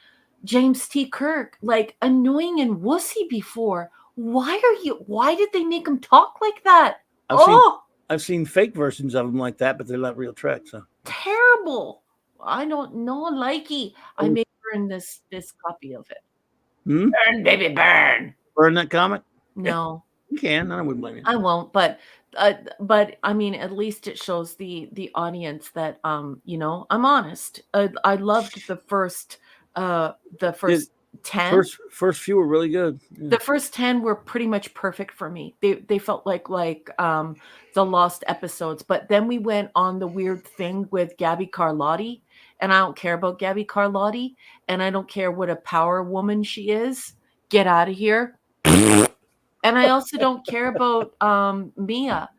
James T. Kirk like annoying and wussy before. Why did they make him talk like that? I've seen fake versions of them like that, but they're not real Trek. So terrible. I don't know, likey. I may burn this copy of it. Burn, baby, burn. Burn that comic? No. You can. I wouldn't blame you. I won't, but I mean, at least it shows the audience that I'm honest. I loved the first 10. First few were really good. Yeah. The first 10 were pretty much perfect for me. They felt like the lost episodes. But then we went on the weird thing with Gabby Carlotti, and I don't care about Gabby Carlotti, and I don't care what a power woman she is. Get out of here. And I also don't care about Mia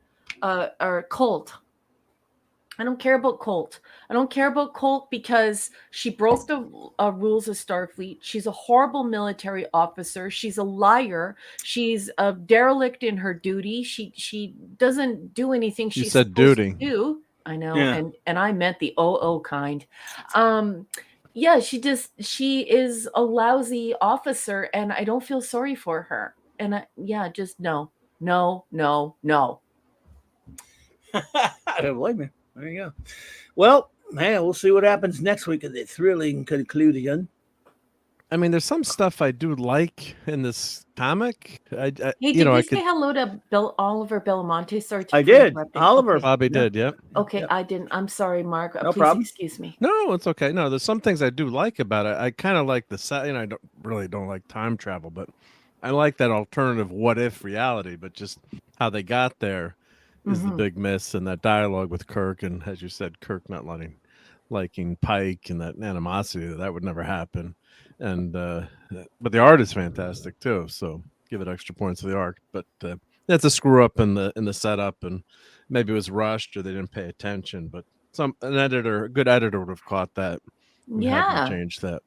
or Colt. I don't care about Colt. I don't care about Colt because she broke the rules of Starfleet. She's a horrible military officer. She's a liar. She's a derelict in her duty. She doesn't do anything she's said supposed duty. to do. I know, Yeah. and I meant the OO kind. Yeah, she is a lousy officer, and I don't feel sorry for her. And just no. I don't blame you. There you go. Well, man, we'll see what happens next week at the thrilling conclusion. I mean, there's some stuff I do like in this comic. Hey, did you say hello to Oliver Belamonte? Sorry, I did. interrupting. Oliver. Okay. Bobby did, yep. Okay, I didn't. I'm sorry, Mark. No Please problem. excuse me. No, it's okay. No, there's some things I do like about it. I kind of like the set. I don't like time travel, but I like that alternative what if reality. But just how they got there is the big miss, and that dialogue with Kirk, and as you said, Kirk not liking Pike, and that animosity that would never happen. And but the art is fantastic too, so give it extra points to the art. But that's a screw up in the setup, and maybe it was rushed or they didn't pay attention. But a good editor would have caught that. And had them change that.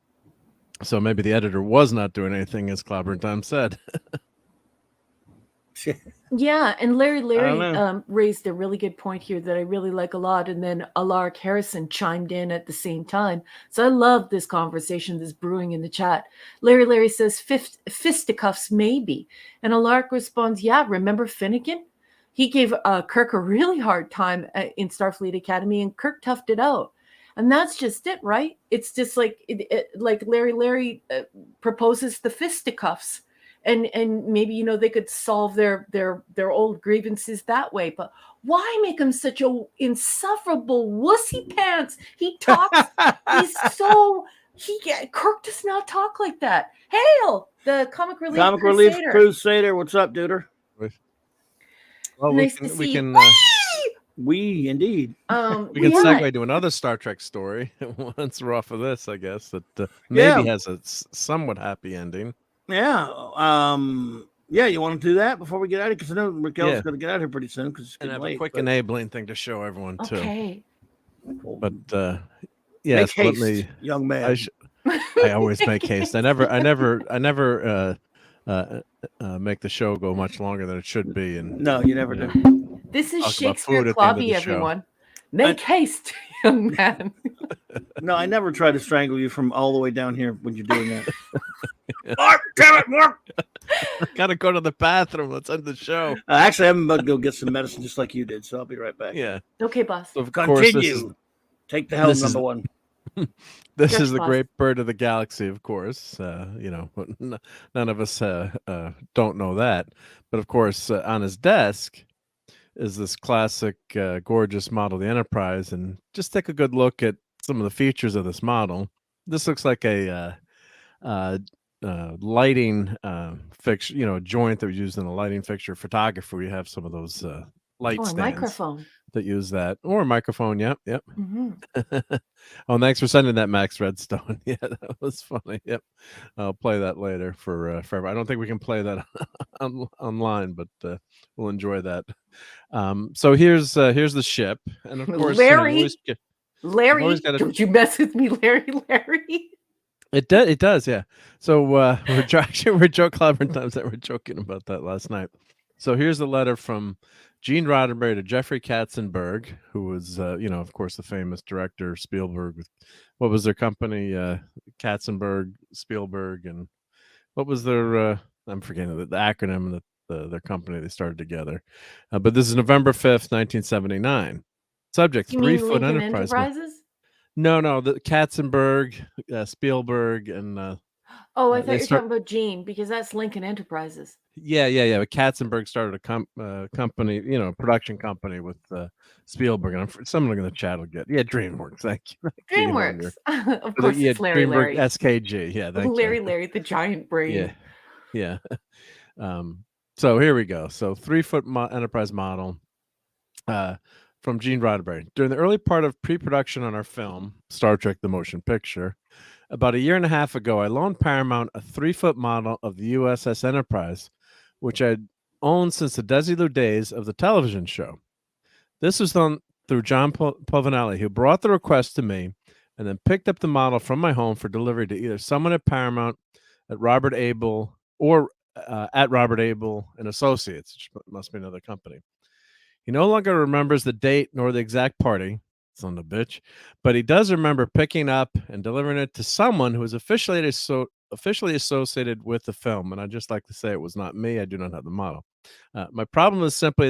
So maybe the editor was not doing anything, as Clobberin Time said. Yeah, and Larry raised a really good point here that I really like a lot, and then Alaric Harrison chimed in at the same time. So I love this conversation that's brewing in the chat. Larry says fisticuffs maybe, and Alaric responds, "Yeah, remember Finnegan? He gave Kirk a really hard time in Starfleet Academy, and Kirk toughed it out." And that's just it, right? It's just like like Larry proposes the fisticuffs. And maybe they could solve their old grievances that way, but why make him such a insufferable wussy pants? He talks. Kirk does not talk like that. Hail, the comic relief crusader. What's up, duder? Well, nice to see you. We indeed. We can segue to another Star Trek story once we're off of this, I guess, that maybe has a somewhat happy ending. Yeah. You want to do that before we get out of here? Because I know Raquel's going to get out of here pretty soon. Because and have a quick enabling thing to show everyone too. Okay. But make haste, young man. I always make haste. I never make the show go much longer than it should be. And no, you never do. This is Shakespeare Clobby, everyone. Make haste, young man. No, I never try to strangle you from all the way down here when you're doing that. Mark, damn it, Mark! Gotta go to the bathroom. Let's end the show. Actually, I'm about to go get some medicine just like you did, so I'll be right back. Yeah. Okay, boss. So of Continue. Course, take the helm, number one. This Yes, is the boss. great bird of the galaxy, of course. None of us don't know that. But of course, on his desk is this classic, gorgeous model of the Enterprise. And just take a good look at some of the features of this model. This looks like a lighting fixture, joint that was used in a lighting fixture photography. We have some of those light stands Microphone. that use that, or a microphone. Yep. Mm-hmm. Oh, thanks for sending that, Max Redstone. Yeah, that was funny. Yep, I'll play that later for forever. I don't think we can play that online, but we'll enjoy that. So here's the ship, and of course, Larry, gotta... don't you mess with me, Larry. It does, yeah. So we're Clobberin Times that we're joking about that last night. So here's the letter from Gene Roddenberry to Jeffrey Katzenberg, who was, of course, the famous director Spielberg. What was their company? Katzenberg, Spielberg, and what was their? I'm forgetting the acronym that their company they started together. But this is November 5th, 1979. Subject: 3-foot Enterprise. Enterprises? No, the Katzenberg, Spielberg, and Oh, I thought They you were start- talking about Gene because that's Lincoln Enterprises. Yeah. But Katzenberg started a company, production company with Spielberg, and someone in the chat will get. Yeah, DreamWorks. Thank you. DreamWorks. Of course, it's Larry DreamWorks Larry. SKG. Yeah, thank Larry you. Larry, the giant brain. Yeah. So here we go. So 3-foot Enterprise model from Gene Roddenberry. During the early part of pre-production on our film, Star Trek The Motion Picture, about a year and a half ago, I loaned Paramount a 3-foot model of the USS Enterprise, which I'd owned since the Desilu days of the television show. This was done through John Povinelli, who brought the request to me and then picked up the model from my home for delivery to either someone at Paramount, at Robert Abel, or at Robert Abel and Associates, which must be another company. He no longer remembers the date nor the exact party, son of a bitch, but he does remember picking up and delivering it to someone who is officially associated with the film. And I'd just like to say it was not me. I do not have the model. My problem is simply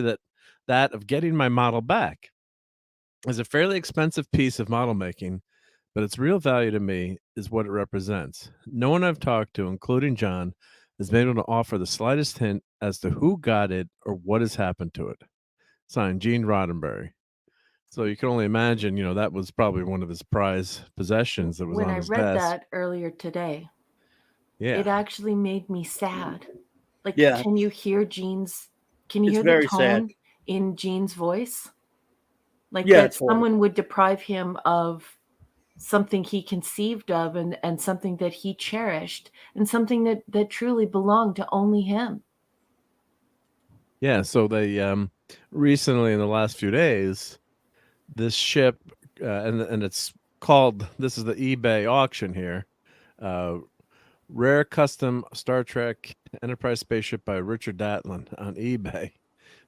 that of getting my model back. It's a fairly expensive piece of model making, but its real value to me is what it represents. No one I've talked to, including John, has been able to offer the slightest hint as to who got it or what has happened to it. Signed, Gene Roddenberry. So you can only imagine, that was probably one of his prized possessions that was when on I his read desk. that earlier today, Yeah. it actually made me sad. Like, Yeah. can you hear Gene's? Can you It's hear very the tone sad. in Gene's voice? Like Yeah, that totally. someone would deprive him of something he conceived of and something that he cherished and something that truly belonged to only him. Yeah, so they recently in the last few days, this ship and it's called, this is the eBay auction here, Rare Custom Star Trek Enterprise Spaceship by Richard Datlin on eBay.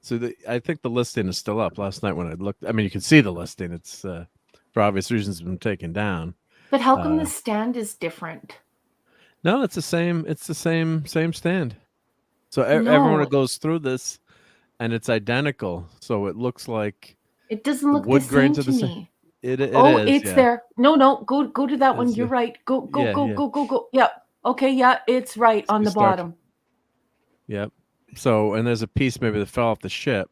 So I think the listing is still up. Last night when I looked, I mean, you can see the listing. It's for obvious reasons been taken down. But how come the stand is different? No, it's the same. It's the same stand. So everyone that goes through this, and it's identical. So it looks like it doesn't look wood the same grains to are the same. me. It it's is, there. No, go to that one. It's, You're right. Go. yeah. Yeah. Okay. Yeah, it's right on the bottom. Yep. So, and there's a piece maybe that fell off the ship.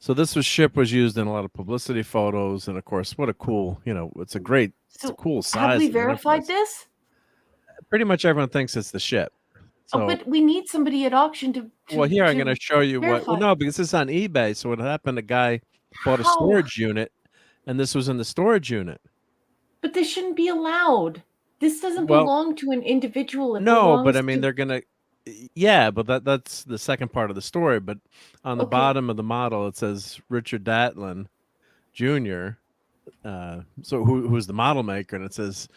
So this ship was used in a lot of publicity photos, and of course, what a cool, it's a great, it's a cool size. Have we verified this? Pretty much everyone thinks it's the ship. So, but we need somebody at auction to well, here I'm going to show you verify. what. Well, no, because it's on eBay. So what happened? A guy bought a storage unit, and this was in the storage unit. But this shouldn't be allowed. This doesn't belong to an individual. No, but I mean, they're going to. Yeah, but that's the second part of the story. But on the bottom of the model, it says Richard Datlin Jr. So who's the model maker, and it says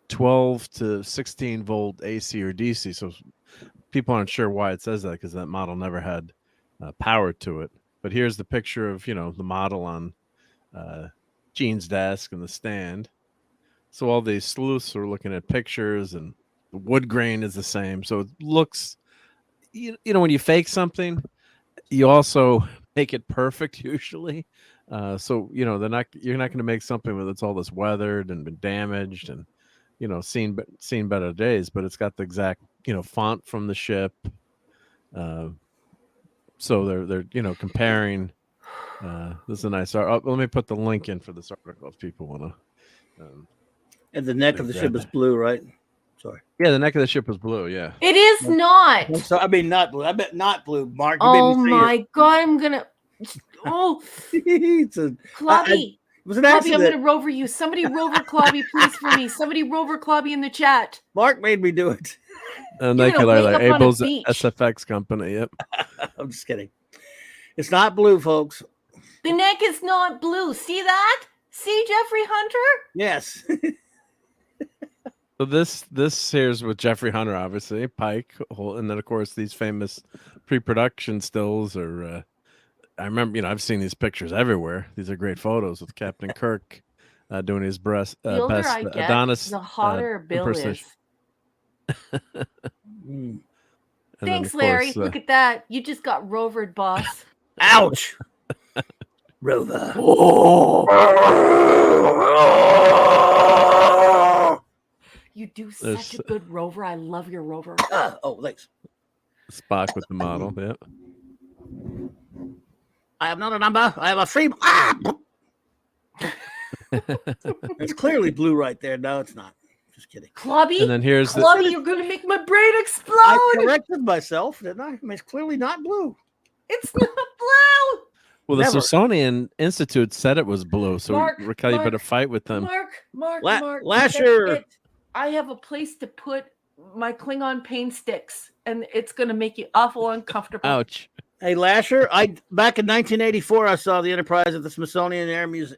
12 to 16 volt AC or DC. So people aren't sure why it says that because that model never had power to it. But here's the picture of the model on Gene's desk and the stand. So all these sleuths are looking at pictures, and the wood grain is the same. So it looks, when you fake something, you also make it perfect usually. So you're not going to make something that's all this weathered and been damaged and seen better days. But it's got the exact font from the ship. So they're comparing. This is a nice art. Let me put the link in for this article if people want to. And the neck of the ship is blue, right? Sorry. Yeah, the neck of the ship was blue. Yeah. It is not. So I mean, not blue. I bet not blue. Mark. Oh my God! I'm gonna. Oh, it Clobby. was an Clobby, accident. I'm gonna rover you. Somebody rover Clobby, please, for me. Somebody rover Clobby in the chat. Mark made me do it. Like Abel's SFX company. Yep. I'm just kidding. It's not blue, folks. The neck is not blue. See that? See Jeffrey Hunter? Yes. So this here's with Jeffrey Hunter, obviously, Pike, and then of course these famous pre-production stills are. I remember, I've seen these pictures everywhere. These are great photos with Captain Kirk doing his best Adonis. The hotter Bill is. Thanks, course, Larry. Look at that. You just got rovered, boss. Ouch. Rover. You do such a good rover. I love your rover. Oh, thanks. Spock with the model. Yeah. I am not a number. I am a free. It's clearly blue right there. No, it's not. Just kidding. Clubby. And then here's Clubby, you're going to make my brain explode. I corrected myself, didn't I? I mean, it's clearly not blue. It's not blue. Well, the Smithsonian Institute said it was blue, so Raquel, you better fight with them. Mark. Lasher. I have a place to put my Klingon paint sticks, and it's going to make you awful uncomfortable. Ouch. Hey, Lasher, back in 1984, I saw the Enterprise at the Smithsonian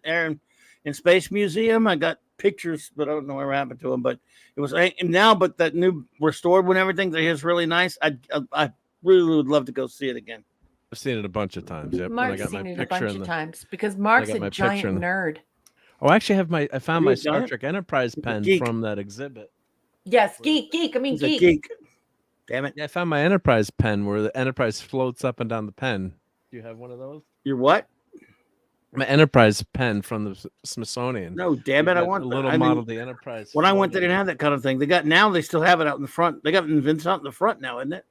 Air and Space Museum. I got pictures, but I don't know what happened to them. But it was now, but that new restored one, everything that is really nice. I really would love to go see it again. I've seen it a bunch of times. Yep. Mark's seen it a bunch of times because Mark's a giant nerd. Oh, actually, I found my Star Trek Enterprise pen from that exhibit. Yes, geek. I mean, geek. Geek. Damn it! Yeah, I found my Enterprise pen where the Enterprise floats up and down the pen. Do you have one of those? Your what? My Enterprise pen from the Smithsonian. No, damn it! I want a little model of the Enterprise. When I went, they didn't have that kind of thing. They still have it out in the front. They got Vince out in the front now, isn't it?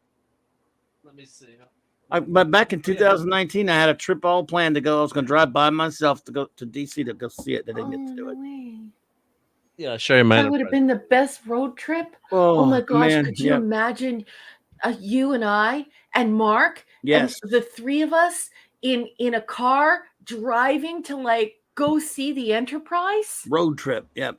Let me see. But back in 2019, I had a trip all planned to go. I was going to drive by myself to go to DC to go see it. I didn't get to do it. Yeah, I'll show you my. That would have been the best road trip. Oh my gosh! Man. Could you imagine you and I and Mark? Yes, and the three of us in a car driving to go see the Enterprise road trip. Yep.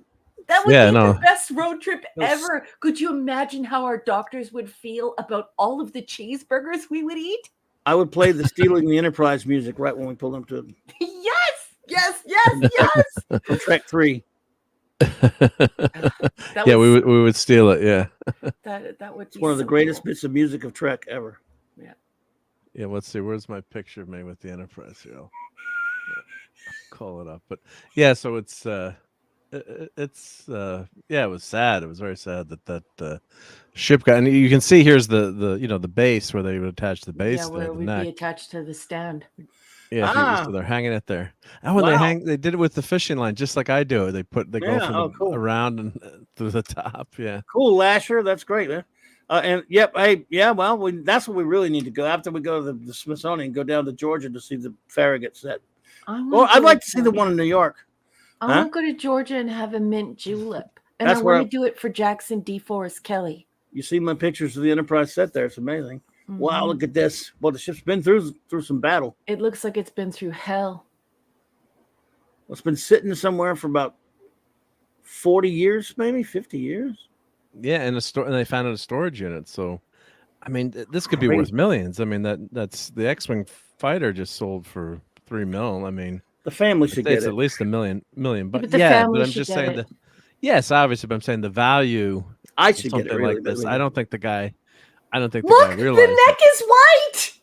That would be the best road trip ever. Could you imagine how our doctors would feel about all of the cheeseburgers we would eat? I would play the Stealing the Enterprise music right when we pulled them to it. Yes. From Trek 3. We would steal it. Yeah. That would be one of the greatest bits of music of Trek ever. Yeah. Yeah. Let's see. Where's my picture of me with the Enterprise? Here, I'll call it up. But yeah, so it was sad. It was very sad that ship got, and you can see here's the base where they would attach the base. Yeah, where it would be attached to the stand. Yeah, so they're hanging it there. Oh, and they did it with the fishing line, just like I do. They go from around and through the top. Yeah, cool, Lasher. That's great, man. That's what we really need to go after we go to the Smithsonian. Go down to Georgia to see the Farragut set. I'd like to see the one in New York. I want to go to Georgia and have a mint julep, and I want to do it for Jackson D. Forrest Kelly. You see my pictures of the Enterprise set there. It's amazing. Mm-hmm. Wow, look at this. Well, the ship's been through some battle. It looks like it's been through hell. Well, it's been sitting somewhere for about 40 years, maybe 50 years. Yeah, and they found it in a storage unit. So, I mean, this could be worth millions. I mean, that's the X-wing fighter just sold for $3 million. I mean, the family should get it. It's at least $1 million. But but I'm just saying yes, obviously, but I'm saying the value. I should get it really, like this. Really. I don't think the guy realized. The neck is white.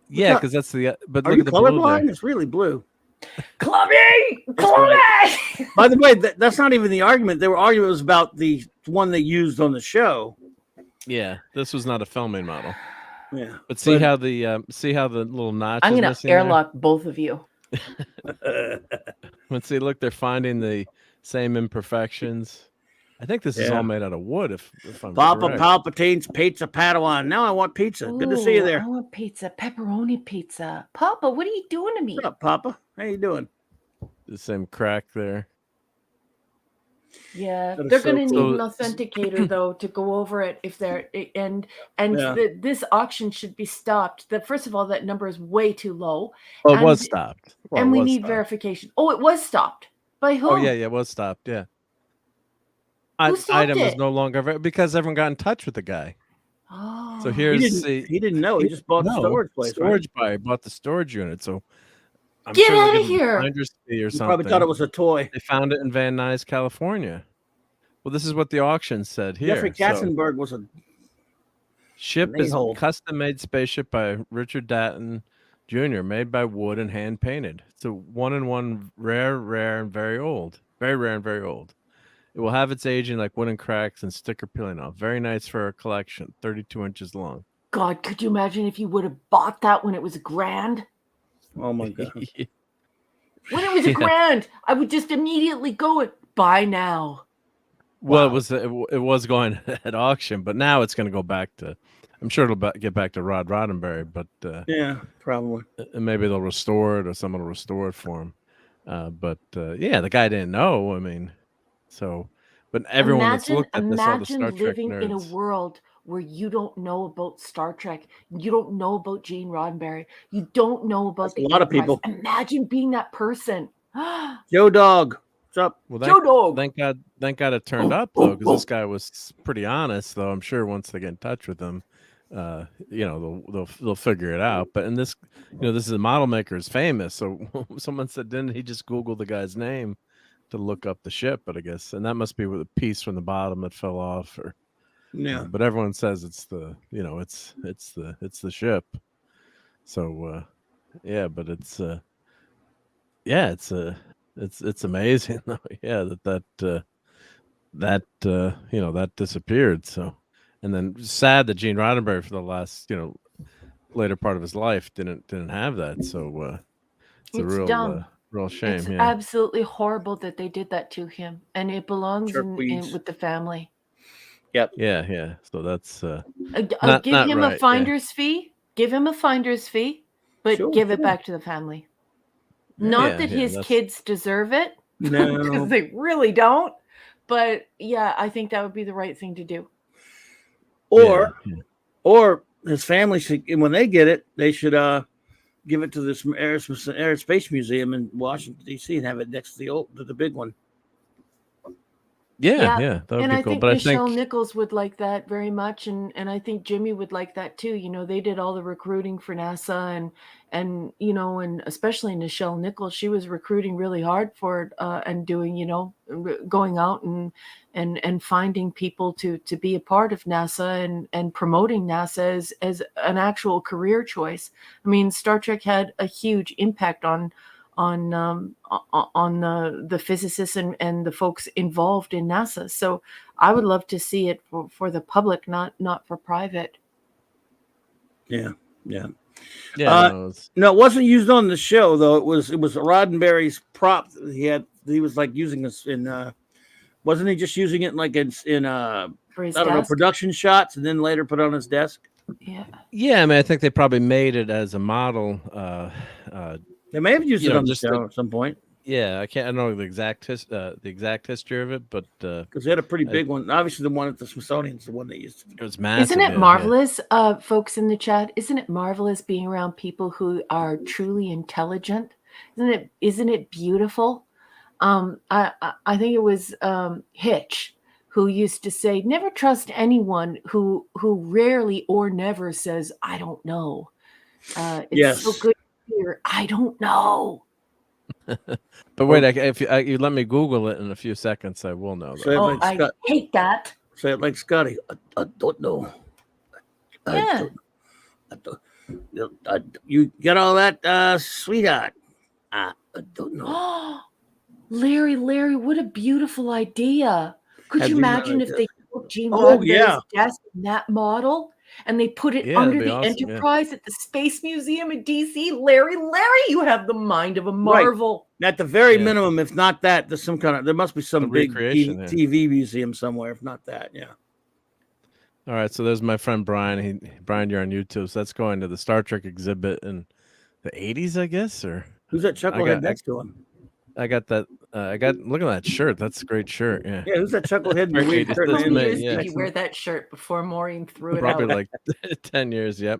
Yeah, because that's the. But are look you at the colorblind? blue. It's really blue. Clubby. By the way, that's not even the argument. They were arguing about the one they used on the show. Yeah, this was not a filming model. Yeah, but see how the little notch. I'm gonna airlock both of you. Let's see. Look, they're finding the same imperfections. I think this is all made out of wood. If I'm Papa correct. Palpatine's Pizza Padawan. Now I want pizza. Good to see you there. I want pizza, pepperoni pizza. Papa, what are you doing to me? What's up, Papa? How you doing? The same crack there. Yeah, they're going to need an authenticator though to go over it if they're this auction should be stopped. First of all, that number is way too low. Oh, it was stopped. Well, and we need verification. Oh, it was stopped. By who? Oh yeah, it was stopped. Yeah. Item was no longer because everyone got in touch with the guy. Oh, so he didn't know. He just bought the storage place. Storage buyer bought the storage unit. So get out of here. Or something. Probably thought it was a toy. They found it in Van Nuys, California. Well, this is what the auction said here. Jeffrey Katzenberg was a ship is a custom-made spaceship by Richard Datton Jr., made by wood and hand-painted. It's a one-in-one, rare, and very old. Very rare and very old. It will have its aging like wooden cracks and sticker peeling off. Very nice for a collection. 32 inches long. God, could you imagine if you would have bought that when it was $1,000? Oh my God. When it was $1,000, I would just immediately go and buy now. Well, it was going at auction, but now it's going to go back to. I'm sure it'll get back to Rod Roddenberry, but yeah, probably. And maybe they'll restore it, or someone will restore it for him. But yeah, the guy didn't know. I mean, so, but everyone that's looked at this, all the Star Trek living nerds. in a world where you don't know about Star Trek, you don't know about Gene Roddenberry, you don't know about a lot of people. Imagine being that person. Joe Dog, what's up? Well, Joe Dog. Thank God it turned up though, because this guy was pretty honest. Though I'm sure once they get in touch with him, they'll figure it out. But in this, this is a model maker is famous. So someone said, didn't he just Google the guy's name to look up the ship? But I guess, and that must be with a piece from the bottom that fell off, or yeah. But everyone says it's the, it's the ship. So yeah, but it's it's amazing though. Yeah, that disappeared. So. And then sad that Gene Roddenberry for the last, later part of his life didn't have that. So it's a real dumb. Real shame. It's yeah. absolutely horrible that they did that to him, and it belongs in with the family. Yep. Yeah. So that's give him a finder's fee. Give him a finder's fee, but give it back to the family. Not that his kids deserve it, no, because they really don't. But yeah, I think that would be the right thing to do. Or his family should, when they get it, they should give it to this Aerospace Museum in Washington D.C. and have it next to the big one. Yeah, that would be cool. But Michelle Nichols would like that very much, and I think Jimmy would like that too. They did all the recruiting for NASA, and and especially Michelle Nichols, she was recruiting really hard for it, and doing going out and finding people to be a part of NASA and promoting NASA as an actual career choice. I mean, Star Trek had a huge impact on the physicists and the folks involved in NASA. So I would love to see it for the public, not for private. Yeah. No, it wasn't used on the show though. It was Roddenberry's prop. He was like using this in. Wasn't he just using it like in production shots and then later put on his desk? Yeah. I mean, I think they probably made it as a model. They may have used it on the show at some point. Yeah, I don't know the exact history of it, but because they had a pretty big one. Obviously, the one at the Smithsonian's the one they used. It was massive. Isn't it marvelous, folks in the chat? Isn't it marvelous being around people who are truly intelligent? Isn't it beautiful? I think it was Hitch who used to say, "Never trust anyone who rarely or never says I don't know." It's so good. Here, I don't know. But wait, if you let me Google it in a few seconds, I will know. I hate that. Say it like Scotty. I don't know. Yeah. You get all that, sweetheart? I don't know. Larry, what a beautiful idea. Could you imagine if they took Gene Roddenberry's desk in that model? And they put it under the Enterprise at the Space Museum in D.C. Larry, you have the mind of a marvel. Right. At the very minimum, if not that, there's there must be some big TV museum somewhere. If not that, All right, so there's my friend Brian. Brian, you're on YouTube, so that's going to the Star Trek exhibit in the 80s, I guess, or who's that chucklehead next to him? I got that. Look at that shirt. That's a great shirt. Yeah. Who's that chucklehead? How many years did you wear that shirt before Maureen threw it out? Probably like 10 years. Yep.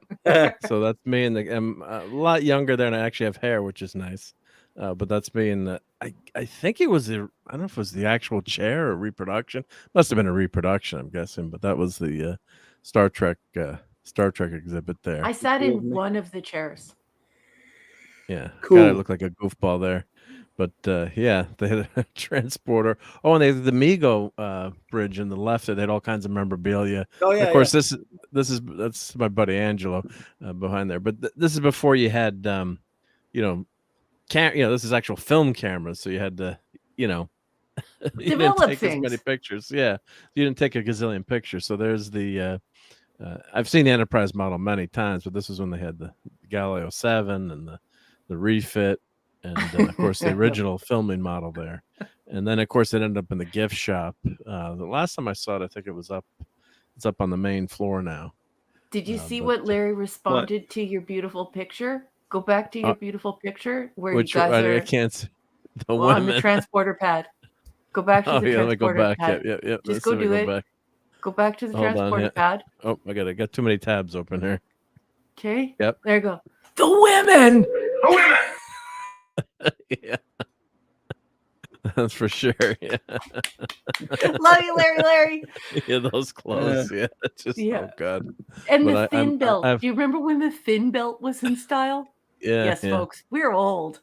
So that's me, and I'm a lot younger there, and I actually have hair, which is nice. But that's me, and I think it was I don't know if it was the actual chair or reproduction. Must have been a reproduction, I'm guessing. But that was the Star Trek exhibit there. I sat in one of the chairs. Yeah, cool. Gotta look like a goofball there. But yeah, they had a transporter. Oh, and they had the Mego bridge in the left. They had all kinds of memorabilia. Oh yeah. Of course, that's my buddy Angelo behind there. But this is before you had this is actual film cameras, so you had to you didn't take as many pictures. Yeah, you didn't take a gazillion pictures. So there's the I've seen the Enterprise model many times, but this is when they had the Galileo 7 and the refit. And of course, the original filming model there. And then of course it ended up in the gift shop. The last time I saw it, I think it was up. It's up on the main floor now. Did you see what Larry responded to your beautiful picture? Go back to your beautiful picture where you guys are. I can't see the on the transporter pad. Go back to the transporter pad. Yep. Just go do it. Back. Go back to the transporter pad. Oh, I got too many tabs open here. Okay. Yep. There you go. The women. The women. Yeah. That's for sure. Yeah. Love you, Larry. Yeah, those clothes. Yeah. Just oh god. And the fin belt. Do you remember when the fin belt was in style? Yeah. Yes, folks. We're old.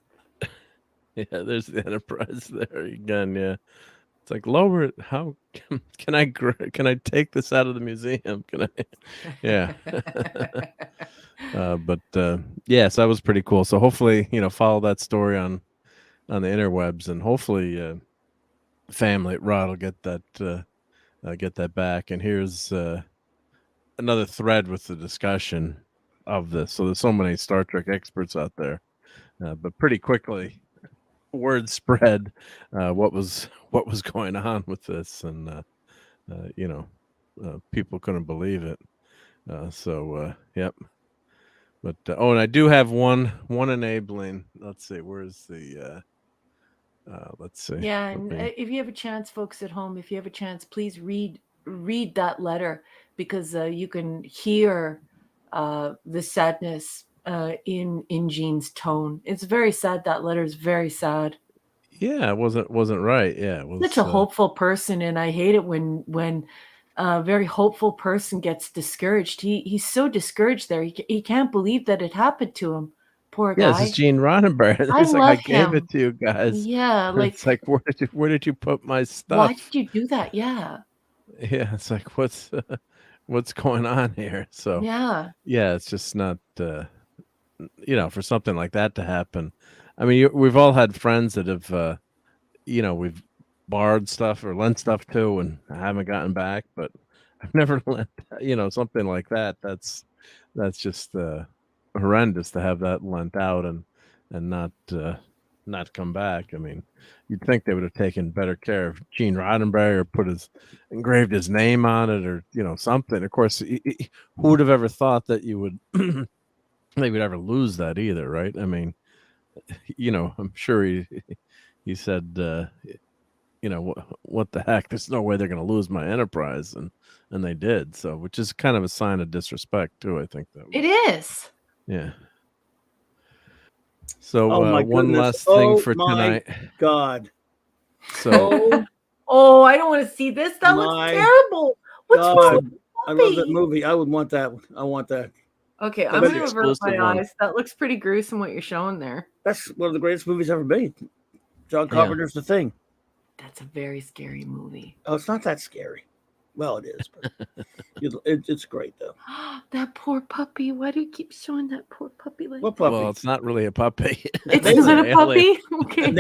Yeah, there's the Enterprise there again. Yeah. It's like, lower it. How can I take this out of the museum? Can I? Yeah. But yeah, so that was pretty cool. So hopefully, follow that story on the interwebs, and hopefully, family at Rod will get that back. And here's another thread with the discussion of this. So there's so many Star Trek experts out there, but pretty quickly, word spread what was going on with this, and people couldn't believe it. Yep. But and I do have one enabling. Let's see, where's the let's see. Yeah, and if you have a chance, folks at home, if you have a chance, please read that letter, because you can hear the sadness in Jean's tone. It's very sad. That letter is very sad. Yeah, it wasn't right. Yeah, it was such a hopeful person, and I hate it when a very hopeful person gets discouraged. He's so discouraged there. He can't believe that it happened to him. Poor guy. Yeah, this is Gene Roddenberry. I gave it to you guys. Yeah, like it's like, where did you put my stuff? Why did you do that? Yeah. Yeah, it's like, what's going on here? So yeah, it's just not for something like that to happen. I mean, we've all had friends that have we've borrowed stuff or lent stuff to and I haven't gotten back, but I've never lent something like that. That's just horrendous to have that lent out and not come back. I mean, you'd think they would have taken better care of Gene Roddenberry or engraved his name on it, or something. Of course, who would have ever thought that you would they would ever lose that either, right? I mean, I'm sure he said what the heck, there's no way they're going to lose my Enterprise, and they did. So, which is kind of a sign of disrespect too, I think. It is. Yeah. So one last thing for tonight. God. So I don't want to see this. That looks terrible. What's wrong? I love that movie. I would want that one. I want that. Okay, I'm going to avert my eyes. That looks pretty gruesome what you're showing there. That's one of the greatest movies ever made. John Carpenter's The Thing. That's a very scary movie. Oh, it's not that scary. Well, it is, but it's great though. That poor puppy. Why do you keep showing that poor puppy? What puppy? Well, it's not really a puppy. It's not a puppy? Okay.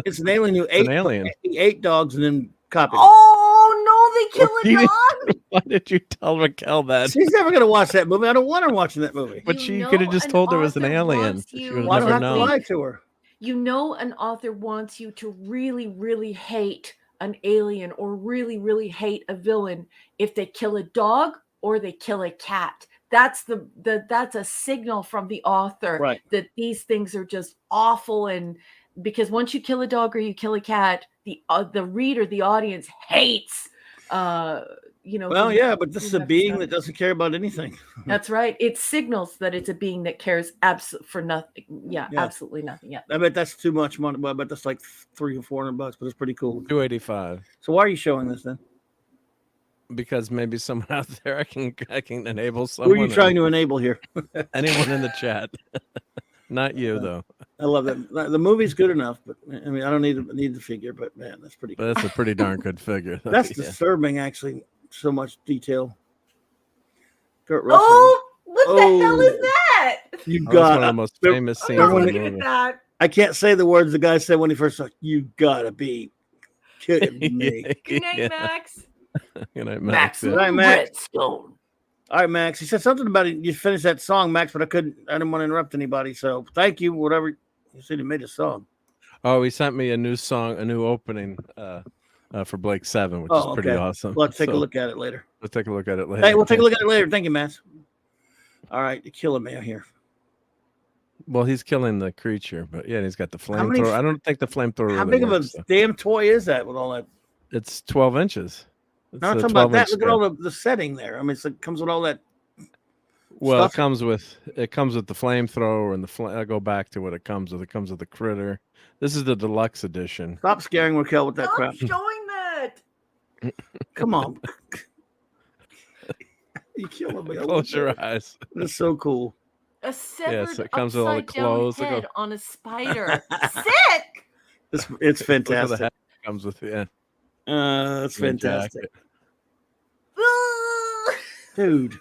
It's an alien who ate dogs and then copied. Oh, no, they kill a dog? Why did you tell Raquel that? She's never going to watch that movie. I don't want her watching that movie. But she could have just told her it was an alien. She would have never known. Lie to her. An author wants you to really, really hate an alien or really, really hate a villain if they kill a dog or they kill a cat. That's that's a signal from the author that these things are just awful. And because once you kill a dog or you kill a cat, the reader, the audience hates. Well, yeah, but this is a being that doesn't care about anything. That's right. It signals that it's a being that cares for nothing. Yeah, absolutely nothing. Yeah. I bet that's too much money. Well, I bet that's like $300 or $400, but it's pretty cool. $285. So why are you showing this then? Because maybe someone out there I can enable someone. Who are you trying to enable here? Anyone in the chat. Not you though. I love that. The movie's good enough, but I mean, I don't need the figure, but man, that's pretty good. But that's a pretty darn good figure. That's disturbing, actually. So much detail. Kurt Russell. Oh, what the hell is that? You got one of the most famous scenes in the movie. I can't say the words the guy said when he first said, "You gotta be kidding me." Good night, Max. Good night, Max. Good night, Max. Redstone. All right, Max. He said something about it. You finished that song, Max, but I didn't want to interrupt anybody. So thank you. Whatever you said, you made a song. Oh, he sent me a new song, a new opening for Blake 7, which is pretty awesome. Let's take a look at it later. Let's take a look at it later. Hey, we'll take a look at it later. Thank you, Matt. All right, you're killing me out here. Well, he's killing the creature, but yeah, he's got the flamethrower. I don't think the flamethrower. How really big works, of a damn toy is that with all that? It's 12 inches. It's No, I'm a talking about that. 12-inch Look at all the setting there. I mean, it comes with all that. Well, stuff. it comes with the flamethrower and the I go back to what it comes with. It comes with the critter. This is the deluxe edition. Stop scaring Raquel with that crap. Stop showing that. Come on. You killing me. Close your eyes. That's so cool. A severed so it comes with all the clothes. head on a spider. Sick. It's fantastic. Look at the head it comes with, yeah. That's fantastic. Dude.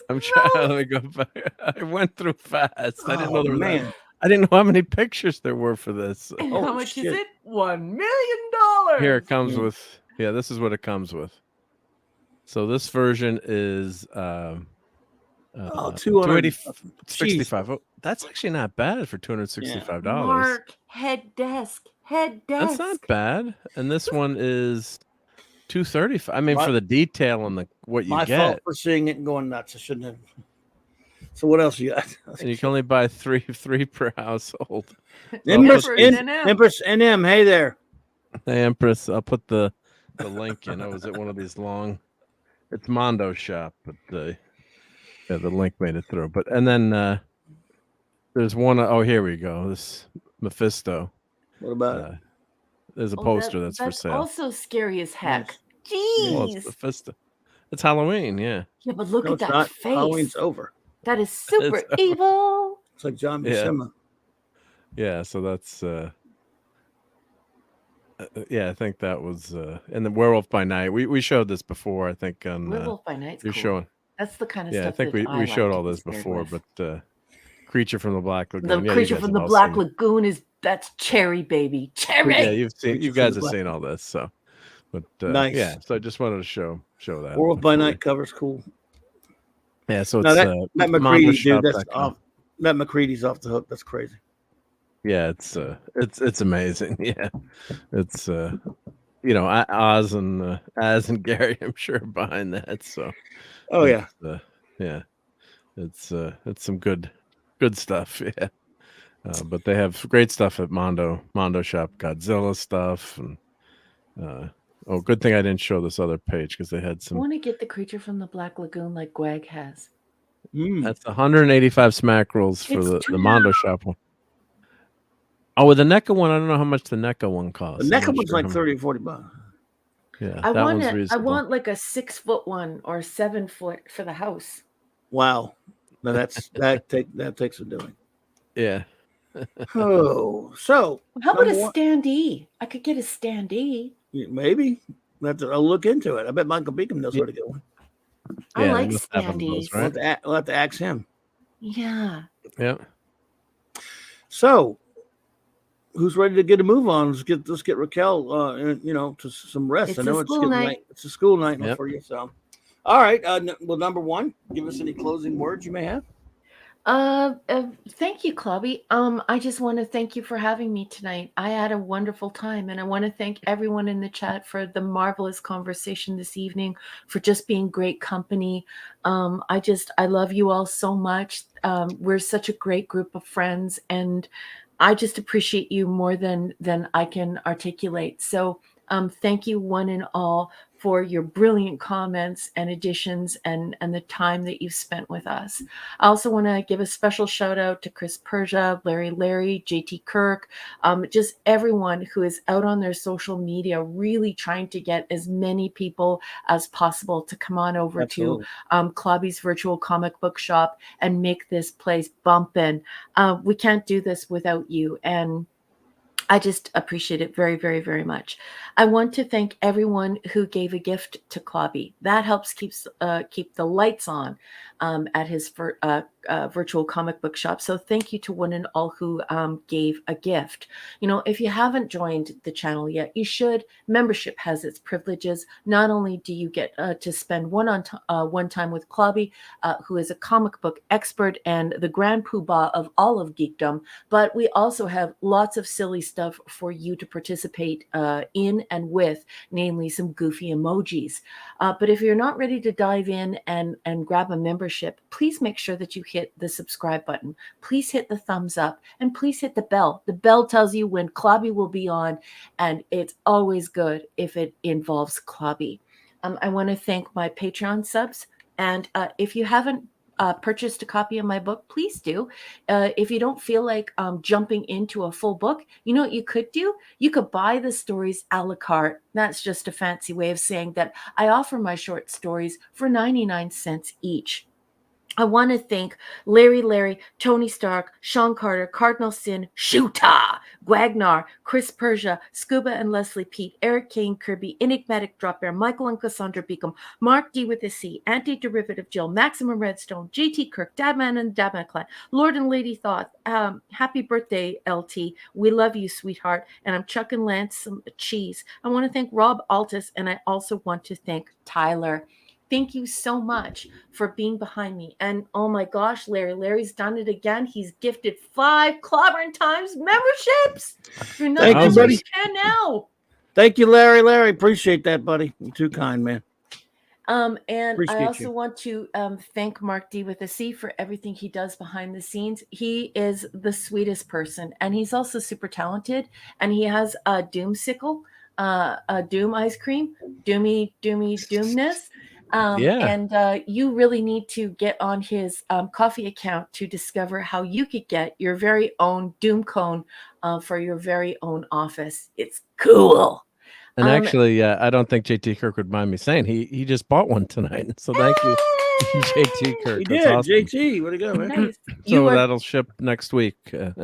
I'm trying. Let me go back. I went through fast. I didn't know there was I didn't know how many pictures there were for this. And how much is it? $1 million. Here it comes with. Yeah, this is what it comes with. So this version is 265. Oh, that's actually not bad for $265. Mark, head desk. That's not bad. And this one is $235. I mean, for the detail and what you my get. fault for seeing it and going nuts. I shouldn't have. So what else you got? And you can only buy three per household. Empress NM. Hey there. Hey Empress. I'll put the link in. Oh, is it one of these long? It's Mondo Shop, but the link made it through. But and then there's one. Oh, here we go. This Mephisto. What about it? There's a poster that's for sale. Also scary as heck. Yes. Jeez. Well, it's Mephisto. It's Halloween, yeah. Yeah, but look at that face. Halloween's over. That is super evil. It's like John Buscema. Yeah, so that's yeah, I think that was and the Werewolf by Night. We showed this before, I think on Werewolf by Night's you're cool. showing. That's the kind of stuff. stuff. Yeah, I think we showed all this before, but Creature from the Black Lagoon. The Creature from the Black Lagoon that's cherry, baby. Cherry. Yeah, you guys have seen all this, so but nice. Yeah, so I just wanted to show that. Werewolf by Night cover's cool. Yeah, so now it's Matt McCready, dude, that's off. Matt McCready's off the hook. That's crazy. Yeah, it's amazing. Yeah, it's Oz and Gary, I'm sure, behind that. So, oh yeah, yeah, it's some good stuff. Yeah, but they have great stuff at Mondo Shop, Godzilla stuff, and good thing I didn't show this other page because they had some. I want to get the Creature from the Black Lagoon like Gwag has. That's 185 smack rolls for the Mondo Shop one. Oh, with the NECA one, I don't know how much the NECA one costs. The NECA one's like $30 or $40. Yeah, I want like a 6-foot one or 7-foot for the house. Wow, now that takes a doing. Yeah. Oh, so how about a standee? I could get a standee. Maybe I'll look into it. I bet Michael Beacom knows where to get one. I like standees. Right? We'll have to ask him. Yeah. Yeah. So, who's ready to get a move on? Let's get Raquel, to some rest. I know it's getting night. It's a school night for you. So, all right. Well, number one, give us any closing words you may have. Thank you, Clubby. I just want to thank you for having me tonight. I had a wonderful time, and I want to thank everyone in the chat for the marvelous conversation this evening, for just being great company. I love you all so much. We're such a great group of friends, and I just appreciate you more than I can articulate. So, thank you one and all for your brilliant comments and additions and the time that you've spent with us. I also want to give a special shout out to Chris Persia, Larry, JT Kirk, just everyone who is out on their social media, really trying to get as many people as possible to come on over to CLOBBY'S virtual comic book shop and make this place bumpin'. We can't do this without you. And I just appreciate it very, very, very much. I want to thank everyone who gave a gift to CLOBBY. That helps keep the lights on at his virtual comic book shop. So thank you to one and all who gave a gift. If you haven't joined the channel yet, you should. Membership has its privileges. Not only do you get to spend one time with CLOBBY, who is a comic book expert and the grand poobah of all of geekdom, but we also have lots of silly stuff stuff for you to participate in and with, namely some goofy emojis. But if you're not ready to dive in and grab a membership, please make sure that you hit the subscribe button. Please hit the thumbs up, and please hit the bell. The bell tells you when Clobby will be on, and it's always good if it involves Clobby. I want to thank my Patreon subs, and if you haven't purchased a copy of my book, please do. If you don't feel like jumping into a full book, you know what you could do? You could buy the stories a la carte. That's just a fancy way of saying that I offer my short stories for 99 cents each. I want to thank Larry, Tony Stark, Sean Carter, Cardinal Sin, Shoota, Gwagnar, Chris Persia, Scuba and Leslie Pete, Eric Kane Kirby, Enigmatic Drop Bear, Michael and Cassandra Beacom, Mark D with a C, Anti-Derivative Jill, Maximum Redstone, JT Kirk, Dadman and Dadman Clan, Lord and Lady Thoth, happy birthday, LT. We love you, sweetheart. And I'm chucking Lance some cheese. I want to thank Rob Altus, and I also want to thank Tyler. Thank you so much for being behind me. And oh my gosh, Larry's done it again. He's gifted 5 Clobbering Times memberships. You're not Thank you, buddy. now. Thank you, Larry. Appreciate that, buddy. You're too kind, man. And Appreciate I also you. want to thank Mark D with a C for everything he does behind the scenes. He is the sweetest person, and he's also super talented. And he has a Doomsicle, a Doom ice cream, Doomness. And you really need to get on his coffee account to discover how you could get your very own Doom cone for your very own office. It's cool. And actually, I don't think JT Kirk would mind me saying he just bought one tonight. So thank you, JT Kirk. He That's did. awesome. JT, where'd he go, man? Nice. So that'll ship next week.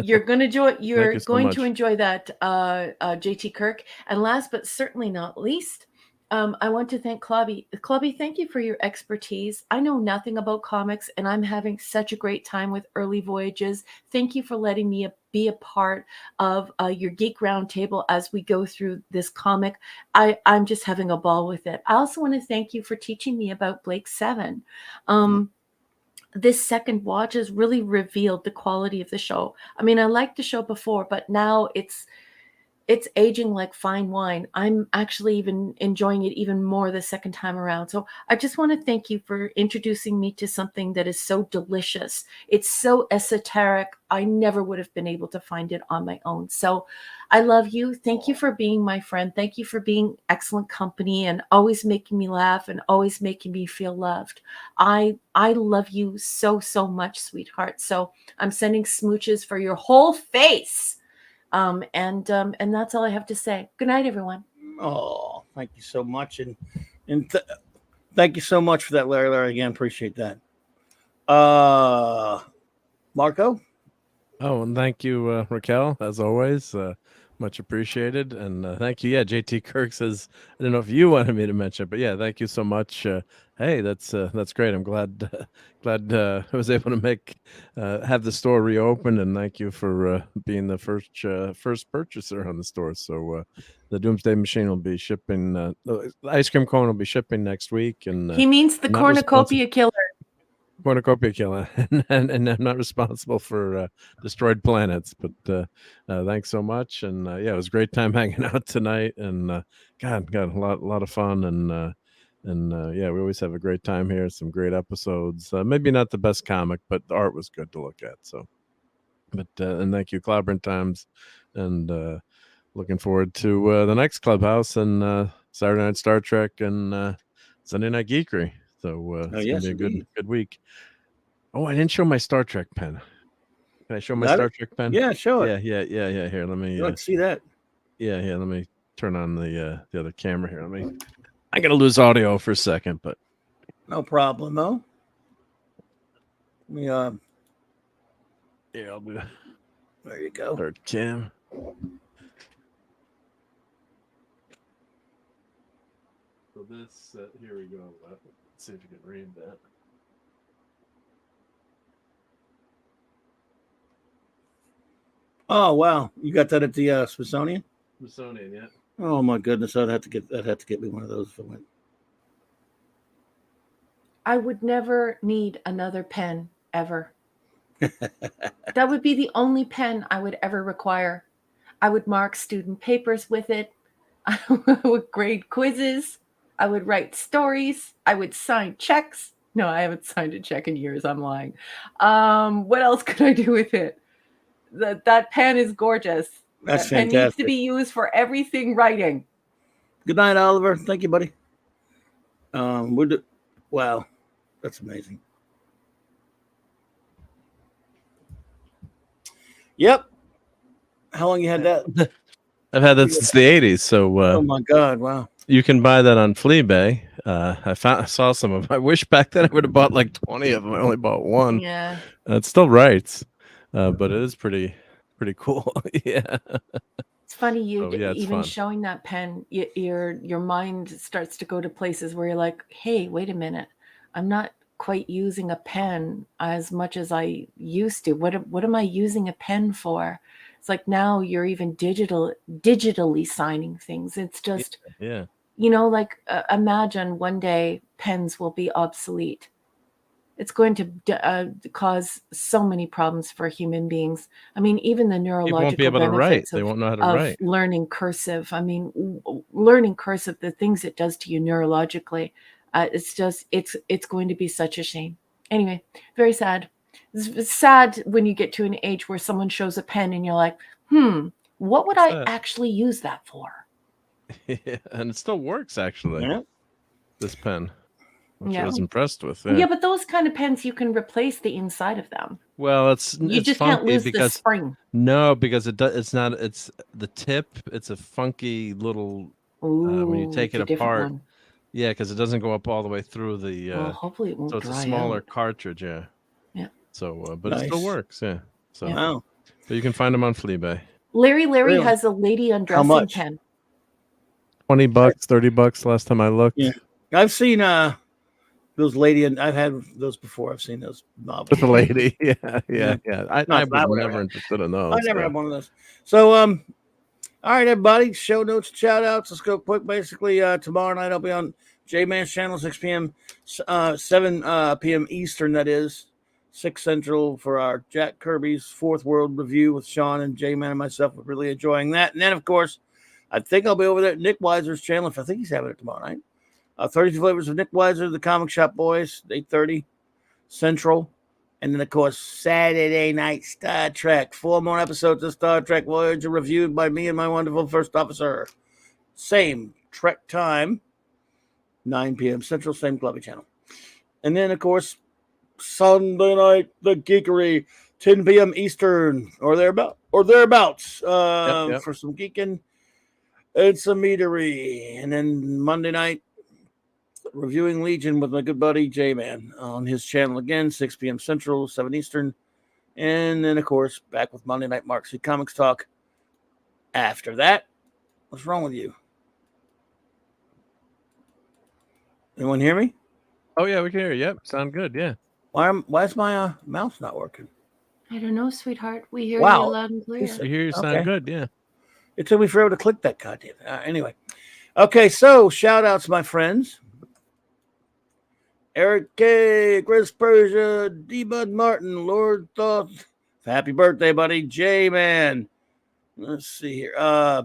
You're going to enjoy. You're so going much. to enjoy that, JT Kirk. And last but certainly not least, I want to thank Clobby. Clobby, thank you for your expertise. I know nothing about comics, and I'm having such a great time with Early Voyages. Thank you for letting me be a part of your Geek Roundtable as we go through this comic. I'm just having a ball with it. I also want to thank you for teaching me about Blake 7. This second watch has really revealed the quality of the show. I mean, I liked the show before, but now it's aging like fine wine. I'm actually even enjoying it even more the second time around. So I just want to thank you for introducing me to something that is so delicious. It's so esoteric. I never would have been able to find it on my own. So I love you. Thank you for being my friend. Thank you for being excellent company and always making me laugh and always making me feel loved. I love you so, so much, sweetheart. So I'm sending smooches for your whole face. And that's all I have to say. Good night, everyone. Oh, thank you so much. And thank you so much for that, Larry. Again, appreciate that. Marco? Oh, and thank you, Raquel, as always. Much appreciated. And thank you. Yeah, JT Kirk says, I don't know if you wanted me to mention it, but yeah, thank you so much. Hey, that's great. I'm glad I was able to have the store reopened, and thank you for being the first purchaser on the store. So the Doomsday Machine will be shipping. The ice cream cone will be shipping next week, and He means the cornucopia killer. Cornucopia killer, and I'm not responsible for destroyed planets, but thanks so much. And yeah, it was a great time hanging out tonight, and got a lot of fun, and yeah, we always have a great time here. Some great episodes. Maybe not the best comic, but the art was good to look at. So, but and thank you, Clobbering Times, and looking forward to the next Clubhouse and Saturday Night Star Trek and Sunday Night Geekery. So it's gonna be a good week. Oh, I didn't show my Star Trek pen. Can I show my Star Trek pen? Yeah, show it. Yeah. Here, let me. Let's see that. Yeah. Let me turn on the other camera here. I'm gonna lose audio for a second, but no problem, though. Let me yeah, I'll do. There you go. Third cam. So this here we go. Let's see if you can read that. Oh wow, you got that at the Smithsonian? Smithsonian, yeah. Oh my goodness, I'd have to get me one of those if I went. I would never need another pen ever. That would be the only pen I would ever require. I would mark student papers with it. I would grade quizzes. I would write stories. I would sign checks. No, I haven't signed a check in years. I'm lying. What else could I do with it? That pen is gorgeous. That's that pen needs fantastic. to be used for everything writing. Good night, Oliver. Thank you, buddy. Wow, that's amazing. I How long you had that? I've had that since the 80s. So oh my God, wow. You can buy that on Fleabay. I saw some of them. I wish back then I would have bought like 20 of them. I only bought one. Yeah. It still writes, but it is pretty cool. Yeah. It's funny it's even fun. showing that pen, your mind starts to go to places where you're like, hey, wait a minute, I'm not quite using a pen as much as I used to. What am I using a pen for? It's like now you're even digitally signing things. It's just yeah. Like imagine one day pens will be obsolete. It's going to cause so many problems for human beings. I mean, even the neurological won't be able to write. benefits They won't know how to of write. learning cursive. I mean, learning cursive, the things it does to you neurologically, it's going to be such a shame. Anyway, very sad. It's sad when you get to an age where someone shows a pen and you're like, what would I actually use that for? Yeah, and it still works actually. Yeah. This pen, which Yeah. I was impressed with. Yeah, but those kind of pens, you can replace the inside of them. Well, it's just funky can't lose the because spring. no, because it's not. It's the tip. It's a funky little when you take Ooh, it it's a different apart. one. Yeah, because it doesn't go up all the way through the. Well, hopefully it won't so it's a dry smaller out. cartridge. Yeah. Yeah. So, but it still Nice. works. Yeah. So, Wow. so you can find them on Fleabay. Larry Really? has a lady undressing much? pen. $20, $30 last time I looked. Yeah. I've seen those lady, and I've had those before. I've seen those novels. With the lady. Yeah. I Not that was way, never right? interested in those. I never had one of those. So, all right, everybody. Show notes, shout outs. Let's go quick. Basically, tomorrow night I'll be on J-Man's channel, 6 p.m., 7 p.m. Eastern, that is, 6 Central, for our Jack Kirby's Fourth World review with Sean and J-Man and myself. We're really enjoying that. And then, of course, I think I'll be over there at Nick Weiser's channel. If I think he's having it tomorrow night. 32 Flavors of Nick Weiser, the Comic Shop Boys, 8:30 Central. And then, of course, Saturday night Star Trek. 4 more episodes of Star Trek Voyager reviewed by me and my wonderful first officer. Same Trek time, 9 p.m. Central, same Clubby channel. And then, of course, Sunday night, The Geekery, 10 p.m. Eastern, or thereabouts, Yep. for some geeking and some meadery. And then Monday night, reviewing Legion with my good buddy J-Man on his channel again, 6 p.m. Central, 7 Eastern. And then, of course, back with Monday Night Mark C Comics Talk. After that, what's wrong with you? Anyone hear me? Oh, yeah, we can hear you. Yep. Sound good. Yeah. Why is my mouse not working? I don't know, sweetheart. We hear Wow. you loud and clear. I hear you sound Okay. good. Yeah. It took me forever to click that goddamn. Anyway. Okay, so shout outs, my friends. Eric K, Chris Persia, D. Bud Martin, Lord Thoth. Happy birthday, buddy. J-Man. Let's see here.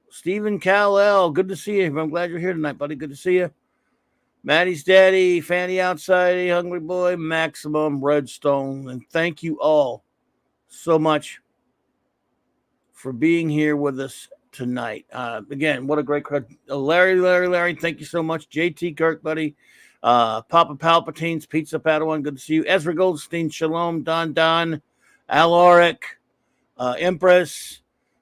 Stephen Cal-El. Good to see you. I'm glad you're here tonight, buddy. Good to see you. Maddie's daddy, Fanny Outside, Hungry Boy, Maximum, Redstone. And thank you all so much for being here with us tonight. Again, what a great crowd. Larry, thank you so much. JT Kirk, buddy. Papa Palpatine's Pizza Padawan, good to see you. Ezra Goldstein, Shalom, Don, Al Oric, Empress,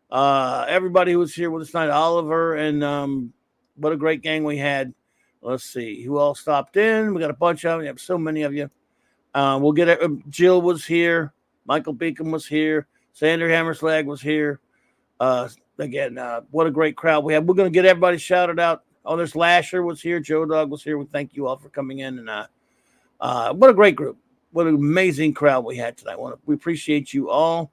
everybody who was here with us tonight, Oliver, and what a great gang we had. Let's see who all stopped in. We got a bunch of them. We have so many of you. We'll get it. Jill was here. Michael Beacom was here. Sander Hammerslag was here. Again, what a great crowd we had. We're going to get everybody shouted out. Oh, there's Lasher was here. Joe Dog was here. We thank you all for coming in. And what a great group. What an amazing crowd we had tonight. We appreciate you all.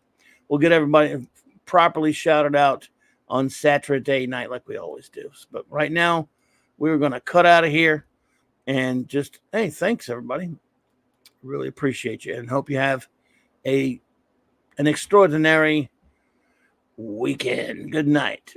We'll get everybody properly shouted out on Saturday night like we always do. But right now, we're going to cut out of here and just, hey, thanks, everybody. Really appreciate you and hope you have an extraordinary weekend. Good night.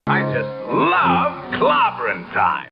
I just love clobbering time.